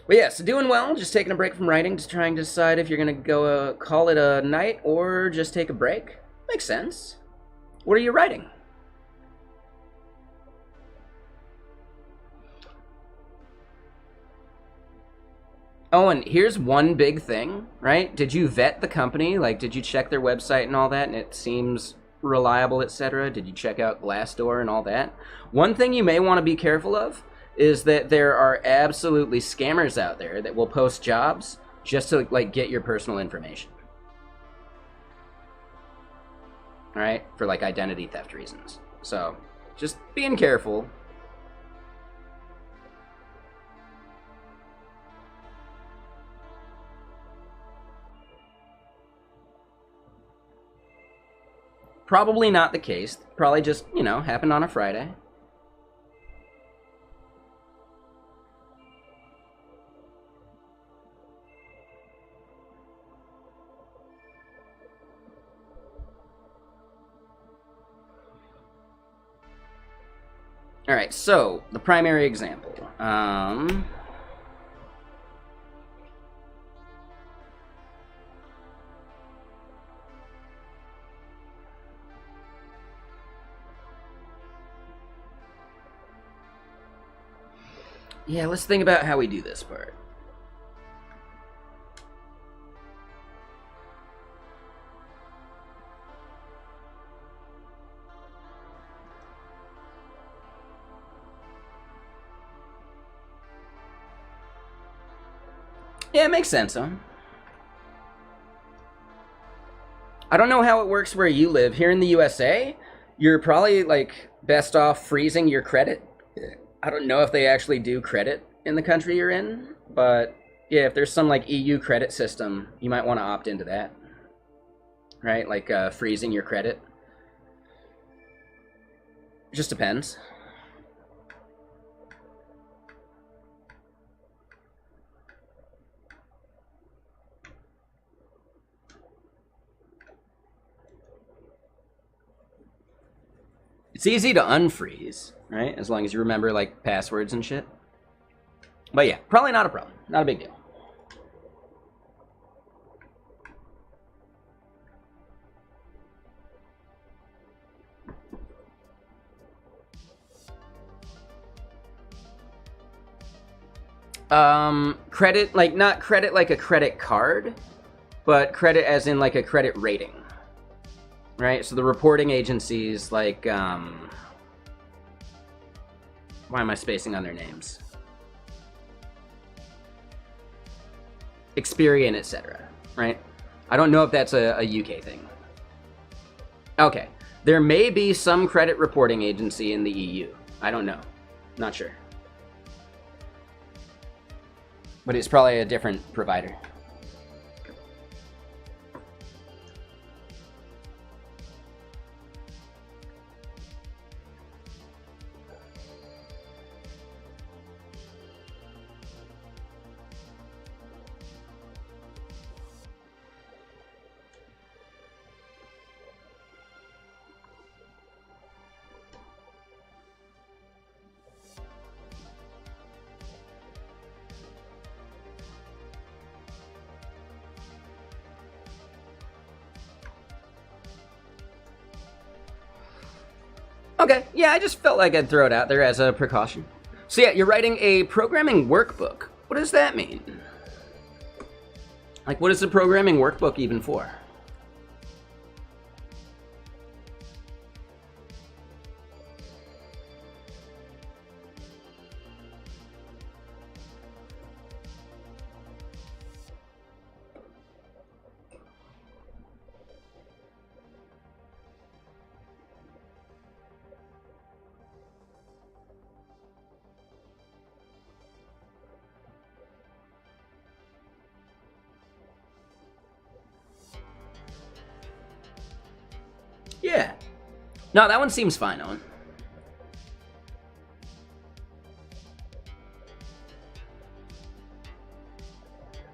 But yeah, so doing well, just taking a break from writing, just trying to decide if you're going to go call it a night or just take a break. Makes sense. What are you writing? Oh, and here's one big thing, right? Did you vet the company? Like, did you check their website and all that, and it seems reliable, etc.? Did you check out Glassdoor and all that? One thing you may want to be careful of is that there are absolutely scammers out there that will post jobs just to, like, get your personal information. All right? For, like, identity theft reasons. So, just being careful. Probably not the case. Probably just, you know, happened on a Friday. All right, so the primary example. Yeah, let's think about how we do this part. Yeah, it makes sense, huh? I don't know how it works where you live. Here in the USA, you're probably, like, best off freezing your credit. I don't know if they actually do credit in the country you're in, but yeah, if there's some, like, EU credit system, you might want to opt into that. Right? Like, freezing your credit. It just depends. It's easy to unfreeze, right? As long as you remember, like, passwords and shit. But yeah, probably not a problem. Not a big deal. Credit, like, not credit like a credit card, but credit as in, like, a credit rating. Right? So the reporting agencies, like, why am I spacing on their names? Experian, etc. Right? I don't know if that's a UK thing. Okay. There may be some credit reporting agency in the EU. I don't know. Not sure. But it's probably a different provider. Okay, yeah, I just felt like I'd throw it out there as a precaution. So yeah, you're writing a programming workbook. What does that mean? Like, what is the programming workbook even for? Yeah. No, that one seems fine, Owen.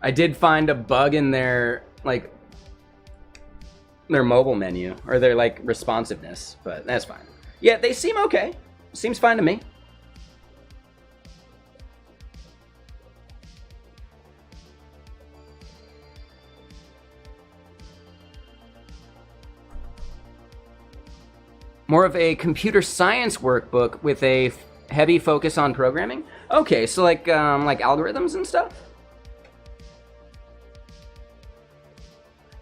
I did find a bug in their, like, their mobile menu, or their, like, responsiveness, but that's fine. Yeah, they seem okay. Seems fine to me. More of a computer science workbook with a heavy focus on programming? Okay, so like algorithms and stuff?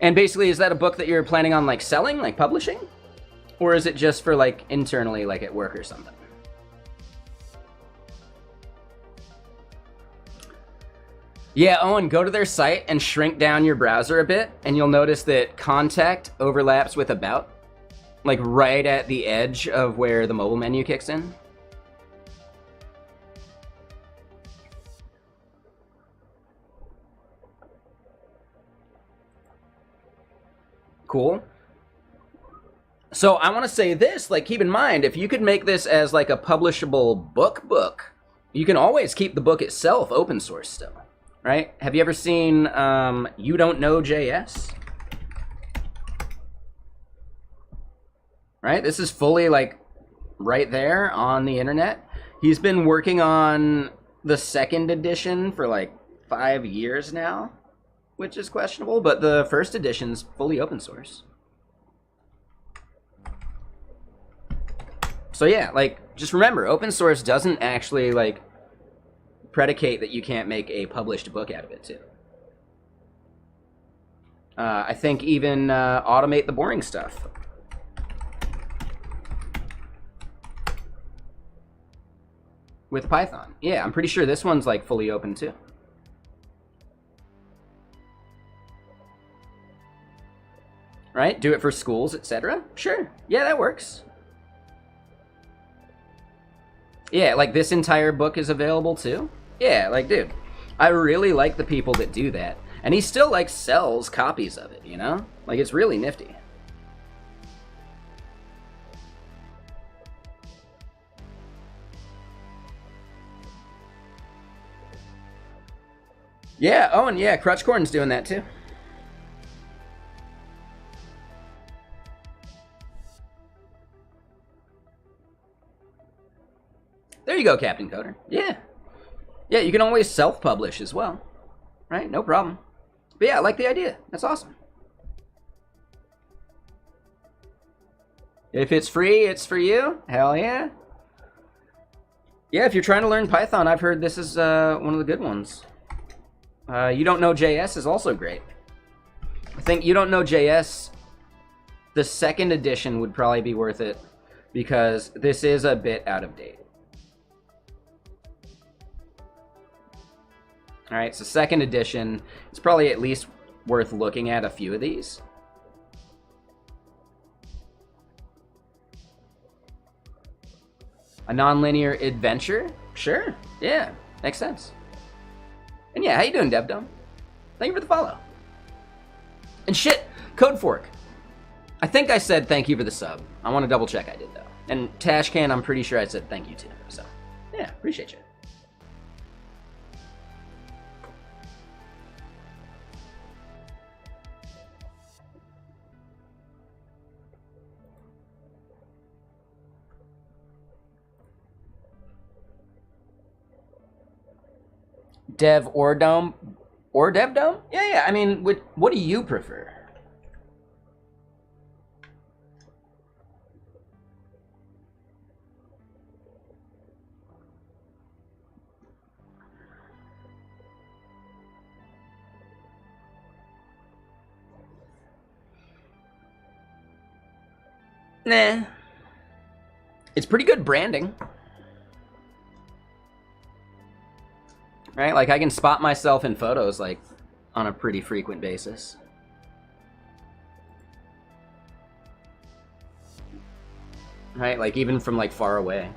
And basically, is that a book that you're planning on, like, selling, like publishing? Or is it just for, like, internally, like at work or something? Yeah, Owen, go to their site and shrink down your browser a bit, and you'll notice that contact overlaps with about, like right at the edge of where the mobile menu kicks in. Cool. So I want to say this, like, keep in mind, if you could make this as like a publishable book, you can always keep the book itself open source still, right? Have you ever seen You Don't Know JS? Right? This is fully, like, right there on the internet. He's been working on the second edition for, like, 5 years now, which is questionable, but the first edition's fully open source. So yeah, like, just remember, open source doesn't actually, like, predicate that you can't make a published book out of it, too. I think even automate the boring stuff. With Python. Yeah, I'm pretty sure this one's, like, fully open, too. Right? Do it for schools, etc. Sure. Yeah, that works. Yeah, like, this entire book is available, too. Yeah, like, dude, I really like the people that do that. And he still, like, sells copies of it, you know? Like, it's really nifty. Yeah, oh, and yeah, Crutchcorn's doing that too. There you go, Captain Coder. Yeah. Yeah, you can always self-publish as well. Right? No problem. But yeah, I like the idea. That's awesome. If it's free, it's for you. Hell yeah. Yeah, if you're trying to learn Python, I've heard this is one of the good ones. You Don't Know JS is also great. I think You Don't Know JS, the second edition would probably be worth it because this is a bit out of date. All right, so second edition, it's probably at least worth looking at a few of these. A nonlinear adventure? Sure, yeah, makes sense. And yeah, how you doing, DevDome? Thank you for the follow. And shit, Codefork. I think I said thank you for the sub. I want to double check I did, though. And Tashcan, I'm pretty sure I said thank you too. So, yeah, appreciate you. Dev or Dome? Or DevDome? Yeah, I mean, what do you prefer? Nah. It's pretty good branding. Right? Like, I can spot myself in photos, like, on a pretty frequent basis. Right? Like, even from, like, far away.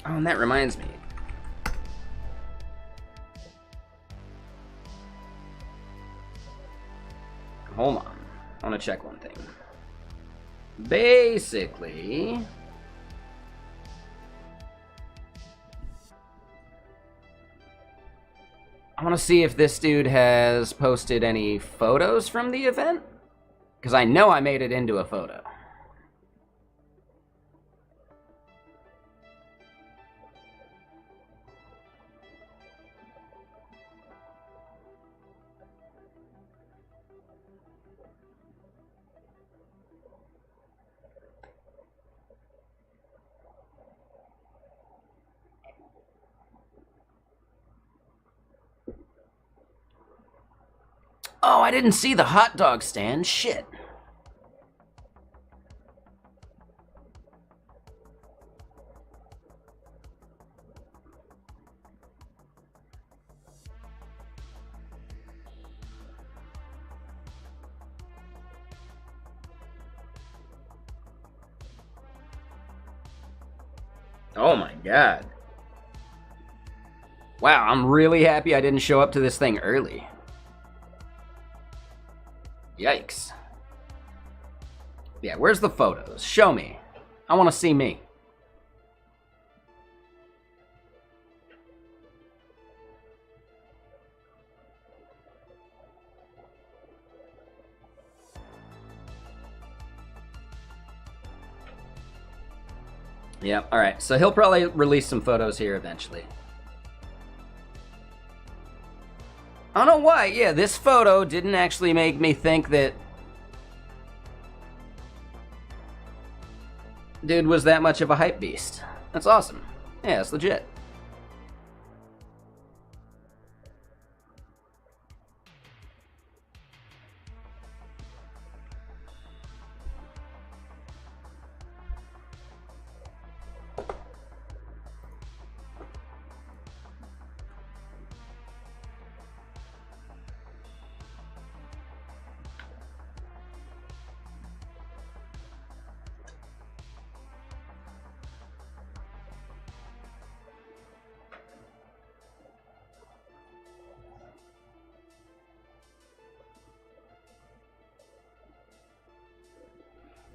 Oh, and that reminds me. Hold on. I want to check one thing. Basically... I want to see if this dude has posted any photos from the event, because I know I made it into a photo. Oh, I didn't see the hot dog stand. Shit. Oh my god. Wow, I'm really happy I didn't show up to this thing early. Yikes. Yeah, where's the photos? Show me. I want to see me. Yep, alright. So he'll probably release some photos here eventually. I don't know why. Yeah, this photo didn't actually make me think that dude was that much of a hype beast. That's awesome. Yeah, it's legit.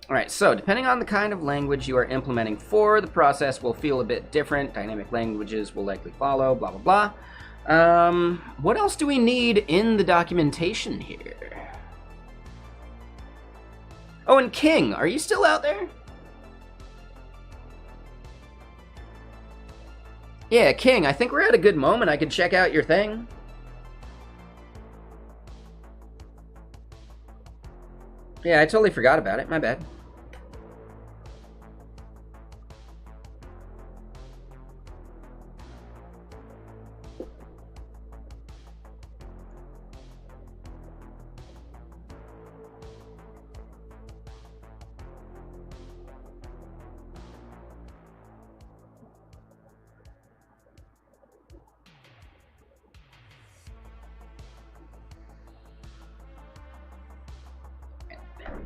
Alright, so depending on the kind of language you are implementing for, the process will feel a bit different. Dynamic languages will likely follow, blah, blah, blah. What else do we need in the documentation here? Oh, and King, are you still out there? Yeah, King, I think we're at a good moment. I could check out your thing. Yeah, I totally forgot about it. My bad.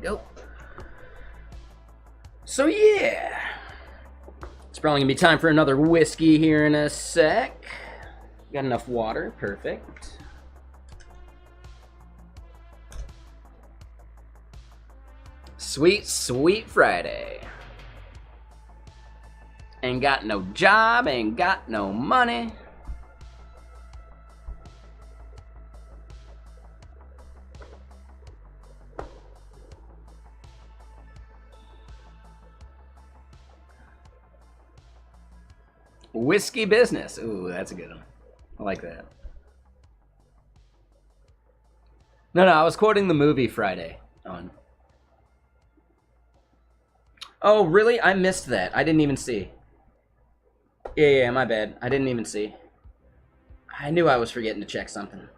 Go. So yeah, it's probably gonna be time for another whiskey here in a sec. Got enough water, perfect. Sweet, sweet Friday. Ain't got no job, ain't got no money. Whiskey business. Ooh, that's a good one. I like that. No, I was quoting the movie Friday on. Oh, really? I missed that. I didn't even see. Yeah, my bad. I didn't even see. I knew I was forgetting to check something.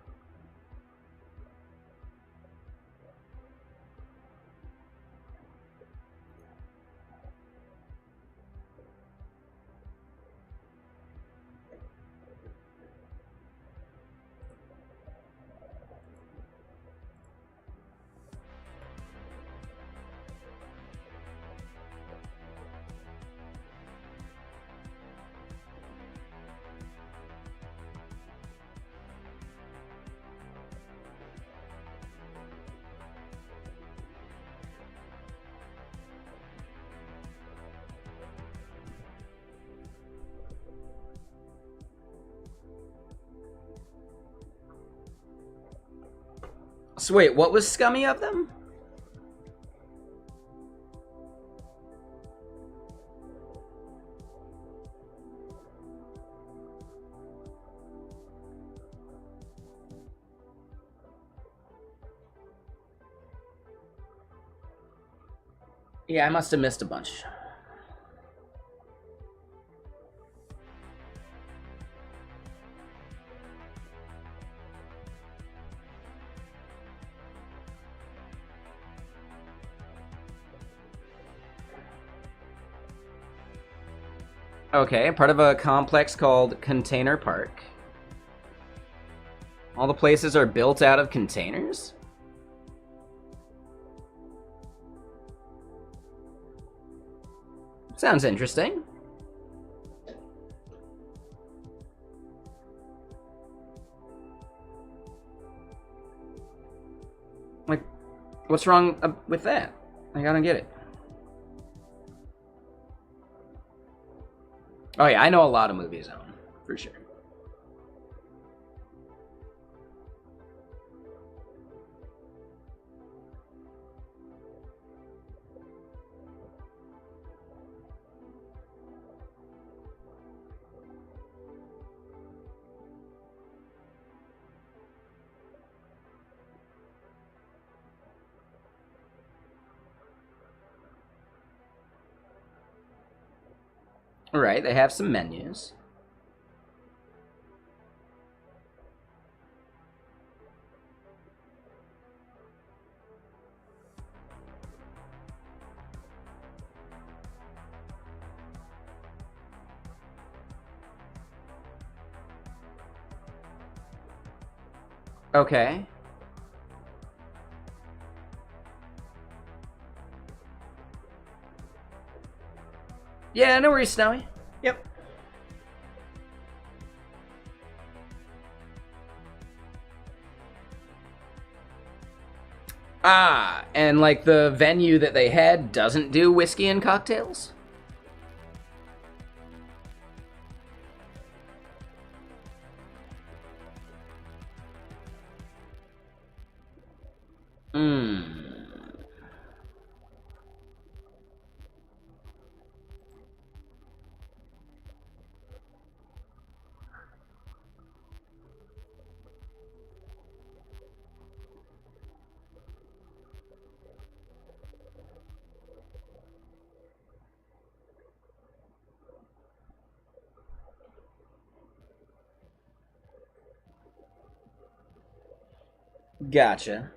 So wait, what was scummy of them? Yeah, I must have missed a bunch. Okay, part of a complex called Container Park. All the places are built out of containers? Sounds interesting. Like, what's wrong with that? Like, I don't get it. Oh yeah, I know a lot of Movie Zone, for sure. Right, they have some menus. Okay. Yeah, no worries, Snowy. Yep. Ah, and like the venue that they had doesn't do whiskey and cocktails? Gotcha.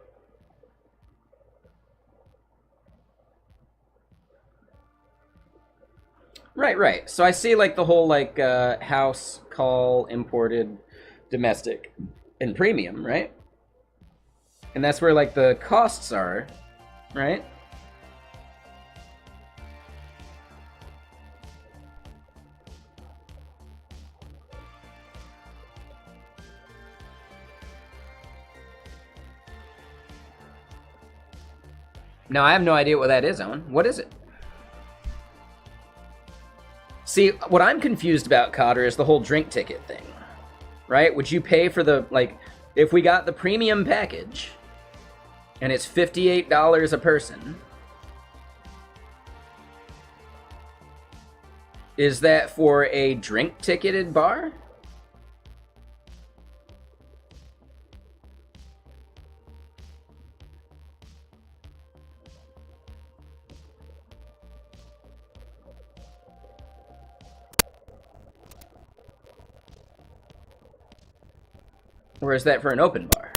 Right, right. So I see like the whole like house call imported domestic and premium, right? And that's where like the costs are, right? No, I have no idea what that is, Owen. What is it? See, what I'm confused about, Cotter, is the whole drink ticket thing, right? Would you pay for the, like, if we got the premium package and it's $58 a person, is that for a drink ticketed bar? Or is that for an open bar?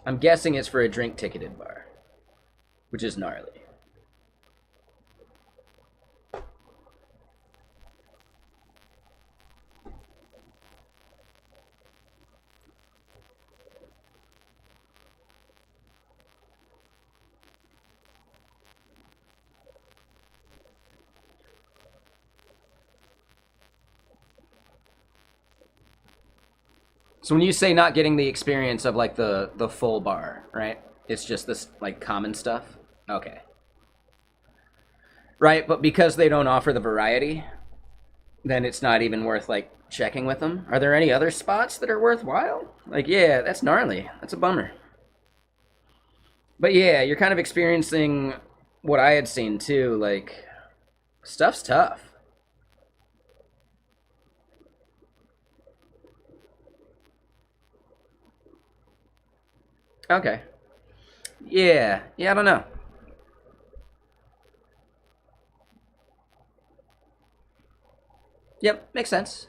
I'm guessing it's for a drink ticketed bar, which is gnarly. So when you say not getting the experience of like the full bar, right? It's just this like common stuff? Okay. Right, but because they don't offer the variety, then it's not even worth like checking with them. Are there any other spots that are worthwhile? Like, yeah, that's gnarly. That's a bummer. But yeah, you're kind of experiencing what I had seen too. Like, stuff's tough. Okay. Yeah. Yeah, I don't know. Yep, makes sense.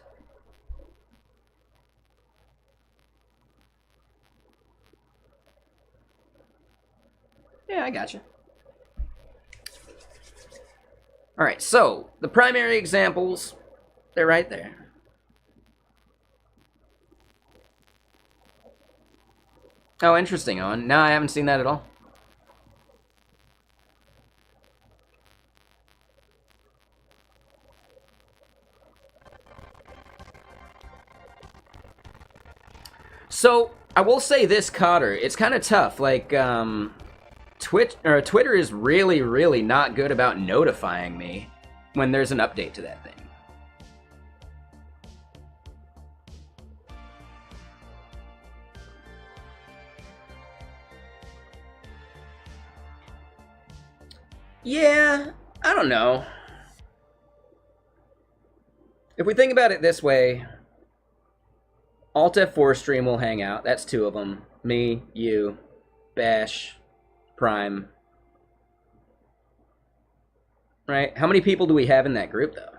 Yeah, I gotcha. All right, so the primary examples, they're right there. Oh, interesting, Owen. No, I haven't seen that at all. So I will say this, Cotter. It's kind of tough. Like, Twitter is really, really not good about notifying me when there's an update to that thing. Yeah, I don't know. If we think about it this way, Alt F4 stream will hang out. That's two of them. Me, you, Bash, Prime. Right? How many people do we have in that group, though?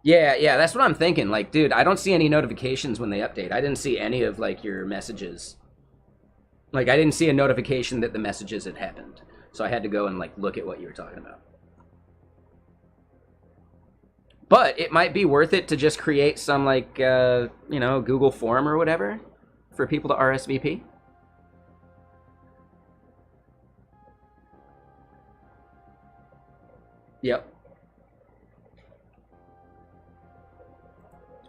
Yeah, that's what I'm thinking. Like, dude, I don't see any notifications when they update. I didn't see any of, like, your messages. Like, I didn't see a notification that the messages had happened. So I had to go and, like, look at what you were talking about. But it might be worth it to just create some, like, Google form or whatever for people to RSVP. Yep.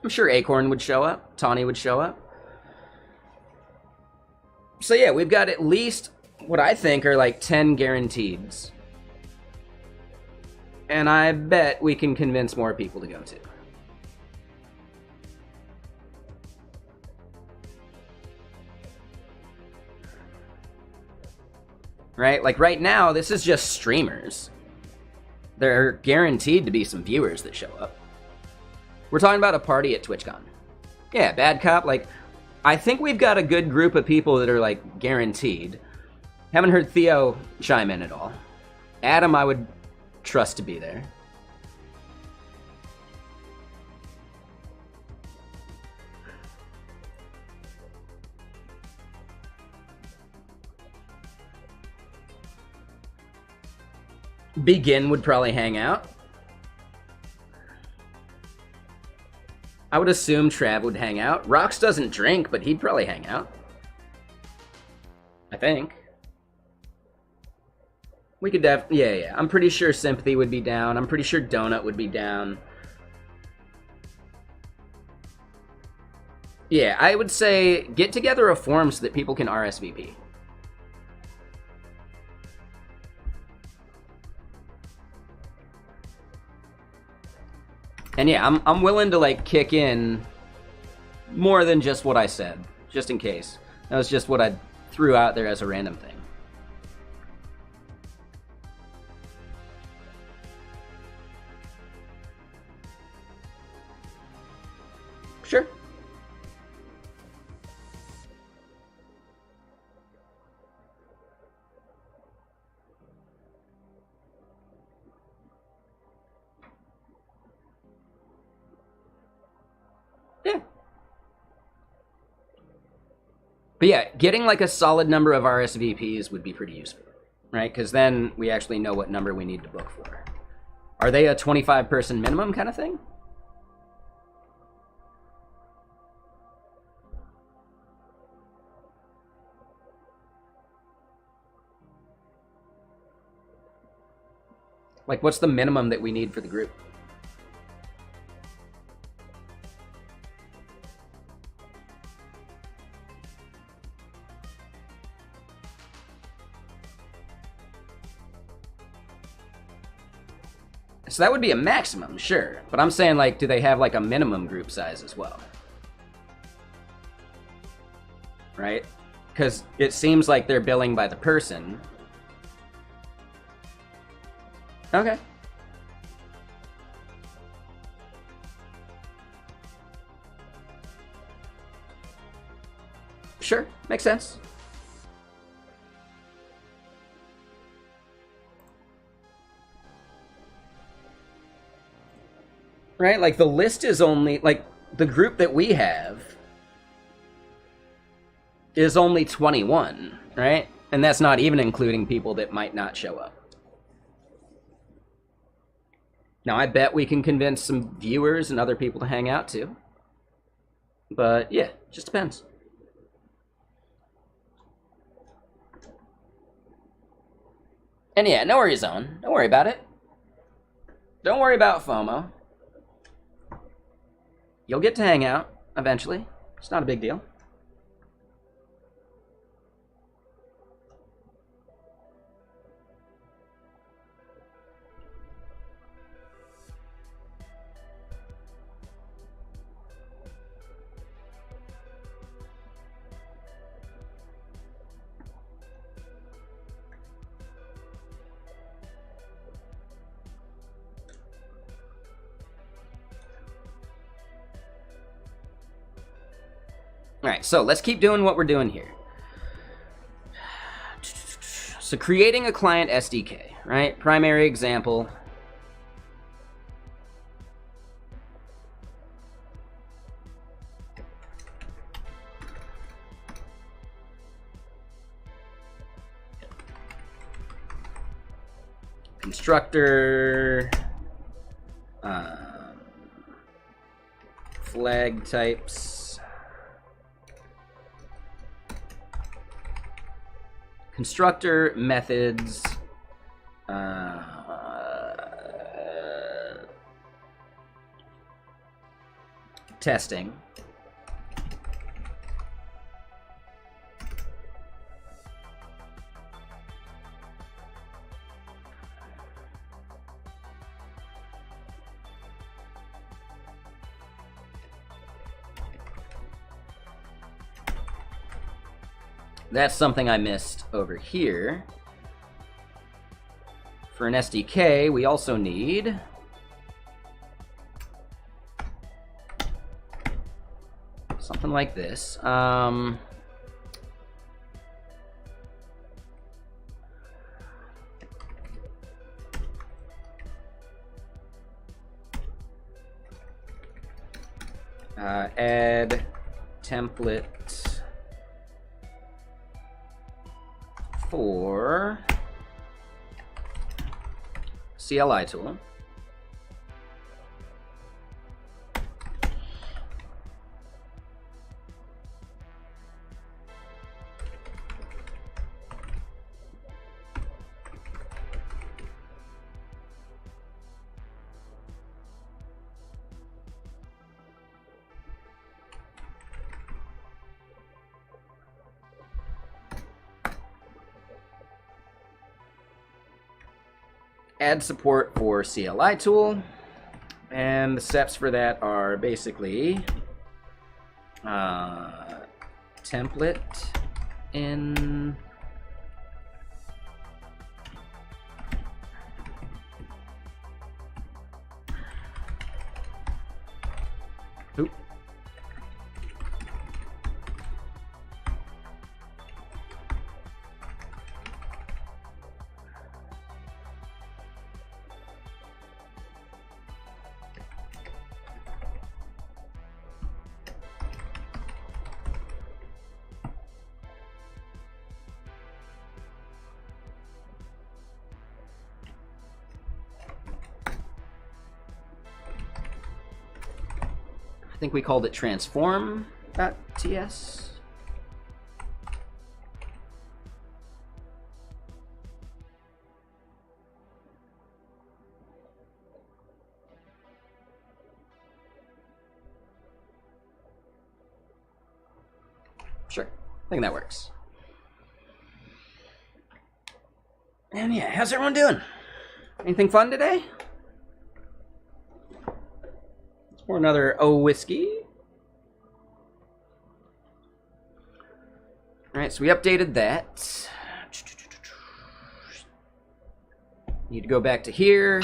I'm sure Acorn would show up. Tawny would show up. So yeah, we've got at least what I think are like 10 guaranteeds. And I bet we can convince more people to go to. Right? Like right now, this is just streamers. There are guaranteed to be some viewers that show up. We're talking about a party at TwitchCon. Yeah, Bad Cop, like, I think we've got a good group of people that are, like, guaranteed. Haven't heard Theo chime in at all. Adam, I would trust to be there. Begin would probably hang out. I would assume Trav would hang out. Rox doesn't drink, but he'd probably hang out. I think. We could yeah. I'm pretty sure Sympathy would be down. I'm pretty sure Donut would be down. Yeah, I would say get together a form so that people can RSVP. And yeah, I'm willing to like kick in more than just what I said, just in case. That was just what I threw out there as a random thing. Sure. Yeah. But yeah, getting like a solid number of RSVPs would be pretty useful, right? Because then we actually know what number we need to book for. Are they a 25-person minimum kind of thing? Like, what's the minimum that we need for the group? So that would be a maximum, sure. But I'm saying, like, do they have, like, a minimum group size as well? Right? Because it seems like they're billing by the person. Okay. Sure, makes sense. Right, like the list is only, like, the group that we have is only 21, right? And that's not even including people that might not show up. Now, I bet we can convince some viewers and other people to hang out too. But yeah, just depends. And yeah, no worries, Zone. Don't worry about it. Don't worry about FOMO. You'll get to hang out eventually. It's not a big deal. All right, so let's keep doing what we're doing here. So creating a client SDK, right? Primary example. Constructor. Flag types. Constructor methods, testing, that's something I missed over here. For an SDK, we also need something like this. Add template for CLI tool. Add support for CLI tool, and the steps for that are basically template in oop. I think we called it transform.ts. Sure, I think that works. And yeah, how's everyone doing? Anything fun today? Or another whiskey. All right, so we updated that. Need to go back to here.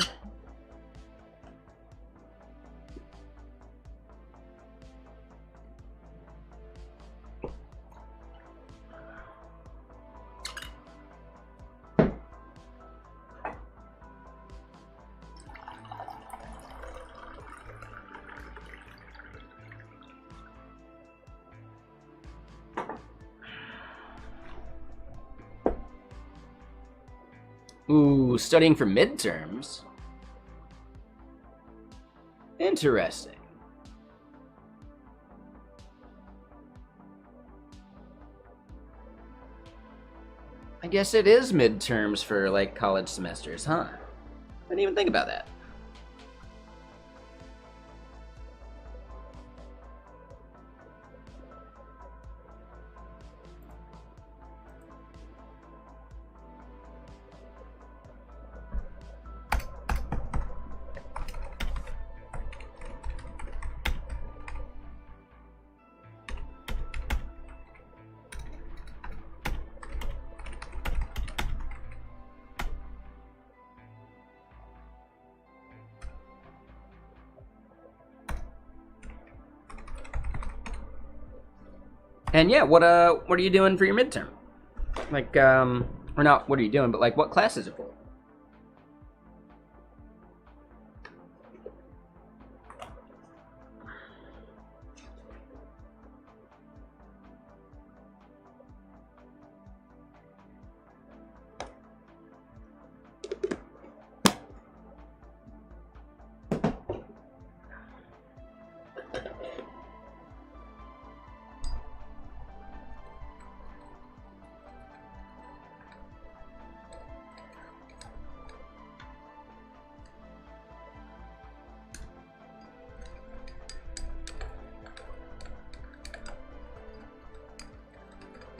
Ooh, studying for midterms. Interesting. I guess it is midterms for, like, college semesters, huh? I didn't even think about that. And yeah, what are you doing for your midterm? Like, or not what are you doing, but like what class is it for?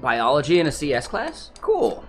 Biology in a CS class? Cool.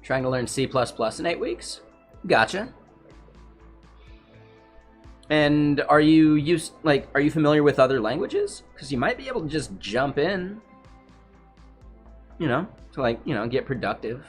Trying to learn C++ in 8 weeks? Gotcha. And are you familiar with other languages? Because you might be able to just jump in, to get productive.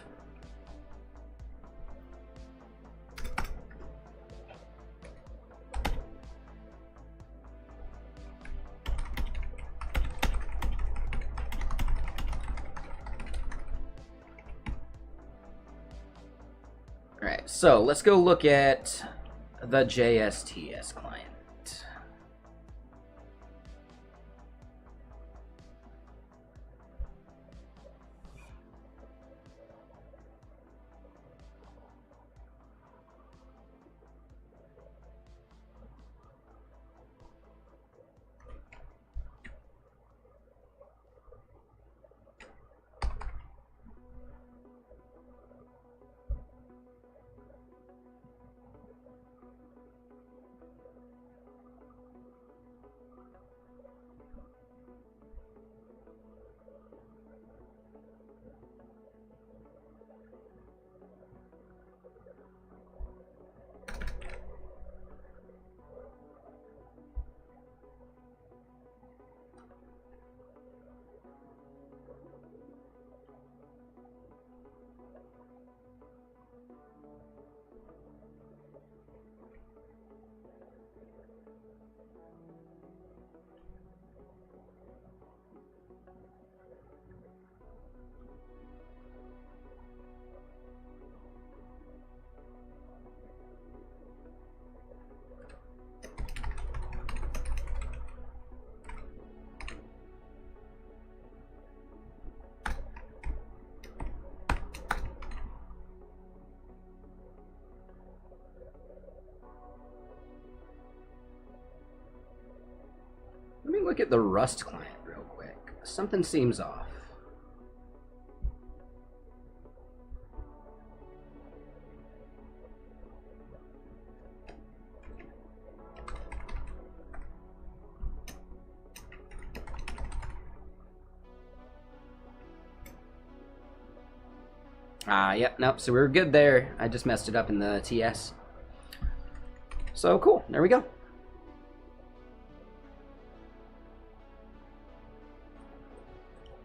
Alright, so let's go look at the JSTS client. Let me look at the Rust client real quick. Something seems off. Yep, nope, so we were good there. I just messed it up in the TS. So cool, there we go.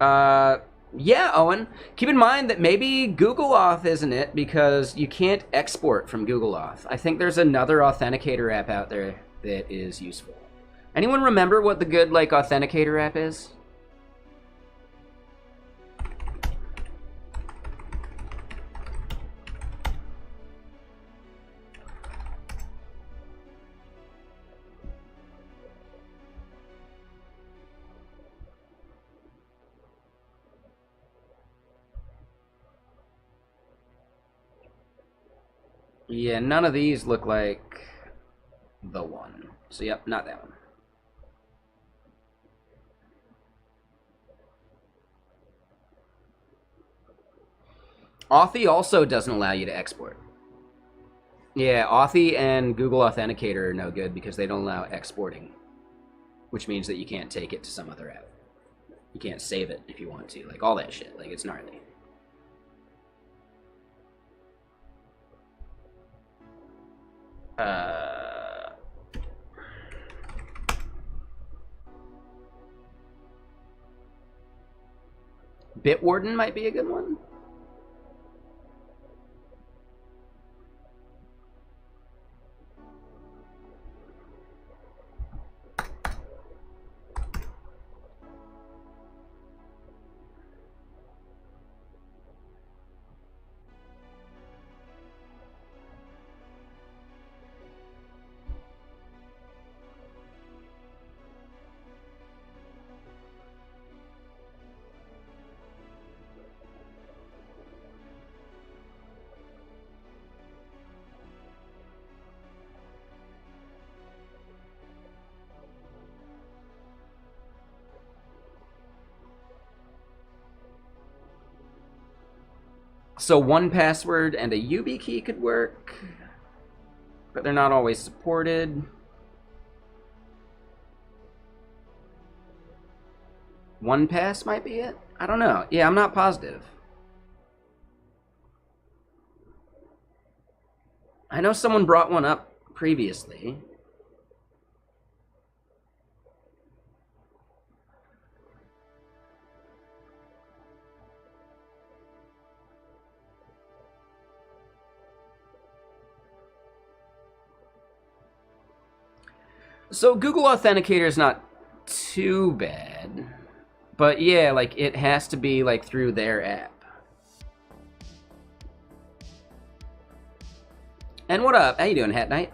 Yeah, Owen. Keep in mind that maybe Google Auth isn't it because you can't export from Google Auth. I think there's another authenticator app out there that is useful. Anyone remember what the good, like, authenticator app is? Yeah, none of these look like the one. So, yep, not that one. Authy also doesn't allow you to export. Yeah, Authy and Google Authenticator are no good because they don't allow exporting, which means that you can't take it to some other app. You can't save it if you want to, like all that shit. Like, it's gnarly. Bitwarden might be a good one. So 1Password and a YubiKey could work, but they're not always supported. 1Pass might be it? I don't know. Yeah, I'm not positive. I know someone brought one up previously. So Google Authenticator is not too bad, but yeah, like it has to be like through their app. And what up? How you doing, Hat Knight?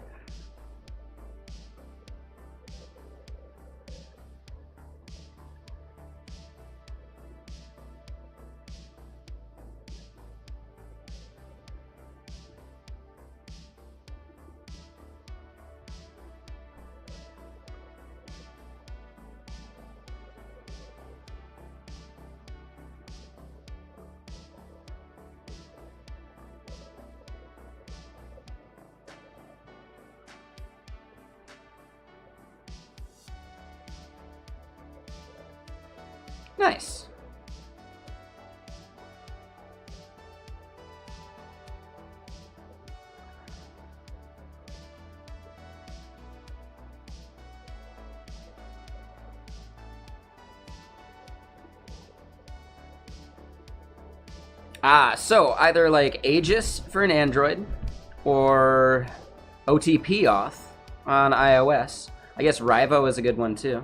Nice. So either like Aegis for an Android or OTP auth on iOS. I guess Rivo is a good one too.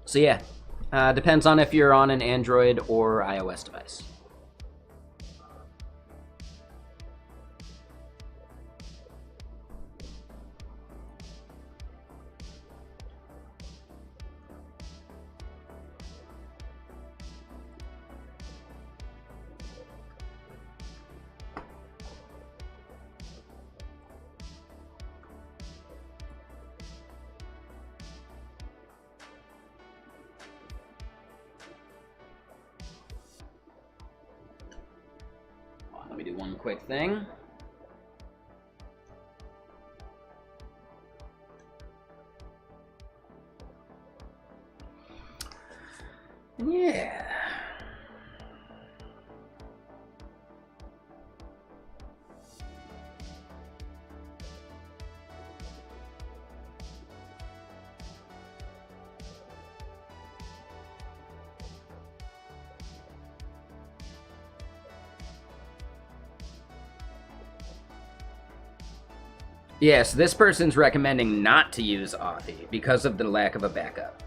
So yeah, depends on if you're on an Android or iOS device. do one quick thing. Yeah. Yes, this person's recommending not to use Authy because of the lack of a backup.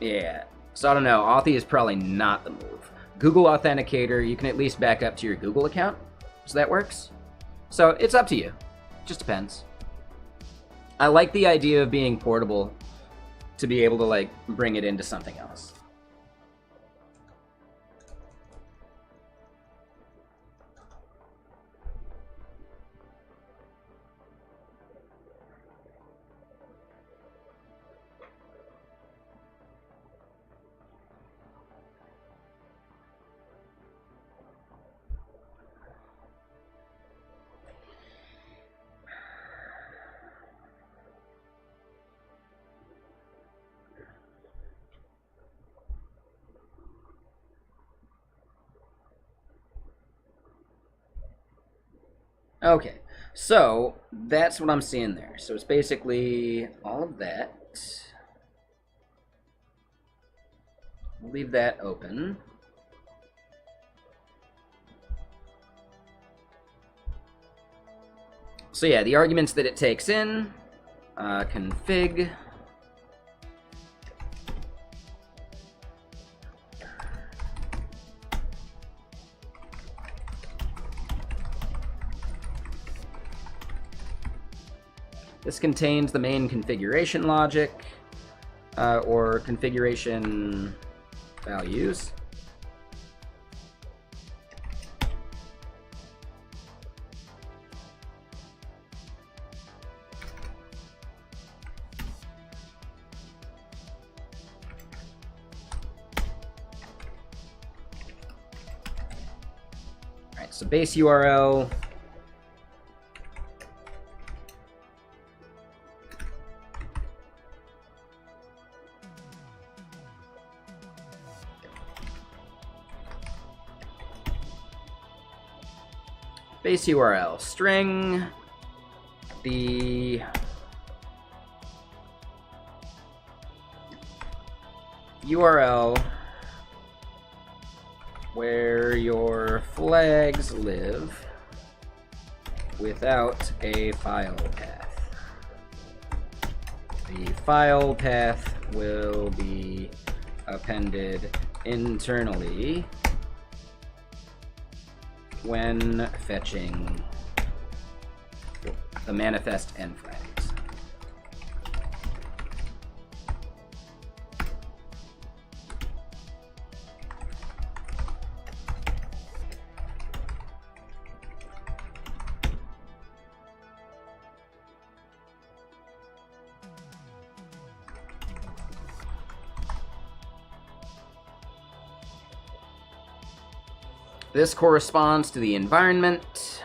Yeah, so I don't know. Authy is probably not the move. Google Authenticator, you can at least back up to your Google account, so that works. So it's up to you. Just depends. I like the idea of being portable to be able to, like, bring it into something else. Okay, so that's what I'm seeing there. So it's basically all of that. We'll leave that open. So yeah, the arguments that it takes in, config. This contains the main configuration logic, or configuration values. All right, so base URL. Base URL string, the URL where your flags live without a file path. The file path will be appended internally when fetching the manifest end flags. This corresponds to the environment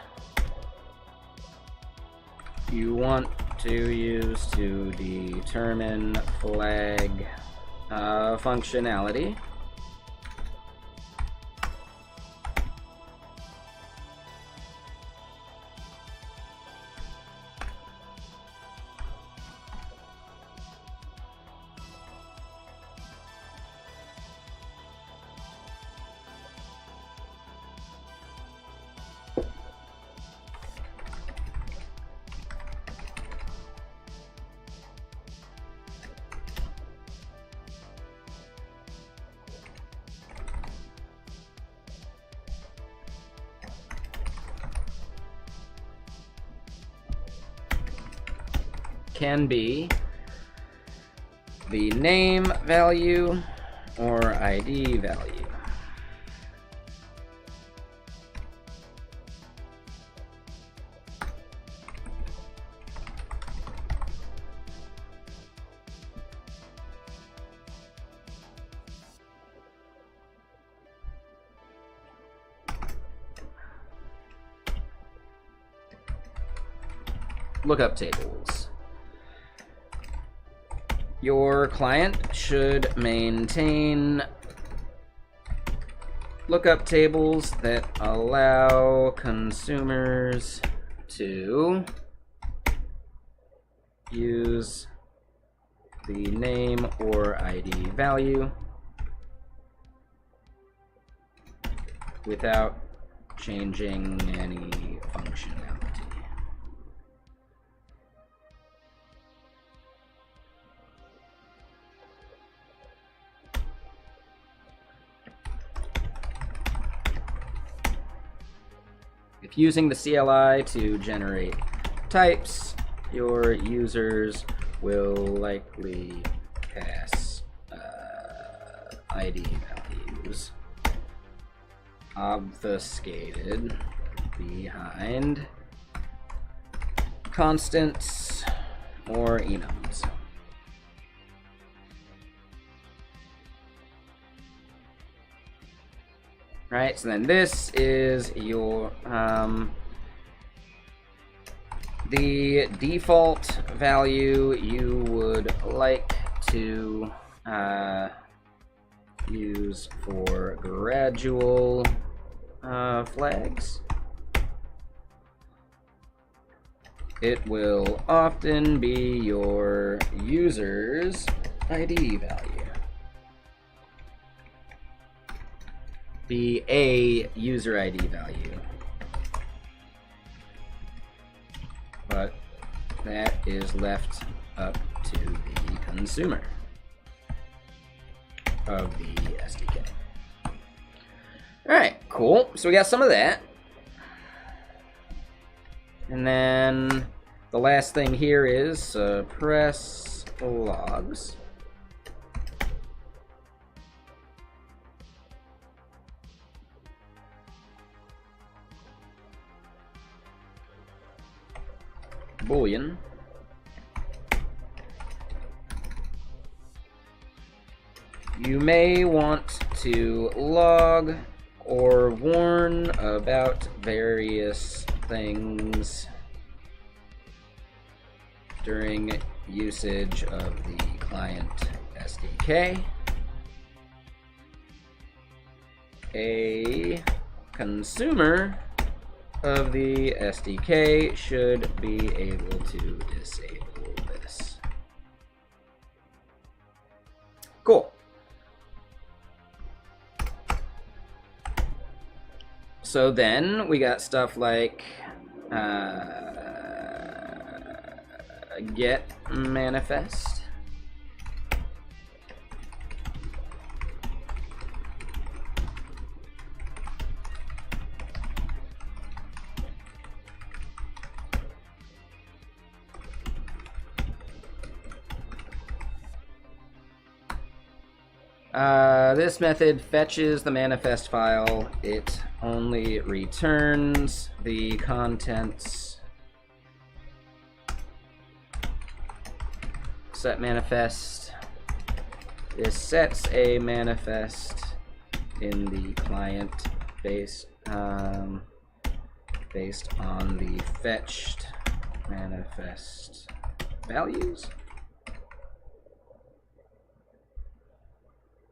you want to use to determine flag functionality. Can be the name value or ID value. lookup tables. Your client should maintain lookup tables that allow consumers to use the name or ID value without changing any functionality. If using the CLI to generate types, your users will likely pass ID values obfuscated behind constants or enums. Right, so then this is your the default value you would like to use for gradual flags. It will often be your user's ID value. Be a user ID value. But that is left up to the consumer of the SDK. Alright, cool. So we got some of that. And then the last thing here is press logs. Boolean. You may want to log or warn about various things during usage of the client SDK. A consumer of the SDK should be able to disable this. Cool. So then we got stuff like get manifest. This method fetches the manifest file. It only returns the contents. Set manifest. This sets a manifest in the client based on the fetched manifest values.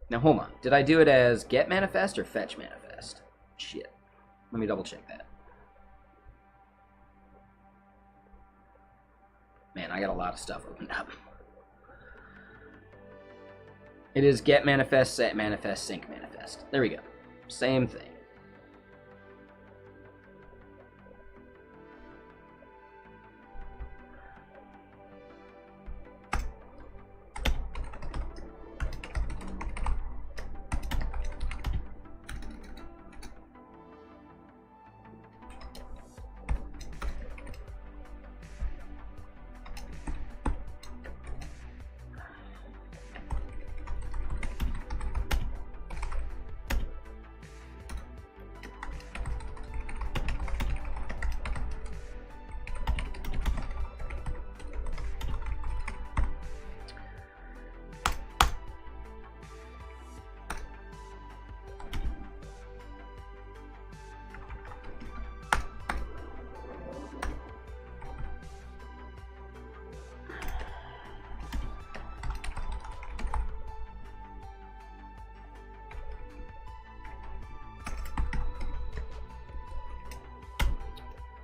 Now hold on, did I do it as get manifest or fetch manifest? Shit, let me double check that. Man, I got a lot of stuff opened up. It is get manifest, set manifest, sync manifest. There we go, same thing.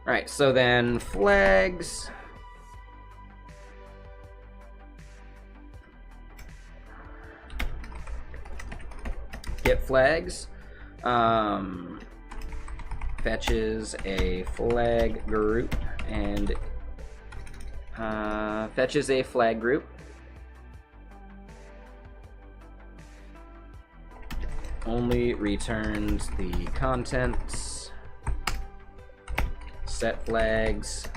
All right, so then flags. Get flags. Fetches a flag group and fetches a flag group. Only returns the contents. Set flags.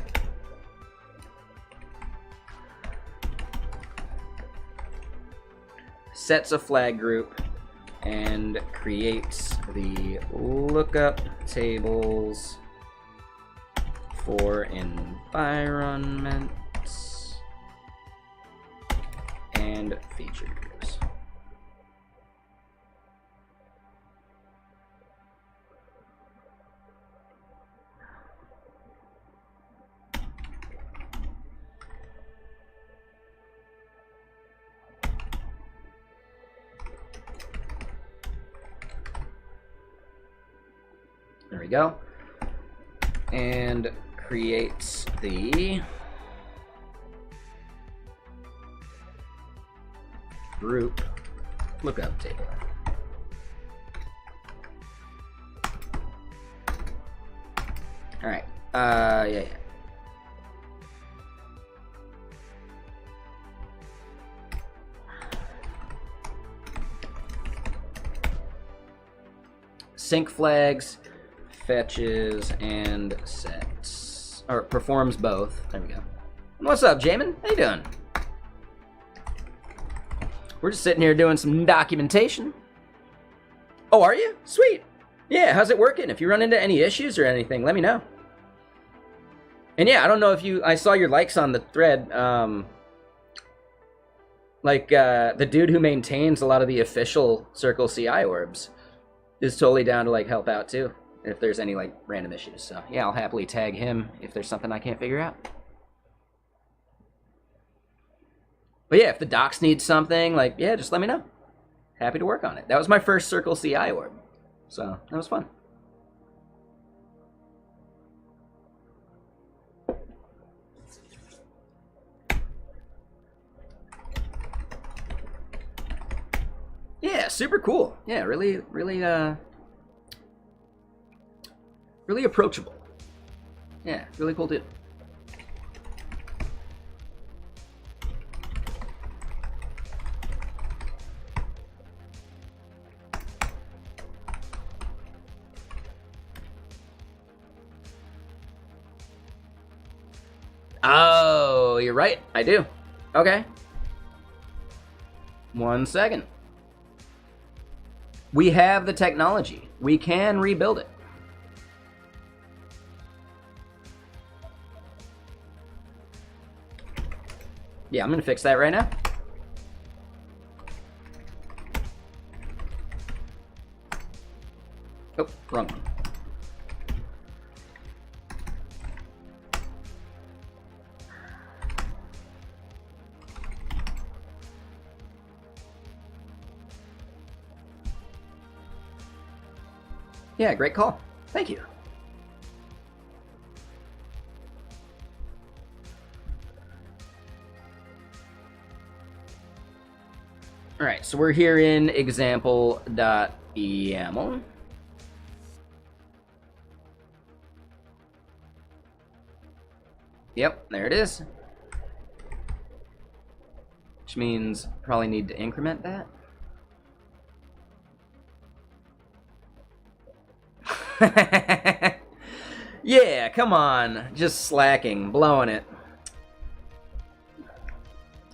Sets a flag group and creates the lookup tables for environments and features. There we go. And creates the group lookup table. All right. Yeah. Sync flags. Fetches and sets, or performs both. There we go. And what's up, Jamin? How you doing? We're just sitting here doing some documentation. Oh, are you? Sweet. Yeah, how's it working? If you run into any issues or anything, let me know. And yeah, I don't know if I saw your likes on the thread. The dude who maintains a lot of the official Circle CI orbs is totally down to like help out too, if there's any like random issues. So yeah, I'll happily tag him if there's something I can't figure out. But yeah, if the docs need something, like, yeah, just let me know. Happy to work on it. That was my first Circle CI orb, so that was fun. Yeah, super cool. Yeah, really approachable. Yeah, really cool dude. Oh, you're right. I do. Okay. 1 second. We have the technology. We can rebuild it. Yeah, I'm gonna fix that right now. Oh, wrong one. Yeah, great call. Thank you. All right, so we're here in example.yaml. Yep, there it is. Which means probably need to increment that. Yeah, come on. Just slacking, blowing it.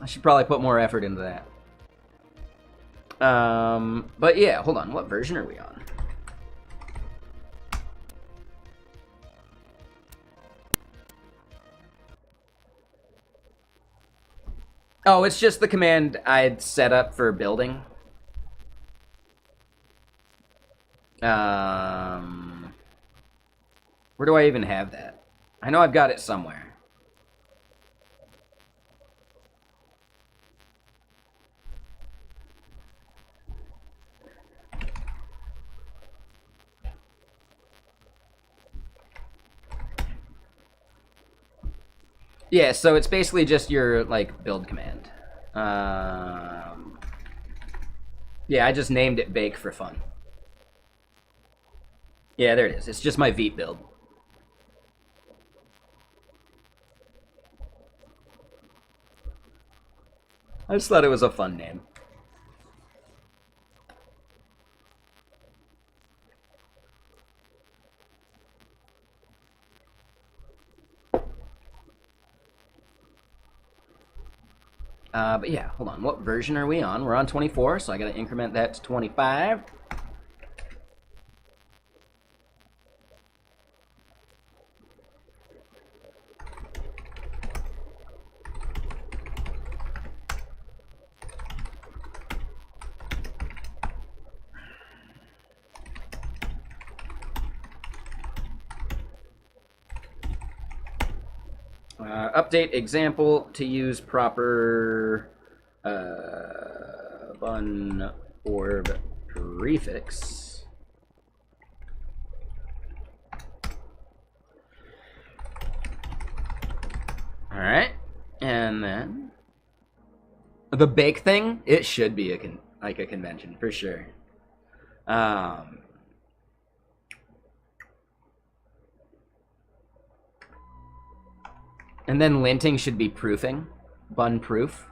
I should probably put more effort into that. But yeah, hold on. What version are we on? Oh, it's just the command I'd set up for building. Where do I even have that? I know I've got it somewhere. Yeah, so it's basically just your, like, build command. Yeah, I just named it bake for fun. Yeah, there it is. It's just my Veet build. I just thought it was a fun name. But yeah, hold on. What version are we on? We're on 24, so I gotta increment that to 25. Update example to use proper bun orb prefix. All right, and then the bake thing. It should be a like a convention for sure. And then linting should be proofing, bun proof.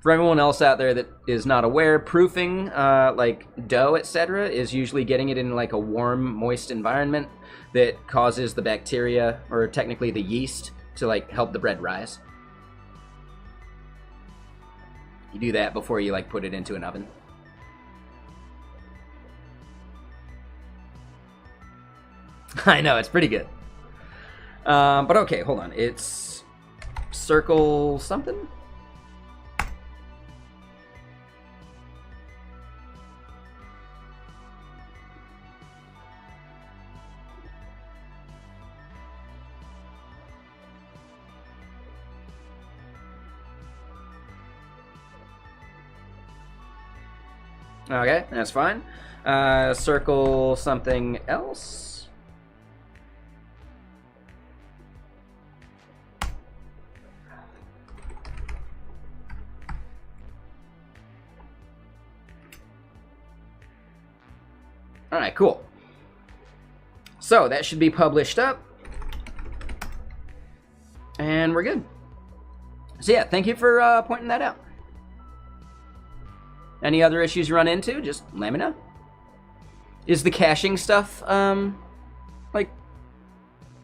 For everyone else out there that is not aware, proofing, like dough, etc., is usually getting it in like a warm, moist environment that causes the bacteria, or technically the yeast, to like help the bread rise. You do that before you like put it into an oven. I know, it's pretty good. But okay, hold on. It's circle something? Okay, that's fine. Circle something else. All right, cool. So that should be published up. And we're good. So yeah, thank you for pointing that out. Any other issues you run into, just let me know. Is the caching stuff, like,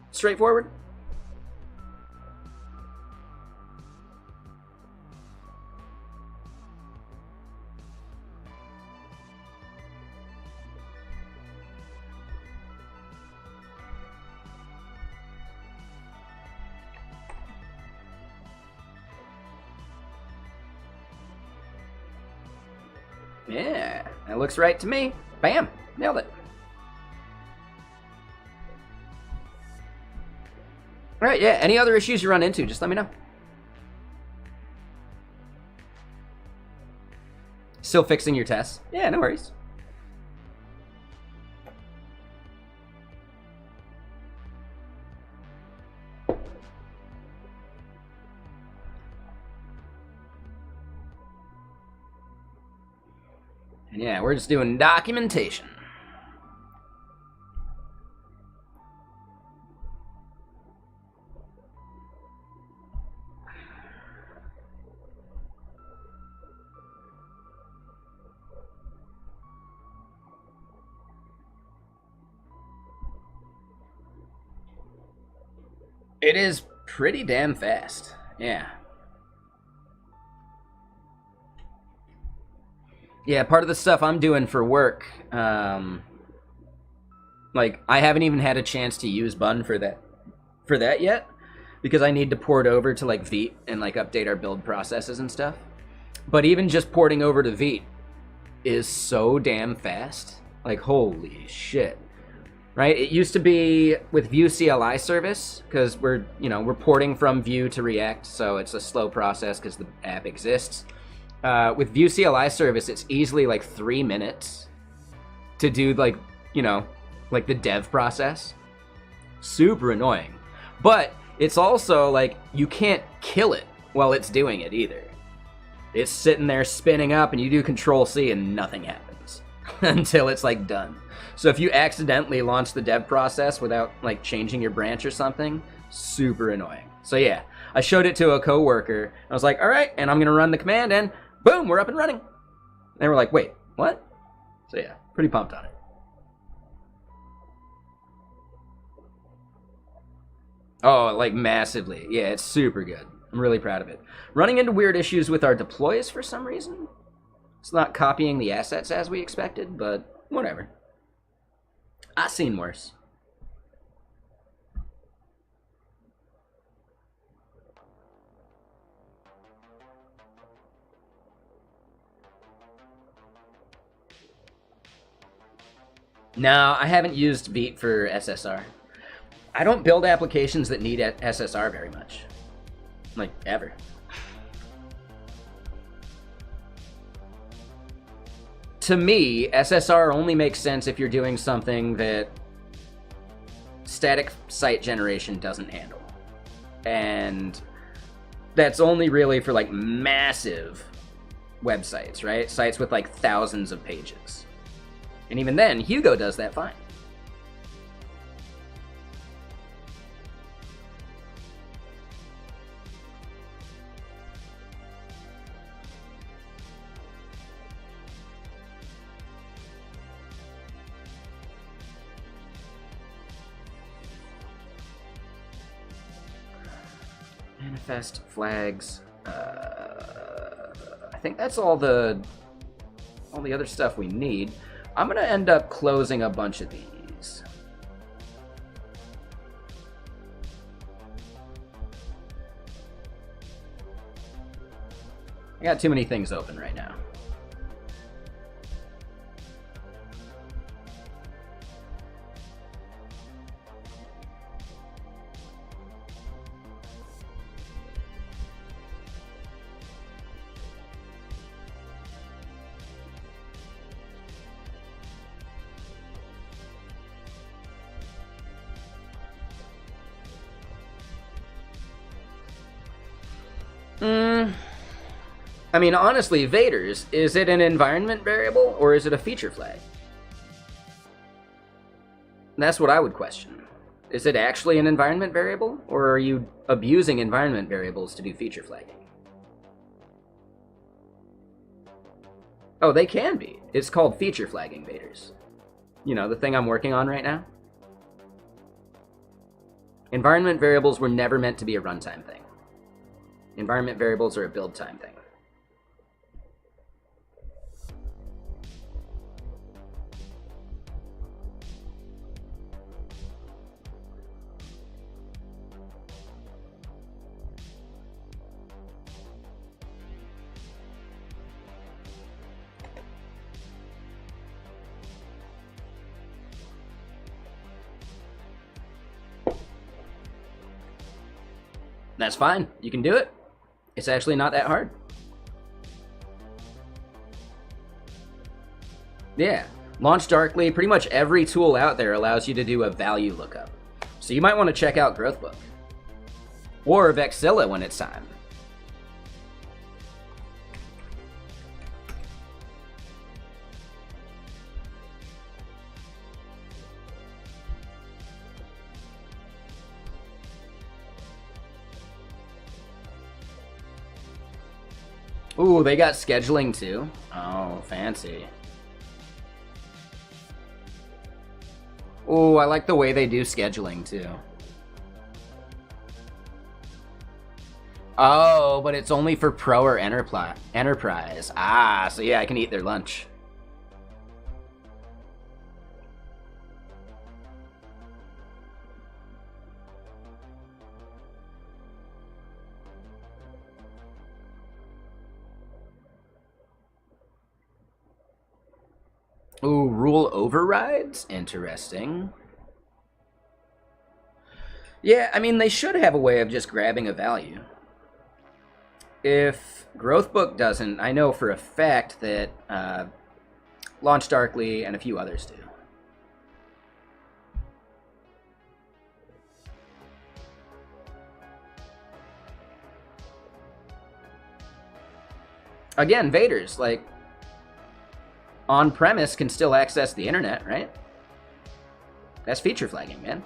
straightforward? Yeah, that looks right to me. Bam, nailed it. All right, yeah, any other issues you run into, just let me know. Still fixing your tests? Yeah, no worries. And yeah, we're just doing documentation. It is pretty damn fast. Yeah. Yeah, part of the stuff I'm doing for work, like, I haven't even had a chance to use Bun for that yet, because I need to port over to, like, Veet and, like, update our build processes and stuff. But even just porting over to Veet is so damn fast. Like, holy shit. Right? It used to be with Vue CLI service, because we're porting from Vue to React, so it's a slow process because the app exists. with Vue CLI service, it's easily like 3 minutes to do like, you know, like the dev process. Super annoying. But it's also like you can't kill it while it's doing it either. It's sitting there spinning up and you do Control-C and nothing happens until it's like done. So if you accidentally launch the dev process without like changing your branch or something, super annoying. So yeah, I showed it to a coworker. I was like, all right, and I'm gonna run the command and boom, we're up and running. And we're like, wait, what? So yeah, pretty pumped on it. Oh, like massively. Yeah, it's super good. I'm really proud of it. Running into weird issues with our deploys for some reason. It's not copying the assets as we expected, but whatever. I've seen worse. No, I haven't used Vite for SSR. I don't build applications that need SSR very much. Like, ever. To me, SSR only makes sense if you're doing something that static site generation doesn't handle. And that's only really for like massive websites, right? Sites with like thousands of pages. And even then, Hugo does that fine. Manifest flags. I think that's all the other stuff we need. I'm gonna end up closing a bunch of these. I got too many things open right now. I mean, honestly, Vaders, is it an environment variable or is it a feature flag? That's what I would question. Is it actually an environment variable, or are you abusing environment variables to do feature flagging? Oh, they can be. It's called feature flagging Vaders. You know, the thing I'm working on right now. Environment variables were never meant to be a runtime thing. Environment variables are a build time thing. That's fine. You can do it. It's actually not that hard. Yeah. Launch Darkly. Pretty much every tool out there allows you to do a value lookup. So you might want to check out Growthbook. Or Vexilla when it's time. Ooh, they got scheduling too. Oh, fancy. Ooh, I like the way they do scheduling too. Oh, but it's only for Pro or Enterprise. Ah, so yeah, I can eat their lunch. Ooh, rule overrides? Interesting. Yeah, I mean, they should have a way of just grabbing a value. if Growthbook doesn't, I know for a fact that Launch Darkly and a few others do. Again, Vaders, like, on-premise can still access the internet, right? That's feature flagging, man.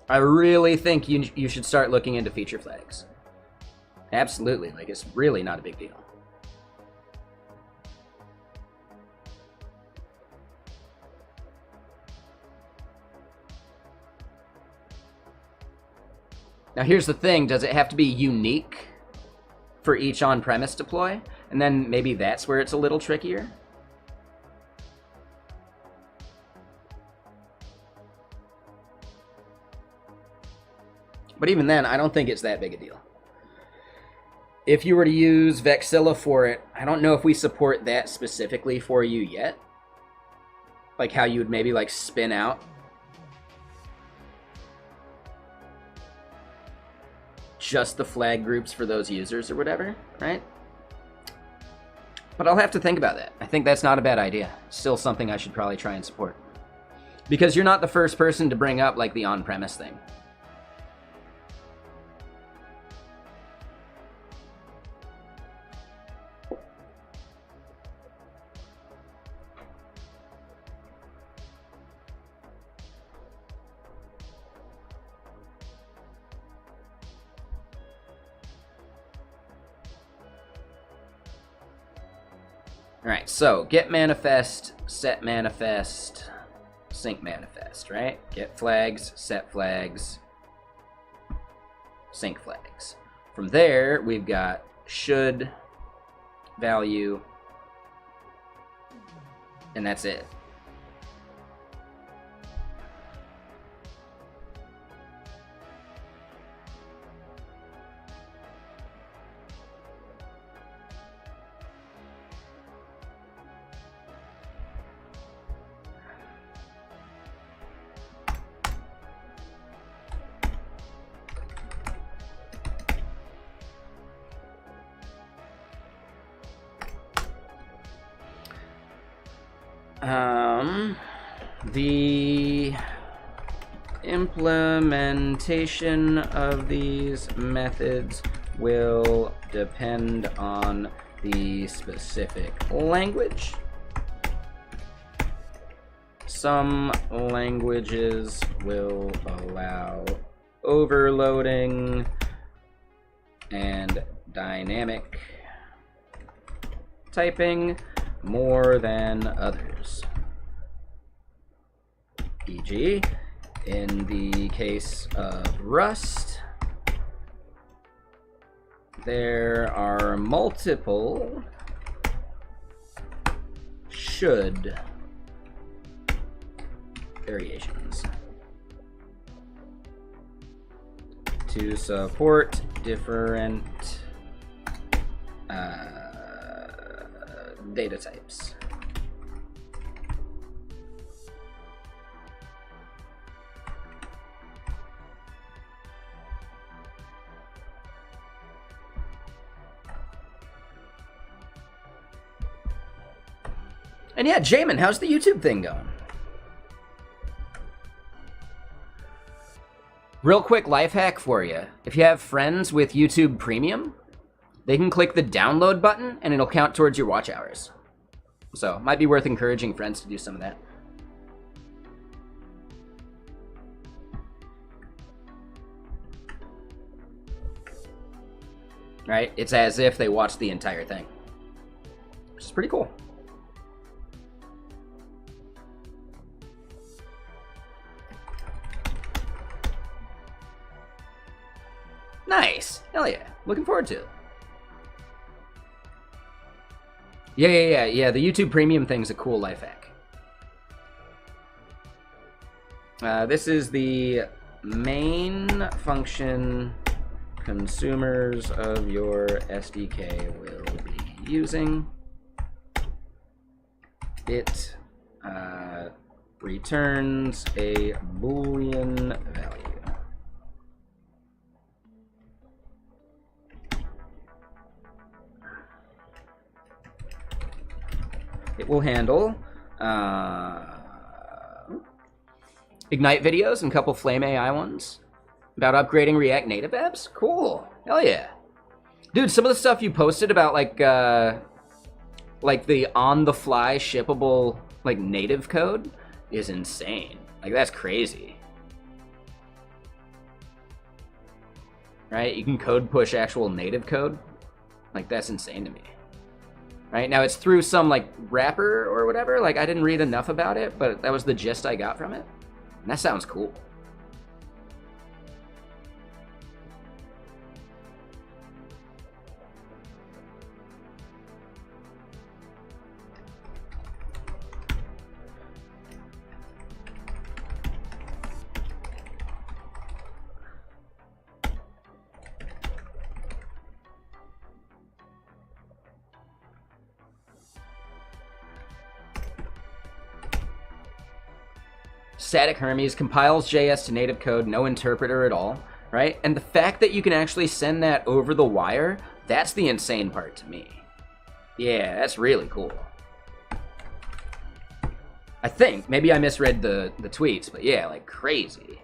I really think you should start looking into feature flags. Absolutely, like, it's really not a big deal. Now here's the thing, does it have to be unique for each on-premise deploy? And then maybe that's where it's a little trickier? But even then, I don't think it's that big a deal. If you were to use Vexilla for it, I don't know if we support that specifically for you yet. Like how you would maybe like spin out just the flag groups for those users or whatever, right? But I'll have to think about that. I think that's not a bad idea. Still something I should probably try and support. Because you're not the first person to bring up like the on-premise thing. Alright, so get manifest, set manifest, sync manifest, right? Get flags, set flags, sync flags. From there, we've got should, value, and that's it. The implementation of these methods will depend on the specific language. Some languages will allow overloading and dynamic typing more than others. E.g., in the case of Rust, there are multiple should variations to support different data types. And yeah, Jamin, how's the YouTube thing going? Real quick life hack for you. If you have friends with YouTube Premium, they can click the download button and it'll count towards your watch hours. So, might be worth encouraging friends to do some of that. Right? It's as if they watched the entire thing. Which is pretty cool. Nice. Hell yeah. Looking forward to it. Yeah. The YouTube Premium thing's a cool life hack. This is the main function consumers of your SDK will be using. It returns a Boolean value. It will handle Ignite videos and a couple Flame AI ones about upgrading React Native apps. Cool. Hell yeah. Dude, some of the stuff you posted about like the on-the-fly shippable like native code is insane. Like that's crazy. Right? You can code push actual native code. Like that's insane to me. Right? Now it's through some like wrapper or whatever. Like I didn't read enough about it, but that was the gist I got from it. And that sounds cool. Static Hermes compiles JS to native code, no interpreter at all, right? And the fact that you can actually send that over the wire, that's the insane part to me. Yeah, that's really cool. I think. Maybe I misread the tweets, but yeah, like crazy.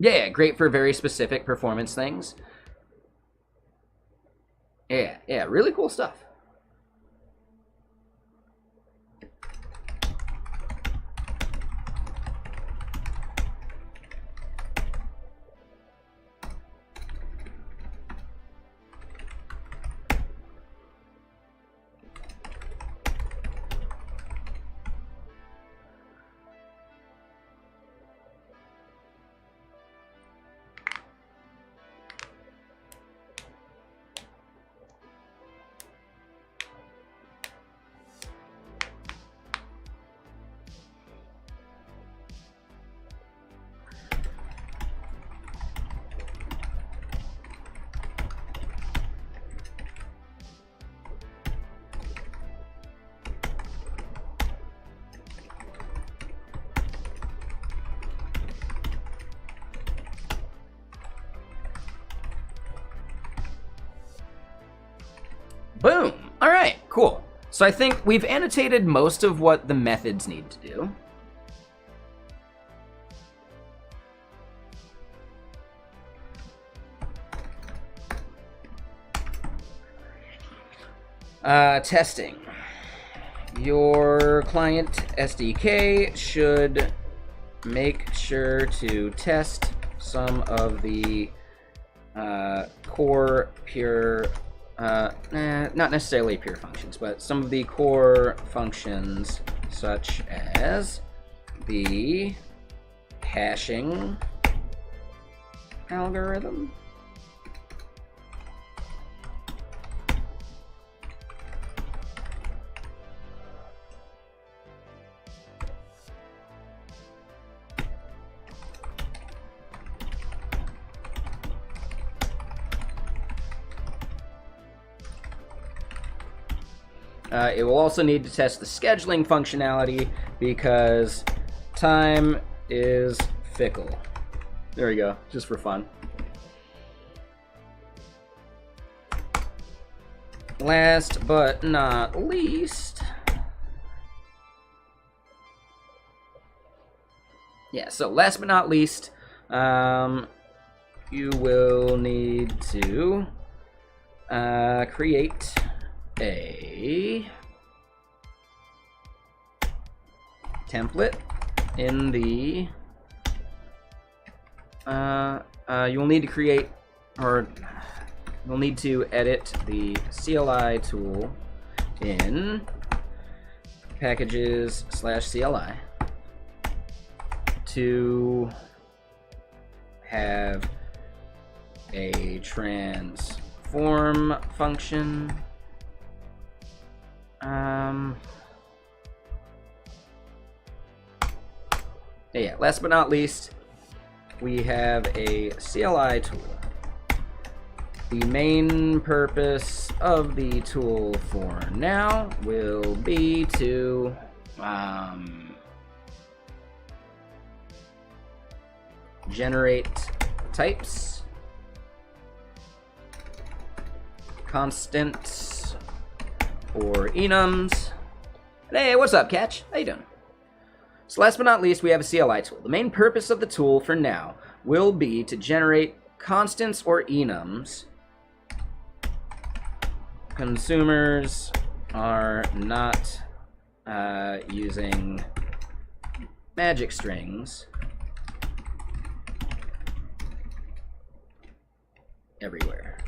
Yeah, great for very specific performance things. Yeah, really cool stuff. Boom. All right, cool. So I think we've annotated most of what the methods need to do. Testing. Your client SDK should make sure to test some of the core pure not necessarily pure functions, but some of the core functions such as the hashing algorithm. It will also need to test the scheduling functionality because time is fickle. There we go, just for fun. Last but not least, so last but not least, you will need to create a template in the you will need to create, or you'll need to edit the CLI tool in packages/CLI to have a transform function. Yeah, last but not least, we have a CLI tool. The main purpose of the tool for now will be to generate types, constants, or enums. Hey, what's up, Catch? How you doing? So last but not least, we have a CLI tool. The main purpose of the tool for now will be to generate constants or enums. Consumers are not using magic strings everywhere.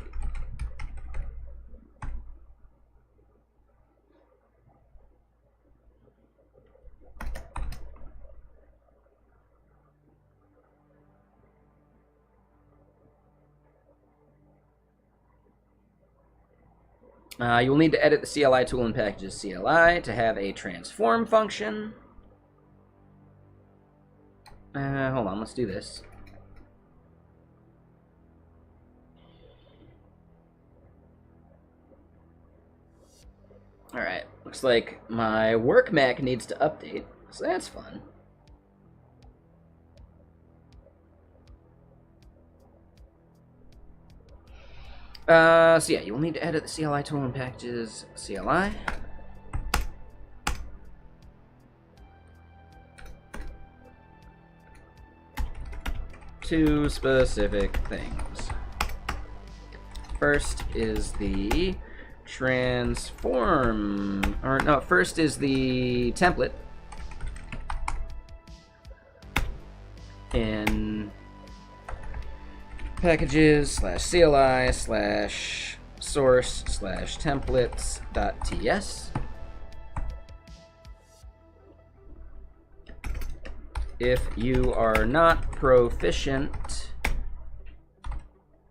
You will need to edit the CLI tool in packages CLI to have a transform function. Hold on, let's do this. Alright, looks like my work Mac needs to update, so that's fun. So yeah, you will need to edit the CLI tool in packages CLI. Two specific things. First is the transform, or no, first is the template in packages /CLI /source /templates.ts. If you are not proficient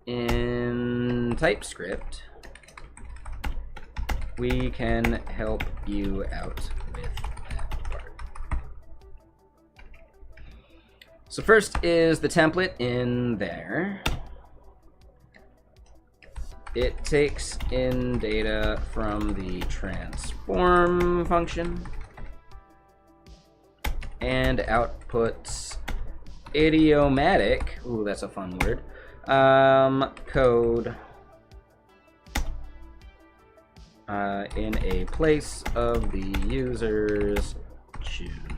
in TypeScript, we can help you out with that part. So first is the template in there. It takes in data from the transform function and outputs idiomatic, ooh, that's a fun word, code in a place of the user's choosing.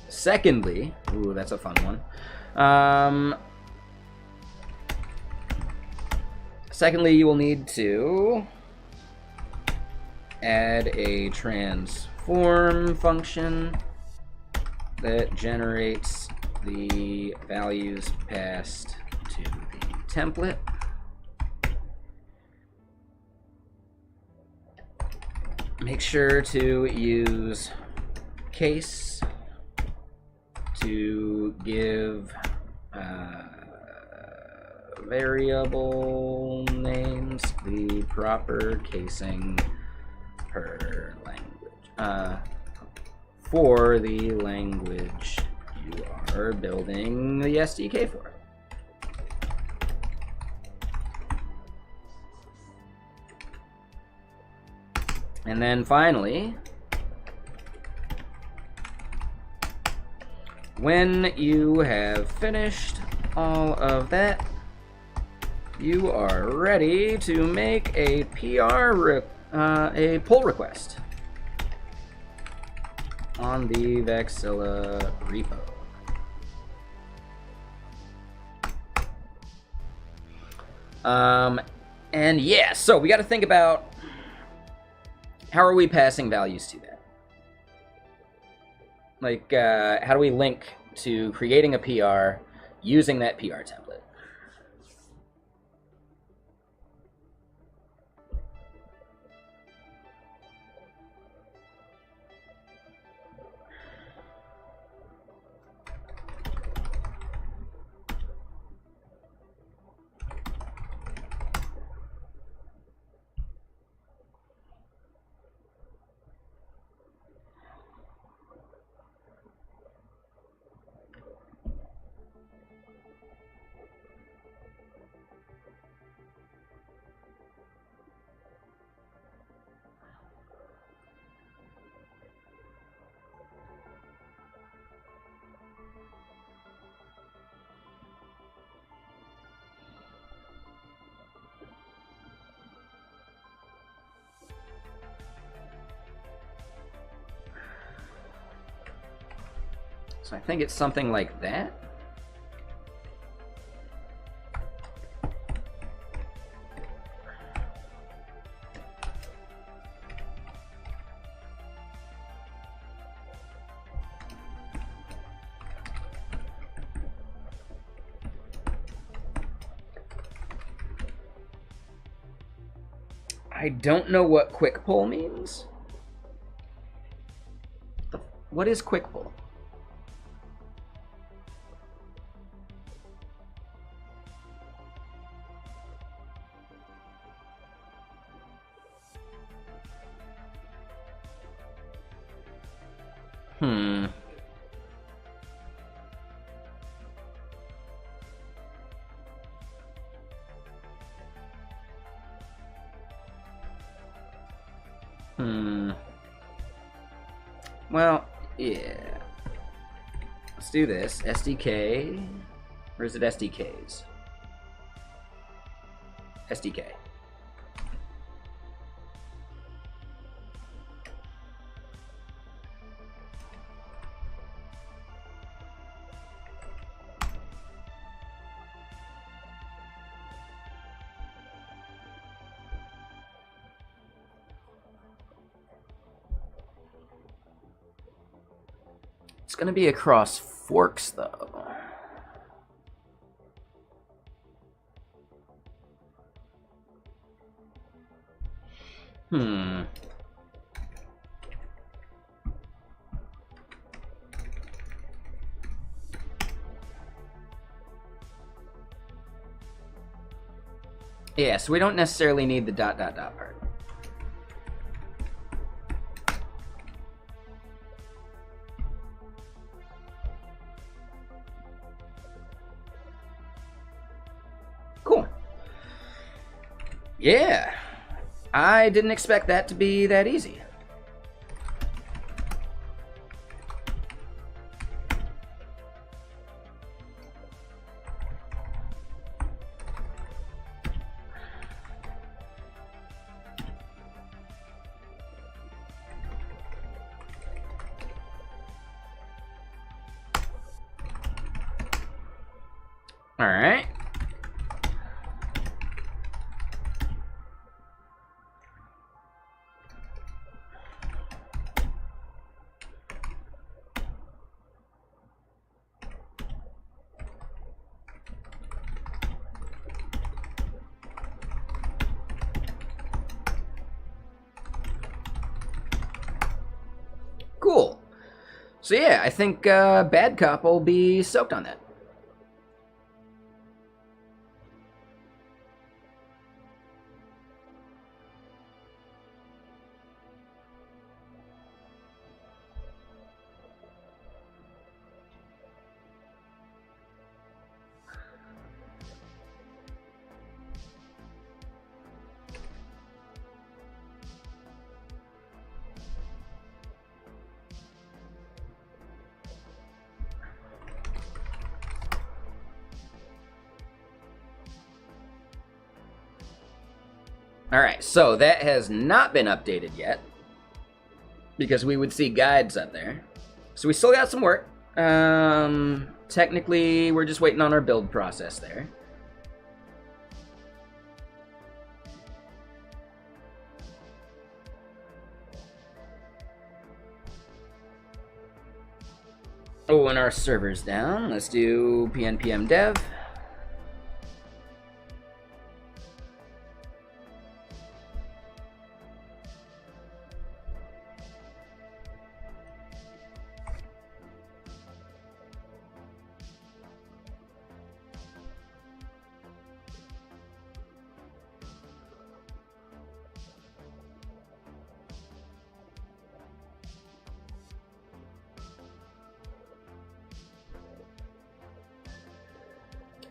Secondly, ooh, that's a fun one. Secondly, you will need to add a transform function that generates the values passed to the template. Make sure to use case to give variable names the proper casing per language, for the language you are building the SDK for. And then finally, when you have finished all of that, you are ready to make a a pull request on the Vexilla repo. And yeah, so we got to think about how are we passing values to that? Like, how do we link to creating a PR using that PR template? So I think it's something like that. I don't know what quick pull means. What is quick pull? Hmm. Well, yeah. Let's do this. SDK. Or is it SDKs? SDK. It's going to be across forks, though. Yeah, so we don't necessarily need the ... part. Cool. Yeah. I didn't expect that to be that easy. All right. Cool. So yeah, I think Bad Cop will be soaked on that. All right, so that has not been updated yet because we would see guides up there. So we still got some work. Technically, we're just waiting on our build process there. Oh, and our server's down. Let's do pnpm dev.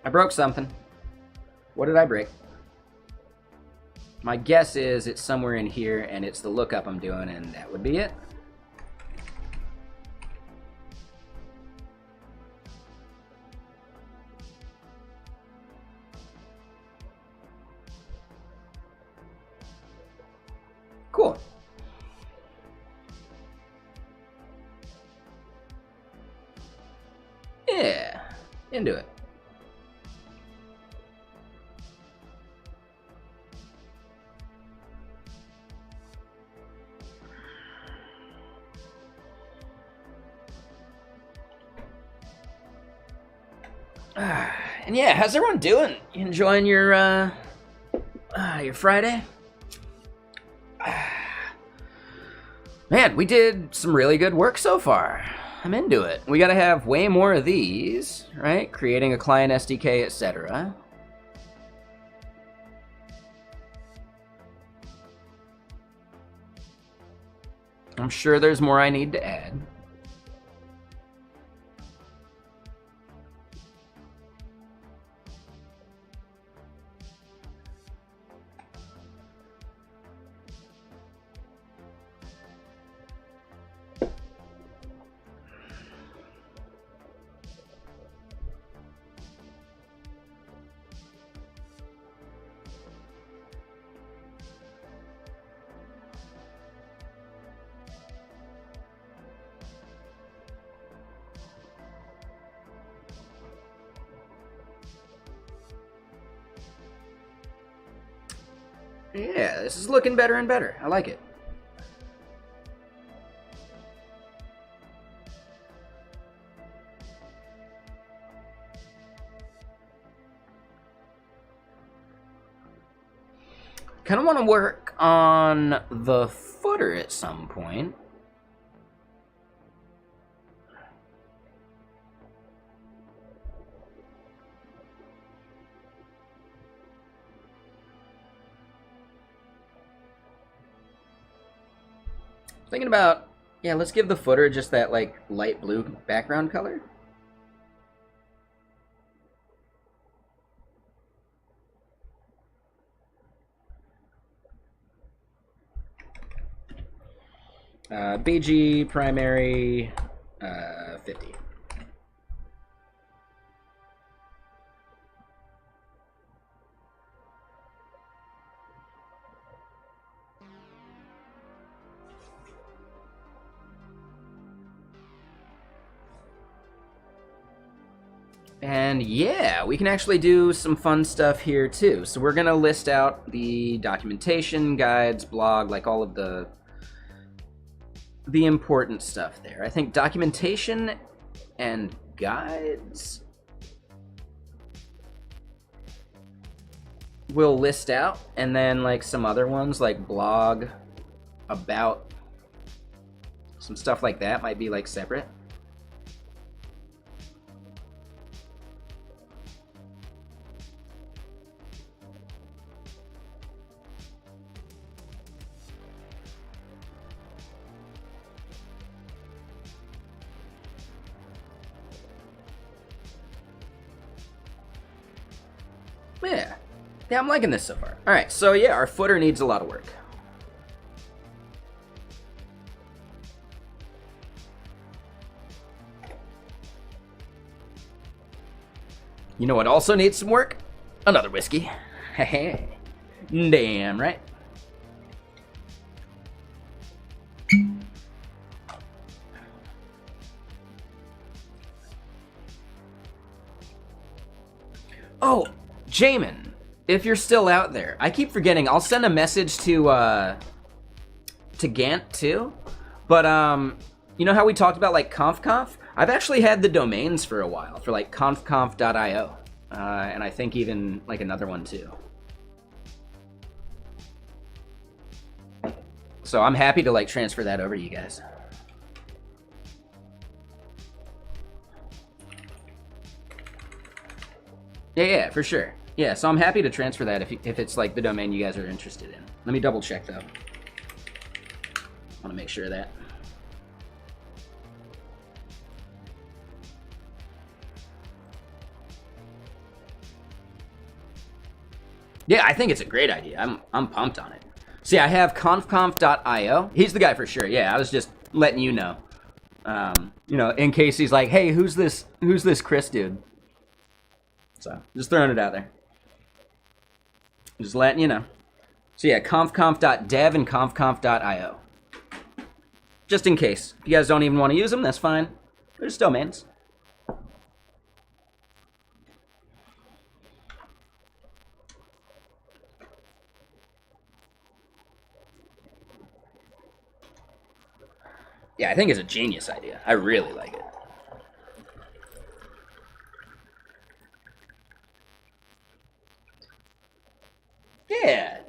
I broke something. What did I break? My guess is it's somewhere in here, and it's the lookup I'm doing, and that would be it. Cool. Into it. And yeah, how's everyone doing? You enjoying your Friday? Man, we did some really good work so far. I'm into it. We gotta have way more of these, right? Creating a client SDK, etc. I'm sure there's more I need to add. Yeah, this is looking better and better. I like it. Kind of want to work on the footer at some point. Thinking about, yeah, let's give the footer just that like light blue background color. BG primary 50. And yeah, we can actually do some fun stuff here too. So we're gonna list out the documentation, guides, blog, like all of the important stuff there. I think documentation and guides we'll list out, and then like some other ones like blog, about, some stuff like that might be like separate. Yeah, I'm liking this so far. All right, so yeah, our footer needs a lot of work. You know what also needs some work? Another whiskey. Damn right. Oh, Jamin. If you're still out there, I keep forgetting. I'll send a message to Gant too. But you know how we talked about like conf? I've actually had the domains for a while for like confconf.io, and I think even like another one too. So I'm happy to like transfer that over to you guys. Yeah, for sure. Yeah, so I'm happy to transfer that if it's like the domain you guys are interested in. Let me double check though. I want to make sure of that. Yeah, I think it's a great idea. I'm pumped on it. See, I have confconf.io. He's the guy for sure. Yeah, I was just letting you know. You know, in case he's like, hey, who's this Chris dude? So, just throwing it out there. Just letting you know. So yeah, confconf.dev and confconf.io. Just in case. If you guys don't even want to use them, that's fine. They're just domains. Yeah, I think it's a genius idea. I really like it.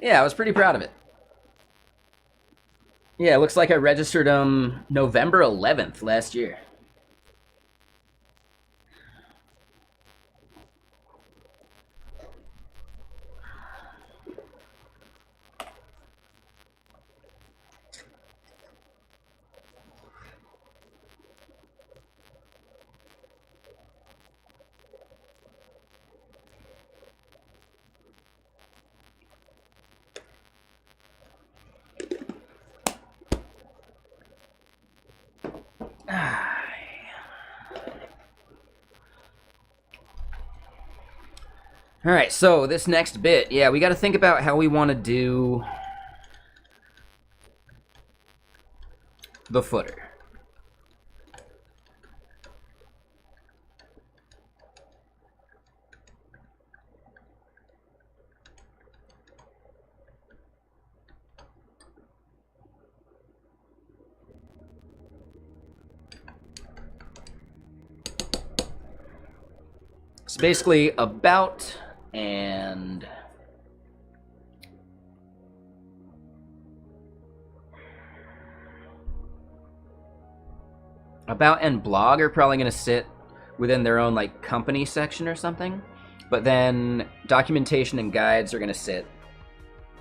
Yeah, I was pretty proud of it. Yeah, it looks like I registered November 11th last year. All right, so this next bit, yeah, we got to think about how we want to do the footer. So basically, about and blog are probably going to sit within their own like company section or something, but then documentation and guides are going to sit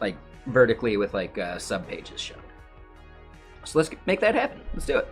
like vertically with like sub pages shown. So let's make that happen. Let's do it.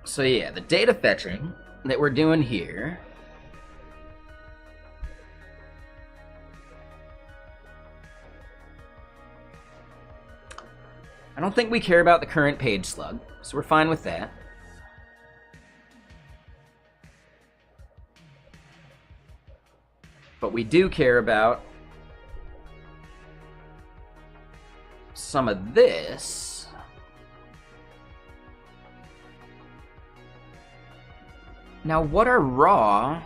So yeah, the data fetching that we're doing here I don't think we care about the current page slug, so we're fine with that. But we do care about some of this. Now, what are raw?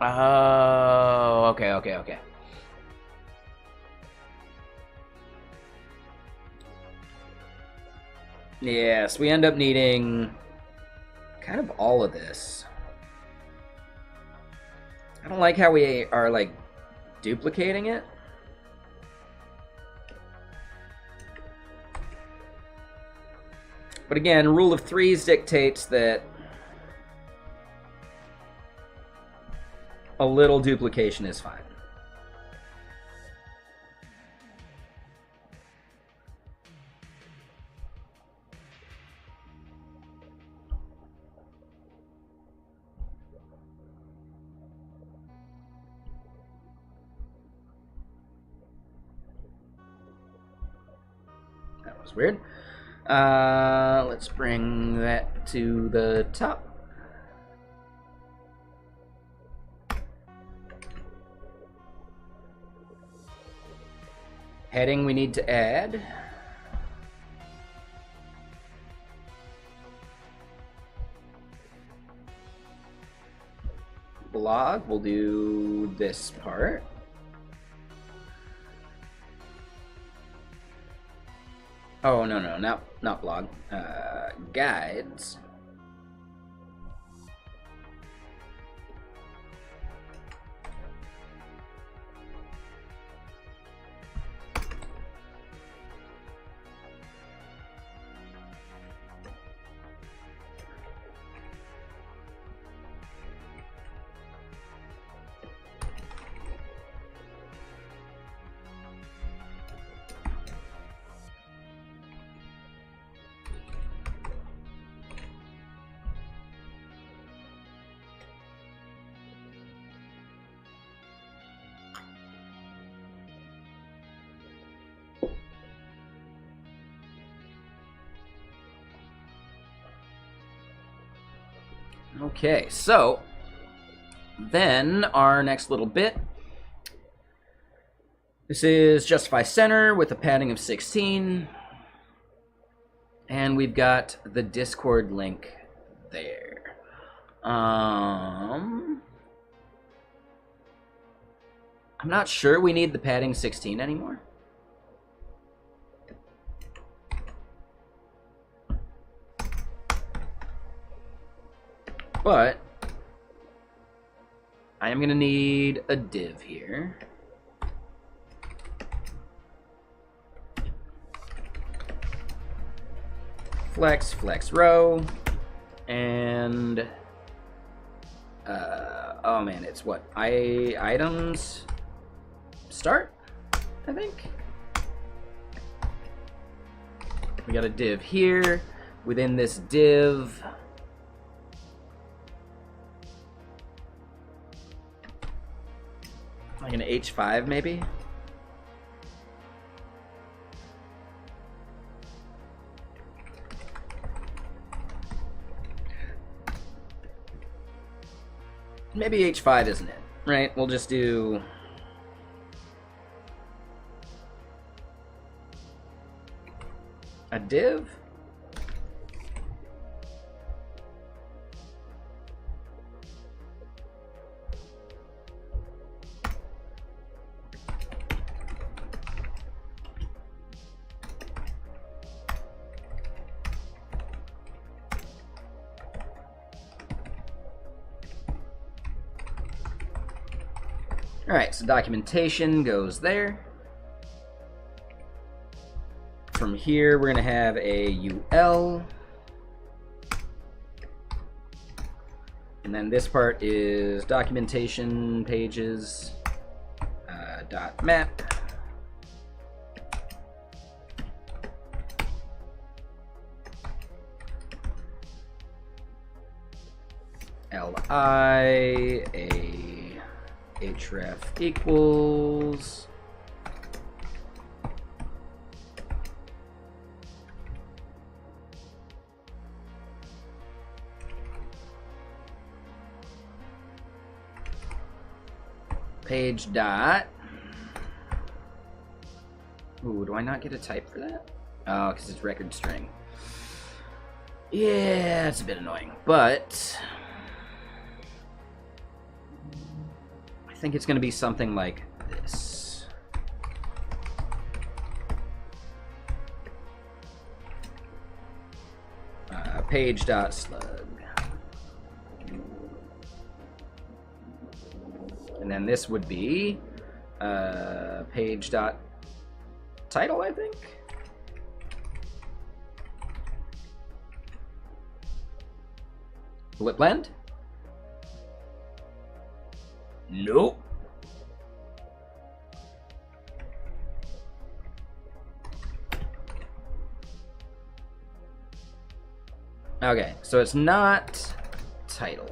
Oh, okay. Yes, we end up needing kind of all of this. I don't like how we are, like, duplicating it. But again, rule of threes dictates that a little duplication is fine. That was weird. Let's bring that to the top. Heading we need to add. Blog, we'll do this part. Oh, no, not blog. Guides. Okay, so then our next little bit. This is justify center with a padding of 16. And we've got the Discord link there. I'm not sure we need the padding 16 anymore. But I am going to need a div here. Flex row, and oh man, it's what? Items start, I think. We got a div here. Within this div, like an H5 maybe. Maybe H5 isn't it, right? We'll just do a div. Alright, so documentation goes there. From here, we're going to have a UL. And then this part is documentation pages, dot map. Li, a href equals page dot. Ooh, do I not get a type for that? Oh, because it's record string. Yeah, it's a bit annoying, but I think it's going to be something like this. Page.slug. And then this would be page.title, I think. Will it blend? Nope. Okay, so it's not title.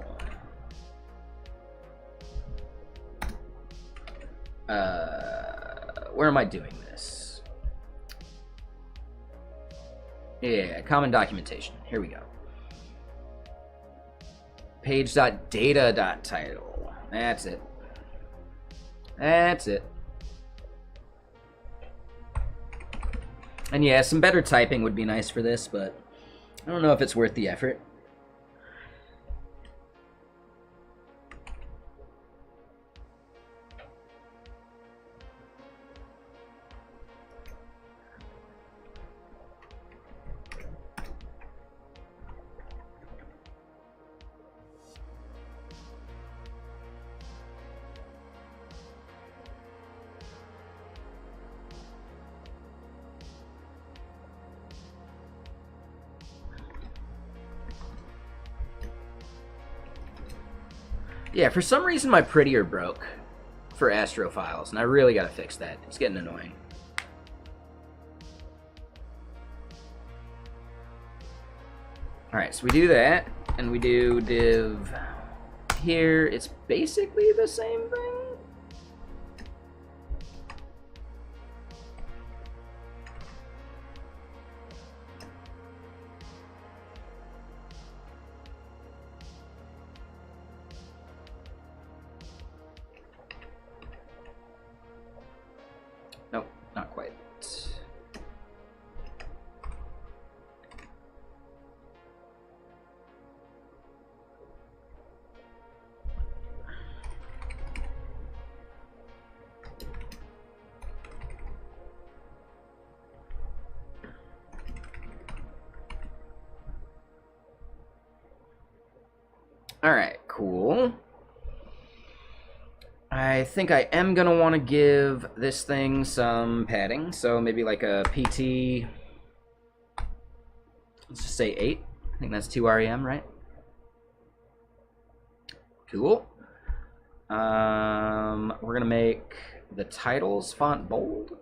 Where am I doing this? Yeah, common documentation. Here we go. Page.data.title. That's it. That's it. And yeah, some better typing would be nice for this, but I don't know if it's worth the effort. Yeah, for some reason my prettier broke for Astro files, and I really gotta fix that. It's getting annoying. Alright, so we do that, and we do div here. It's basically the same thing. All right, cool. I think I am going to want to give this thing some padding, so maybe like a PT, let's just say 8. I think that's 2 REM, right? Cool. We're going to make the titles font bold.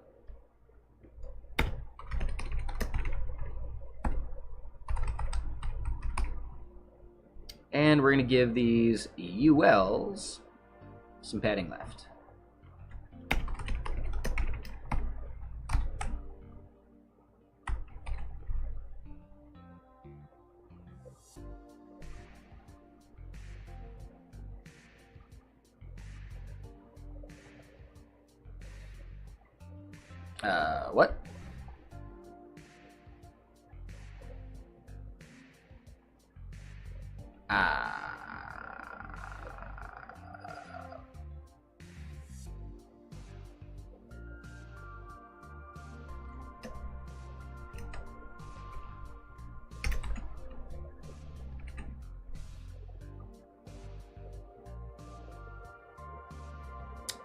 And we're going to give these ULs some padding left. What?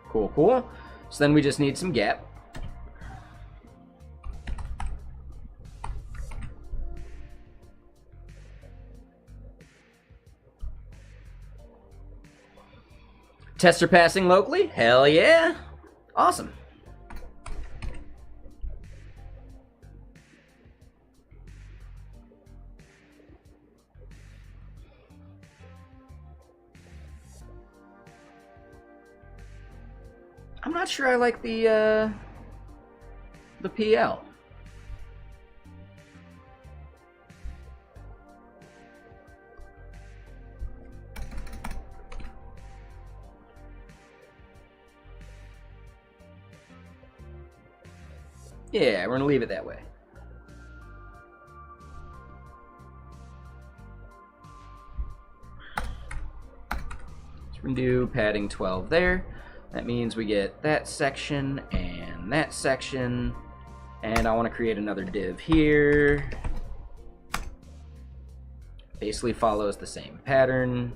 Cool, cool. So then we just need some gap. Tester passing locally? Hell yeah. Awesome. I'm not sure I like the PL. Yeah, we're gonna leave it that way. So we're gonna do padding 12 there. That means we get that section and that section. And I want to create another div here. Basically follows the same pattern.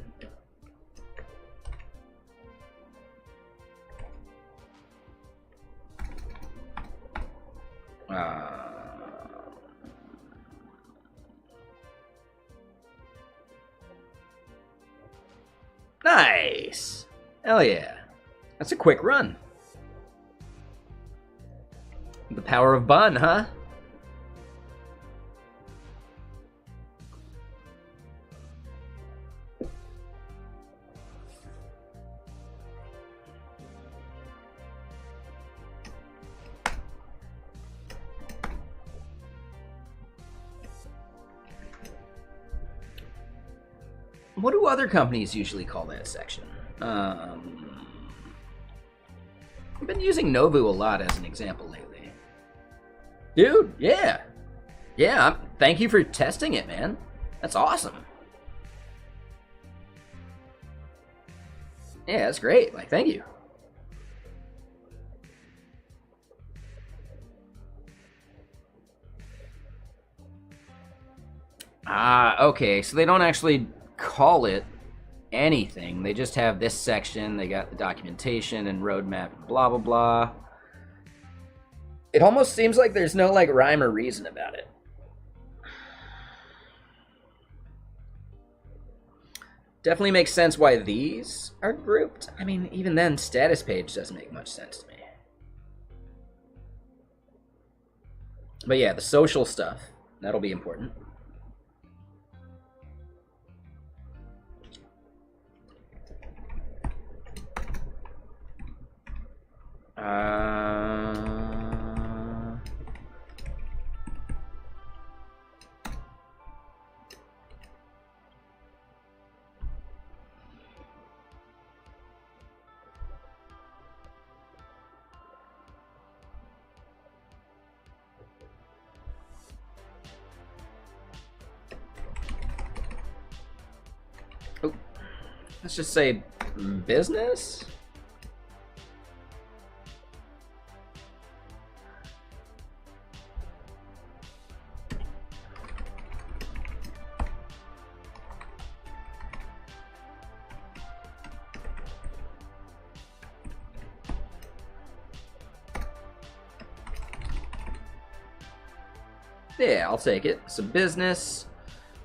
Nice! Hell yeah. That's a quick run. The power of bun, huh? What do other companies usually call that section? I've been using Novu a lot as an example lately. Dude, yeah. Yeah, thank you for testing it, man. That's awesome. Yeah, that's great. Like, thank you. Ah, okay. So they don't actually call it anything. They just have this section. They got the documentation and roadmap and blah, blah, blah. It almost seems like there's no, like, rhyme or reason about it. Definitely makes sense why these are grouped. I mean, even then, status page doesn't make much sense to me. But yeah, the social stuff, that'll be important. Oh, let's just say business. Yeah, I'll take it. So business.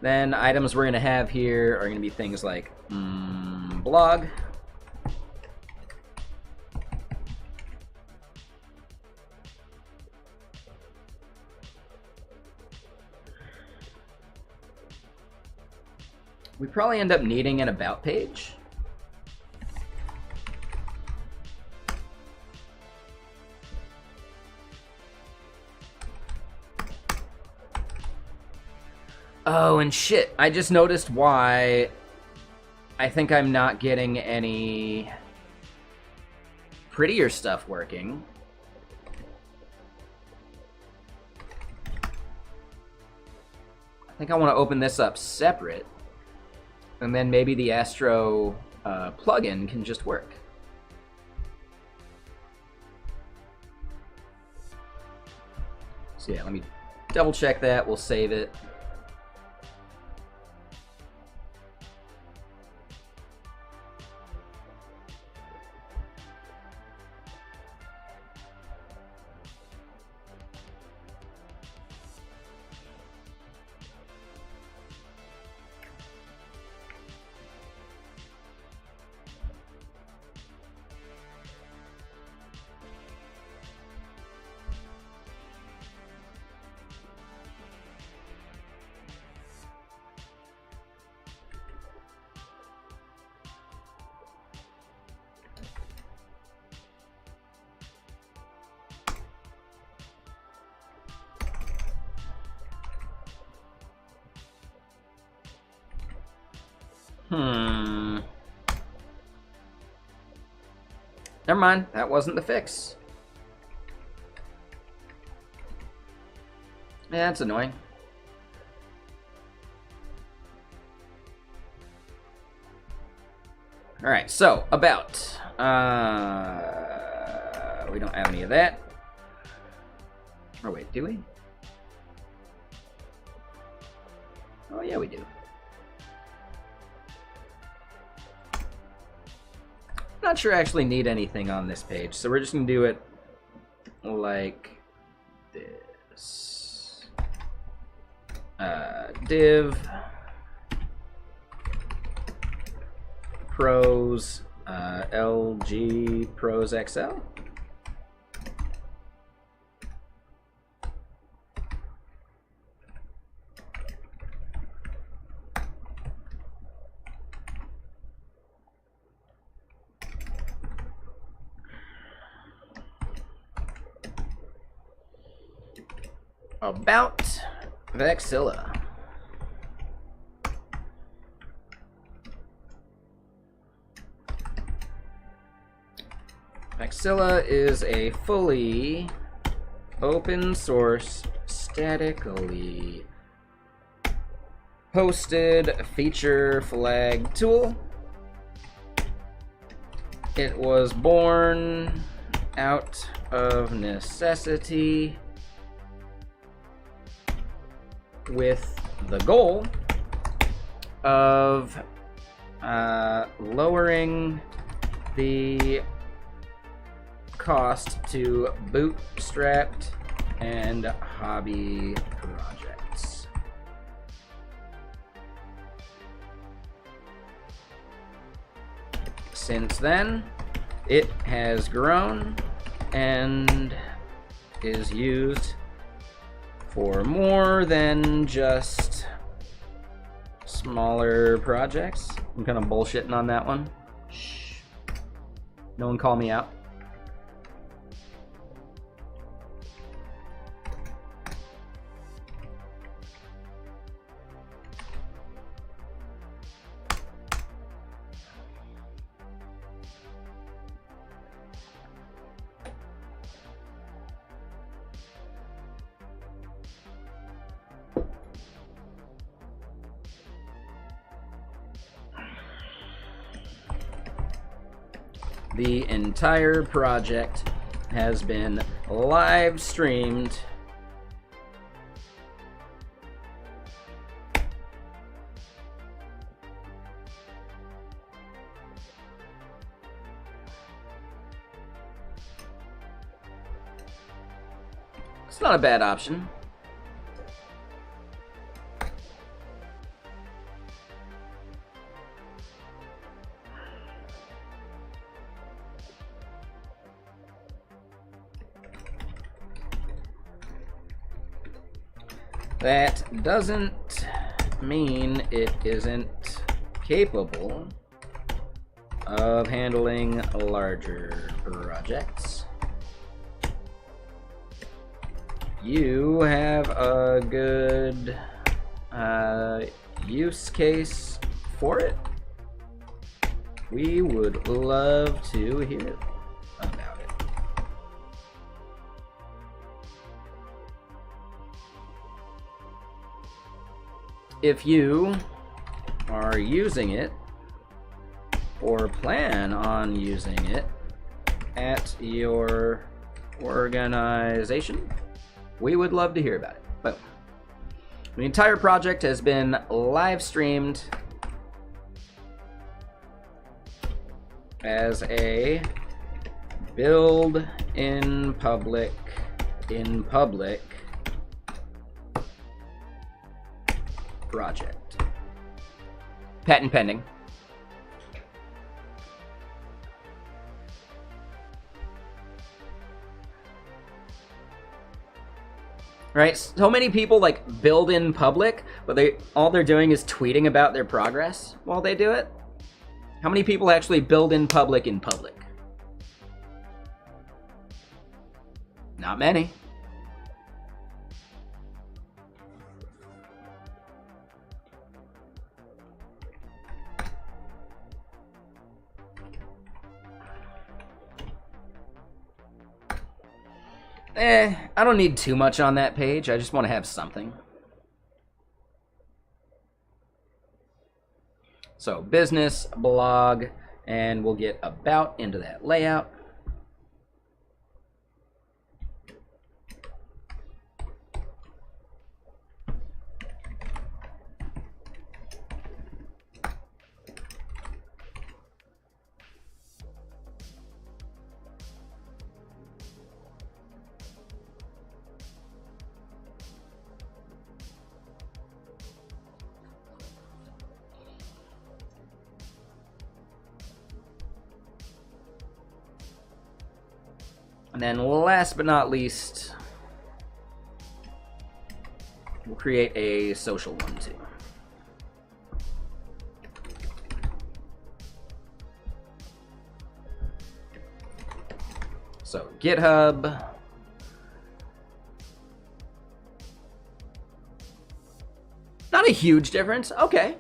Then items we're going to have here are going to be things like blog. We probably end up needing an about page. Oh, and shit, I just noticed why I think I'm not getting any prettier stuff working. I think I want to open this up separate, and then maybe the Astro plugin can just work. So yeah, let me double check that. We'll save it. Never mind, that wasn't the fix. Yeah, that's annoying. Alright, so, about. We don't have any of that. Oh, wait, do we? Oh, yeah, we do. Not sure I actually need anything on this page, so we're just gonna do it like this. Div pros LG pros XL. About Vexilla. Vexilla is a fully open source, statically hosted feature flag tool. It was born out of necessity with the goal of lowering the cost to bootstrapped and hobby projects. Since then, it has grown and is used for more than just smaller projects. I'm kind of bullshitting on that one. Shh. No one call me out. The entire project has been live streamed It's not a bad option. That doesn't mean it isn't capable of handling larger projects. You have a good use case for it. We would love to hear about it. If you are using it or plan on using it at your organization, we would love to hear about it. But the entire project has been live streamed as a build in public project. Patent pending. Right? So many people like build in public, but all they're doing is tweeting about their progress while they do it. How many people actually build in public? Not many. I don't need too much on that page. I just want to have something. So business, blog, and we'll get about into that layout. And then last but not least, we'll create a social one too. So GitHub. Not a huge difference. Okay.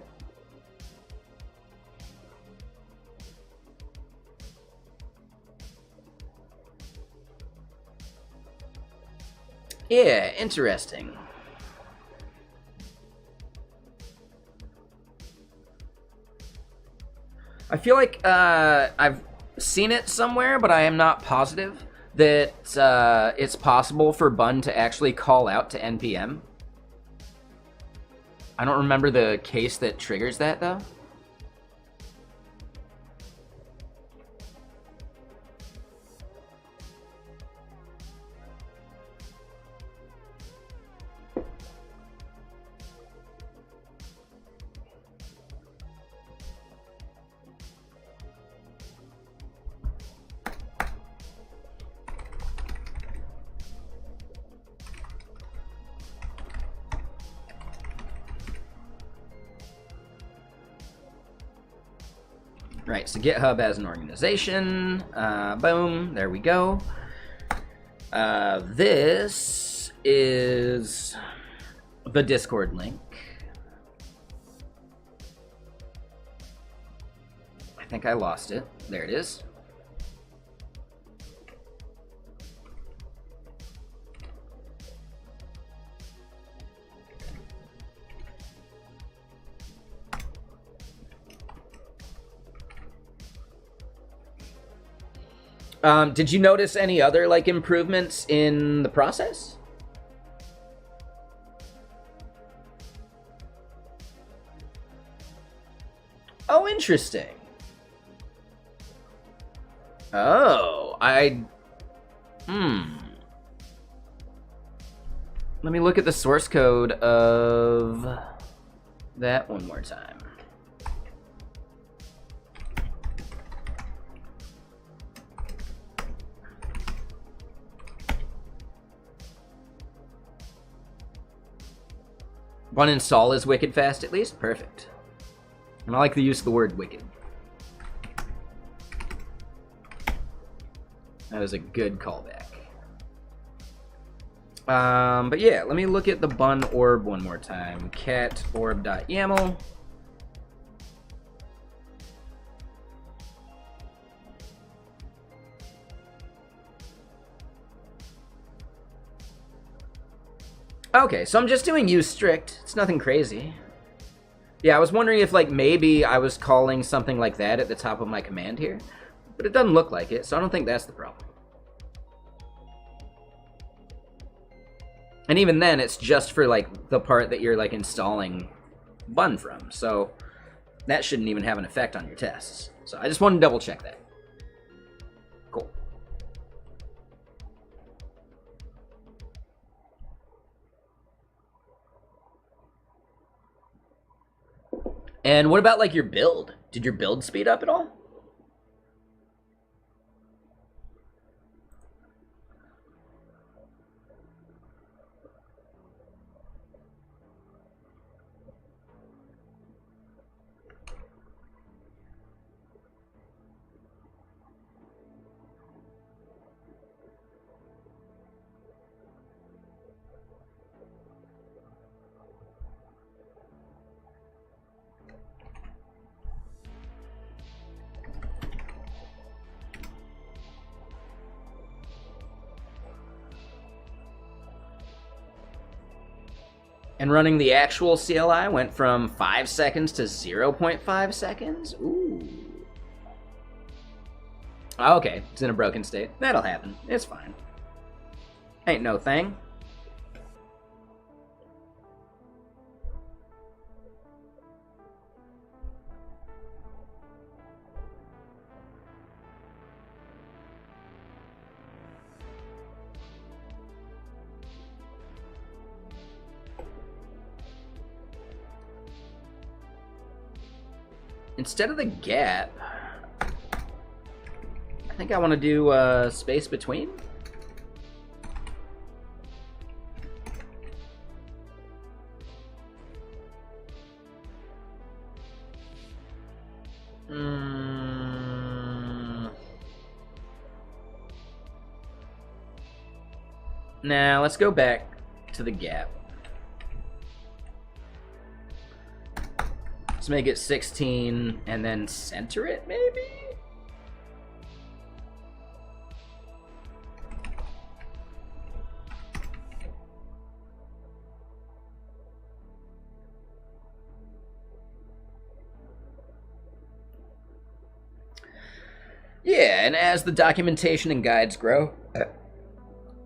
Yeah, interesting. I feel like I've seen it somewhere, but I am not positive that it's possible for Bun to actually call out to NPM. I don't remember the case that triggers that, though. Right, so GitHub as an organization, boom, there we go. This is the Discord link. I think I lost it. There it is. Did you notice any other like improvements in the process? Oh, interesting. Oh, Let me look at the source code of that one more time. One install is wicked fast, at least? Perfect. And I like the use of the word wicked. That was a good callback. But yeah, let me look at the bun orb one more time. Cat orb.yaml. Okay, so I'm just doing use strict. It's nothing crazy. Yeah, I was wondering if, like, maybe I was calling something like that at the top of my command here. But it doesn't look like it, so I don't think that's the problem. And even then, it's just for, like, the part that you're, like, installing bun from. So that shouldn't even have an effect on your tests. So I just wanted to double check that. Cool. And what about, like, your build? Did your build speed up at all? And running the actual CLI went from 5 seconds to 0.5 seconds? Ooh. Okay, it's in a broken state. That'll happen. It's fine. Ain't no thing. Instead of the gap, I think I want to do space between. Now let's go back to the gap. Let's make it 16 and then center it, maybe? Yeah, and as the documentation and guides grow,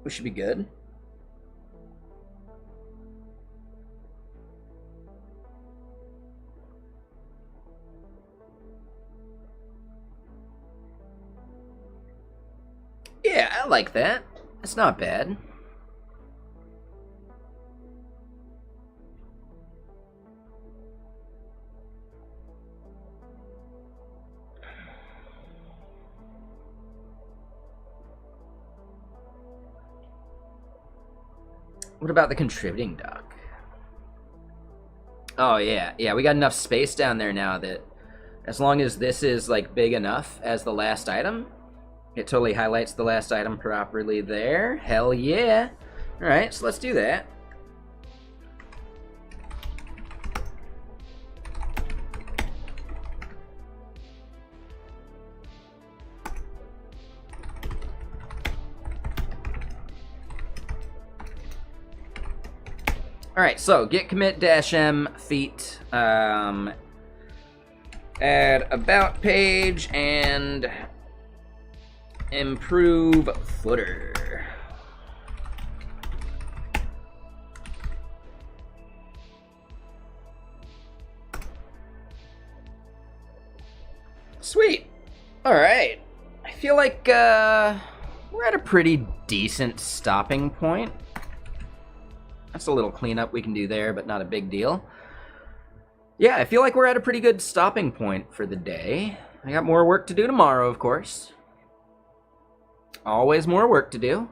we should be good. Yeah, I like that. It's not bad. What about the contributing dock? Oh, yeah. Yeah, we got enough space down there now that as long as this is, like, big enough as the last item, it totally highlights the last item properly there. Hell yeah. All right, so let's do that. All right, so git commit -m feat add about page and improve footer. Sweet. All right. I feel like we're at a pretty decent stopping point. That's a little cleanup we can do there, but not a big deal. Yeah, I feel like we're at a pretty good stopping point for the day. I got more work to do tomorrow, of course. Always more work to do.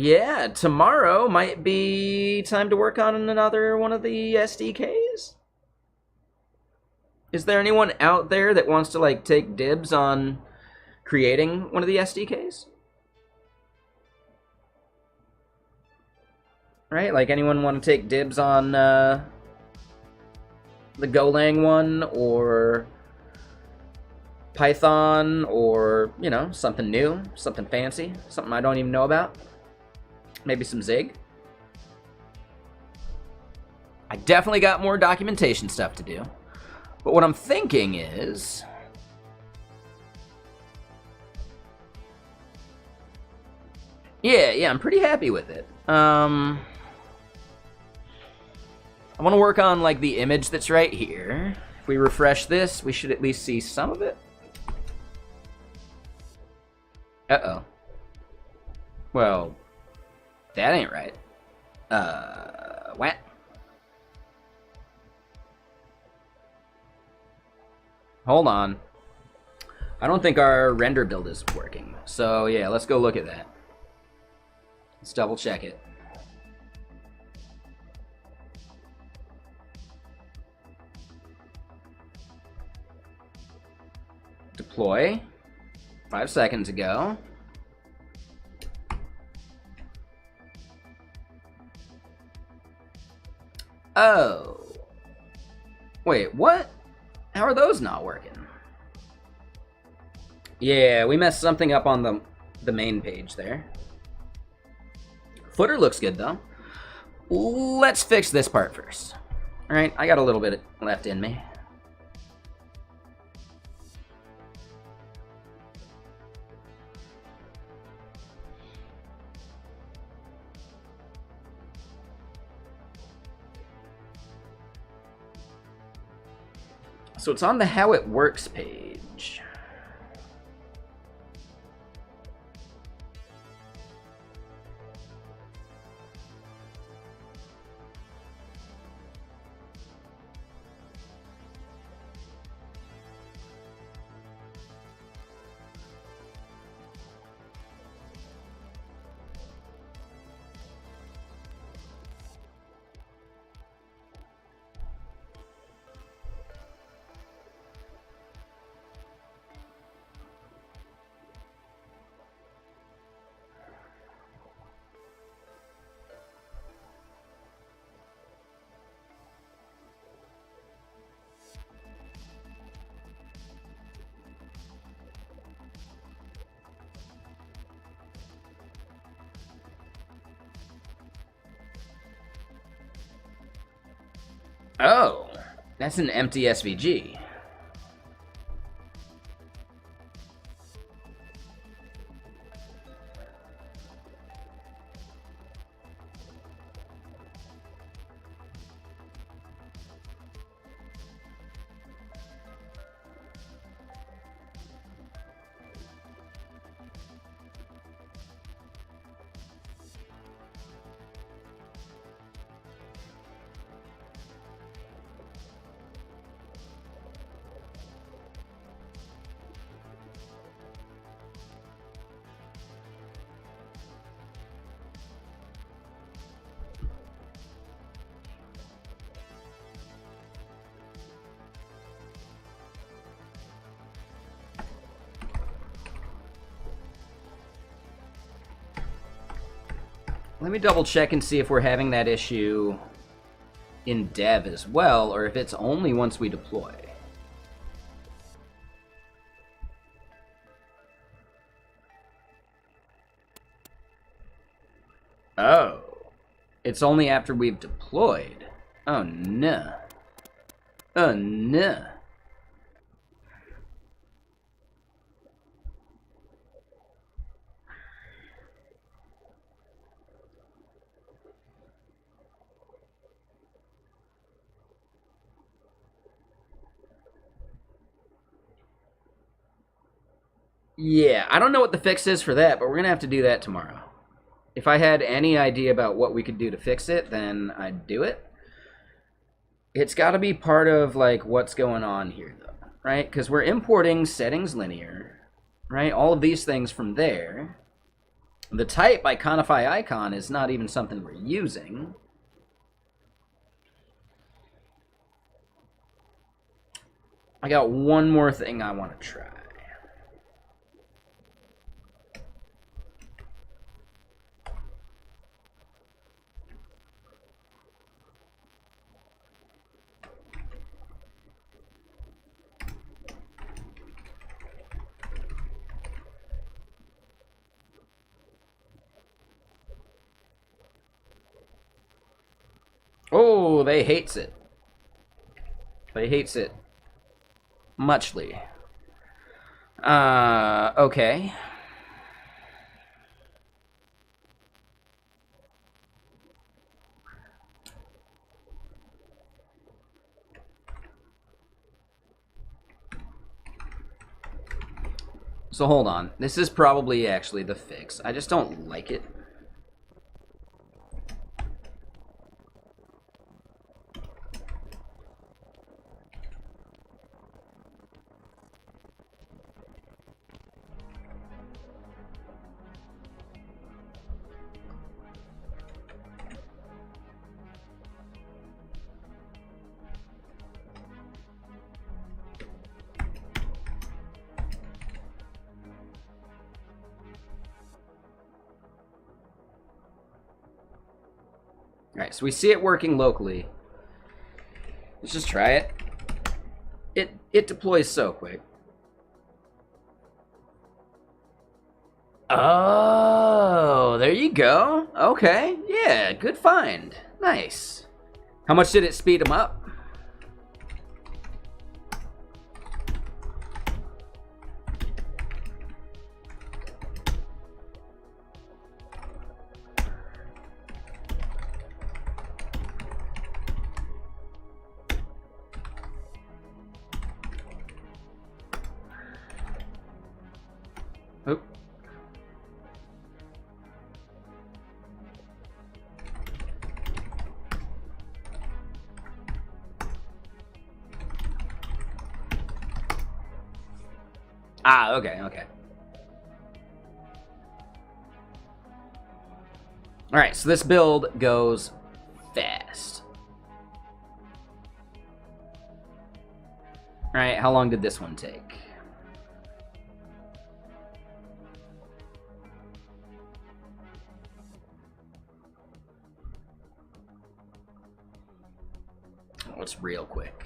Yeah, tomorrow might be time to work on another one of the SDKs. Is there anyone out there that wants to like take dibs on creating one of the SDKs? Right? Like anyone want to take dibs on the Golang one or Python or, you know, something new, something fancy, something I don't even know about? Maybe some Zig? I definitely got more documentation stuff to do. But what I'm thinking is... Yeah, I'm pretty happy with it. I want to work on, like, the image that's right here. If we refresh this, we should at least see some of it. Uh-oh. Well, that ain't right. What? Hold on. I don't think our render build is working. So, yeah, let's go look at that. Let's double check it. Deploy. 5 seconds ago. Oh. Wait, what? How are those not working? Yeah, we messed something up on the main page there. Footer looks good, though. Let's fix this part first. All right, I got a little bit left in me. So it's on the How It Works page. Oh, that's an empty SVG. Let me double check and see if we're having that issue in dev as well, or if it's only once we deploy. Oh, it's only after we've deployed. Oh no. Oh no. Yeah, I don't know what the fix is for that, but we're going to have to do that tomorrow. If I had any idea about what we could do to fix it, then I'd do it. It's got to be part of, like, what's going on here, though, right? Because we're importing settings linear, right? All of these things from there. The type iconify icon is not even something we're using. I got one more thing I want to try. Oh, they hates it. They hates it. Muchly. Okay. So hold on. This is probably actually the fix. I just don't like it. Alright, so we see it working locally. Let's just try it. It deploys so quick. Oh, there you go. Okay, yeah, good find. Nice. How much did it speed them up? Oop. Ah, okay, okay. Alright, so this build goes fast. Alright, how long did this one take? Oh, it's real quick.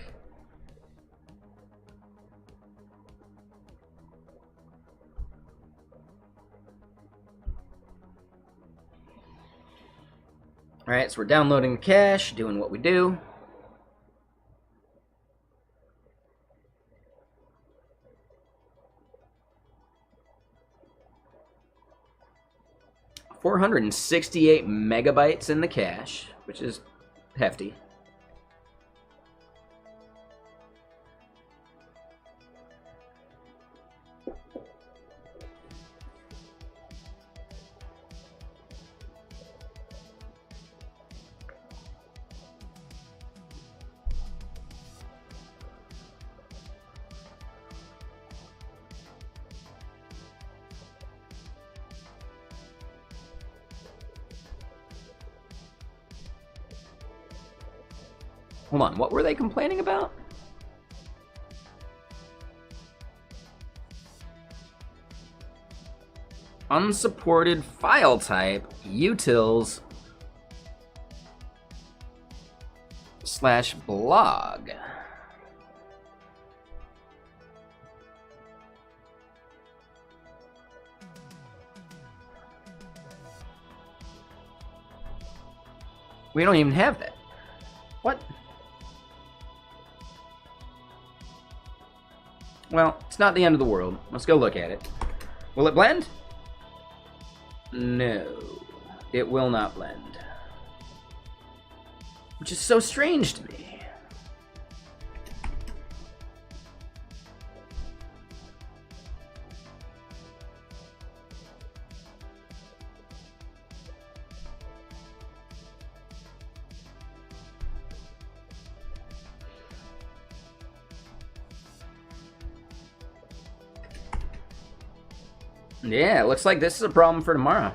Alright, so we're downloading the cache, doing what we do. $468 megabytes in the cache, which is hefty. Hold on, what were they complaining about? Unsupported file type utils /blog. We don't even have that. What? Well, it's not the end of the world. Let's go look at it. Will it blend? No, it will not blend. Which is so strange to me. Yeah, it looks like this is a problem for tomorrow.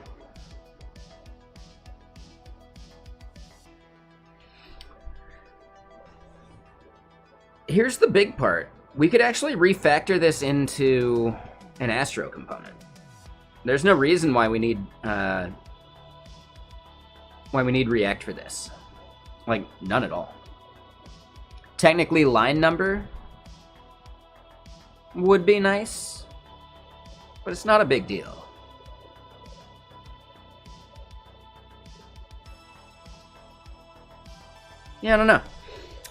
here's the big part. We could actually refactor this into an Astro component. There's no reason why we need React for this. Like, none at all. Technically, line number would be nice, but it's not a big deal. Yeah, I don't know.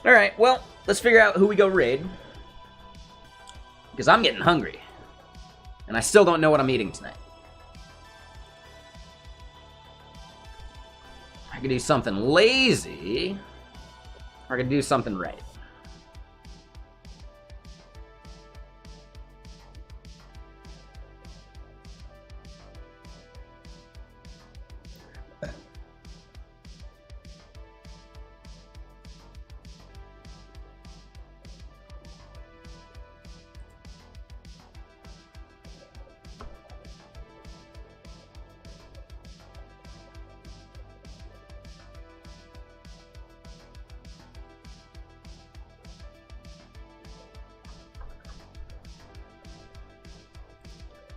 Alright, well, let's figure out who we go raid. Because I'm getting hungry. And I still don't know what I'm eating tonight. I could do something lazy, or I could do something right.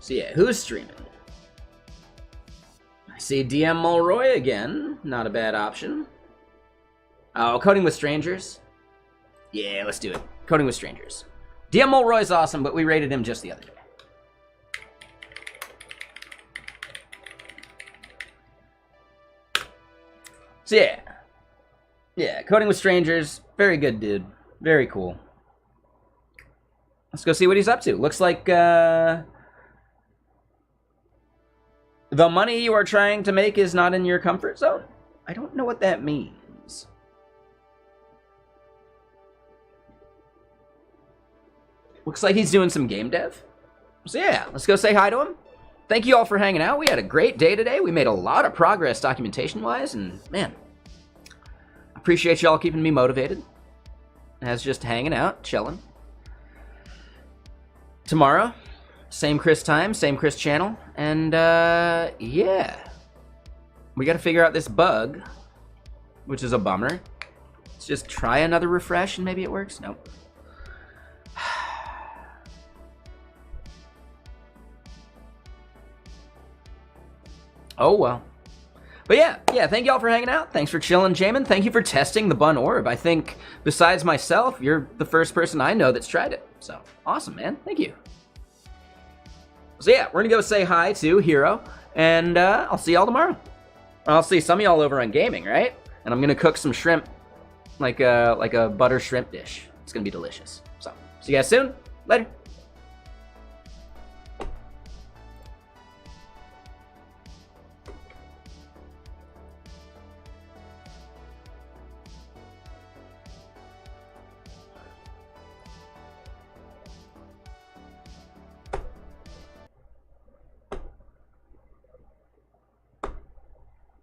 So yeah, who's streaming? I see DM Mulroy again. Not a bad option. Oh, Coding with Strangers? Yeah, let's do it. Coding with Strangers. DM Mulroy's awesome, but we rated him just the other day. So yeah. Yeah, Coding with Strangers. Very good, dude. Very cool. Let's go see what he's up to. Looks like, the money you are trying to make is not in your comfort zone? I don't know what that means. Looks like he's doing some game dev. So yeah, let's go say hi to him. Thank you all for hanging out. We had a great day today. We made a lot of progress documentation-wise, and man, I appreciate y'all keeping me motivated. As just hanging out, chilling. Tomorrow, same Chris time, same Chris channel, and yeah. We gotta figure out this bug, which is a bummer. Let's just try another refresh and maybe it works. Nope. Oh well. But yeah, thank y'all for hanging out. Thanks for chilling, Jamin. Thank you for testing the Bun Orb. I think, besides myself, you're the first person I know that's tried it. So, awesome, man. Thank you. So yeah, we're gonna go say hi to Hero, and I'll see y'all tomorrow. I'll see some of y'all over on gaming, right? And I'm gonna cook some shrimp, like a butter shrimp dish. It's gonna be delicious. So, see you guys soon. Later.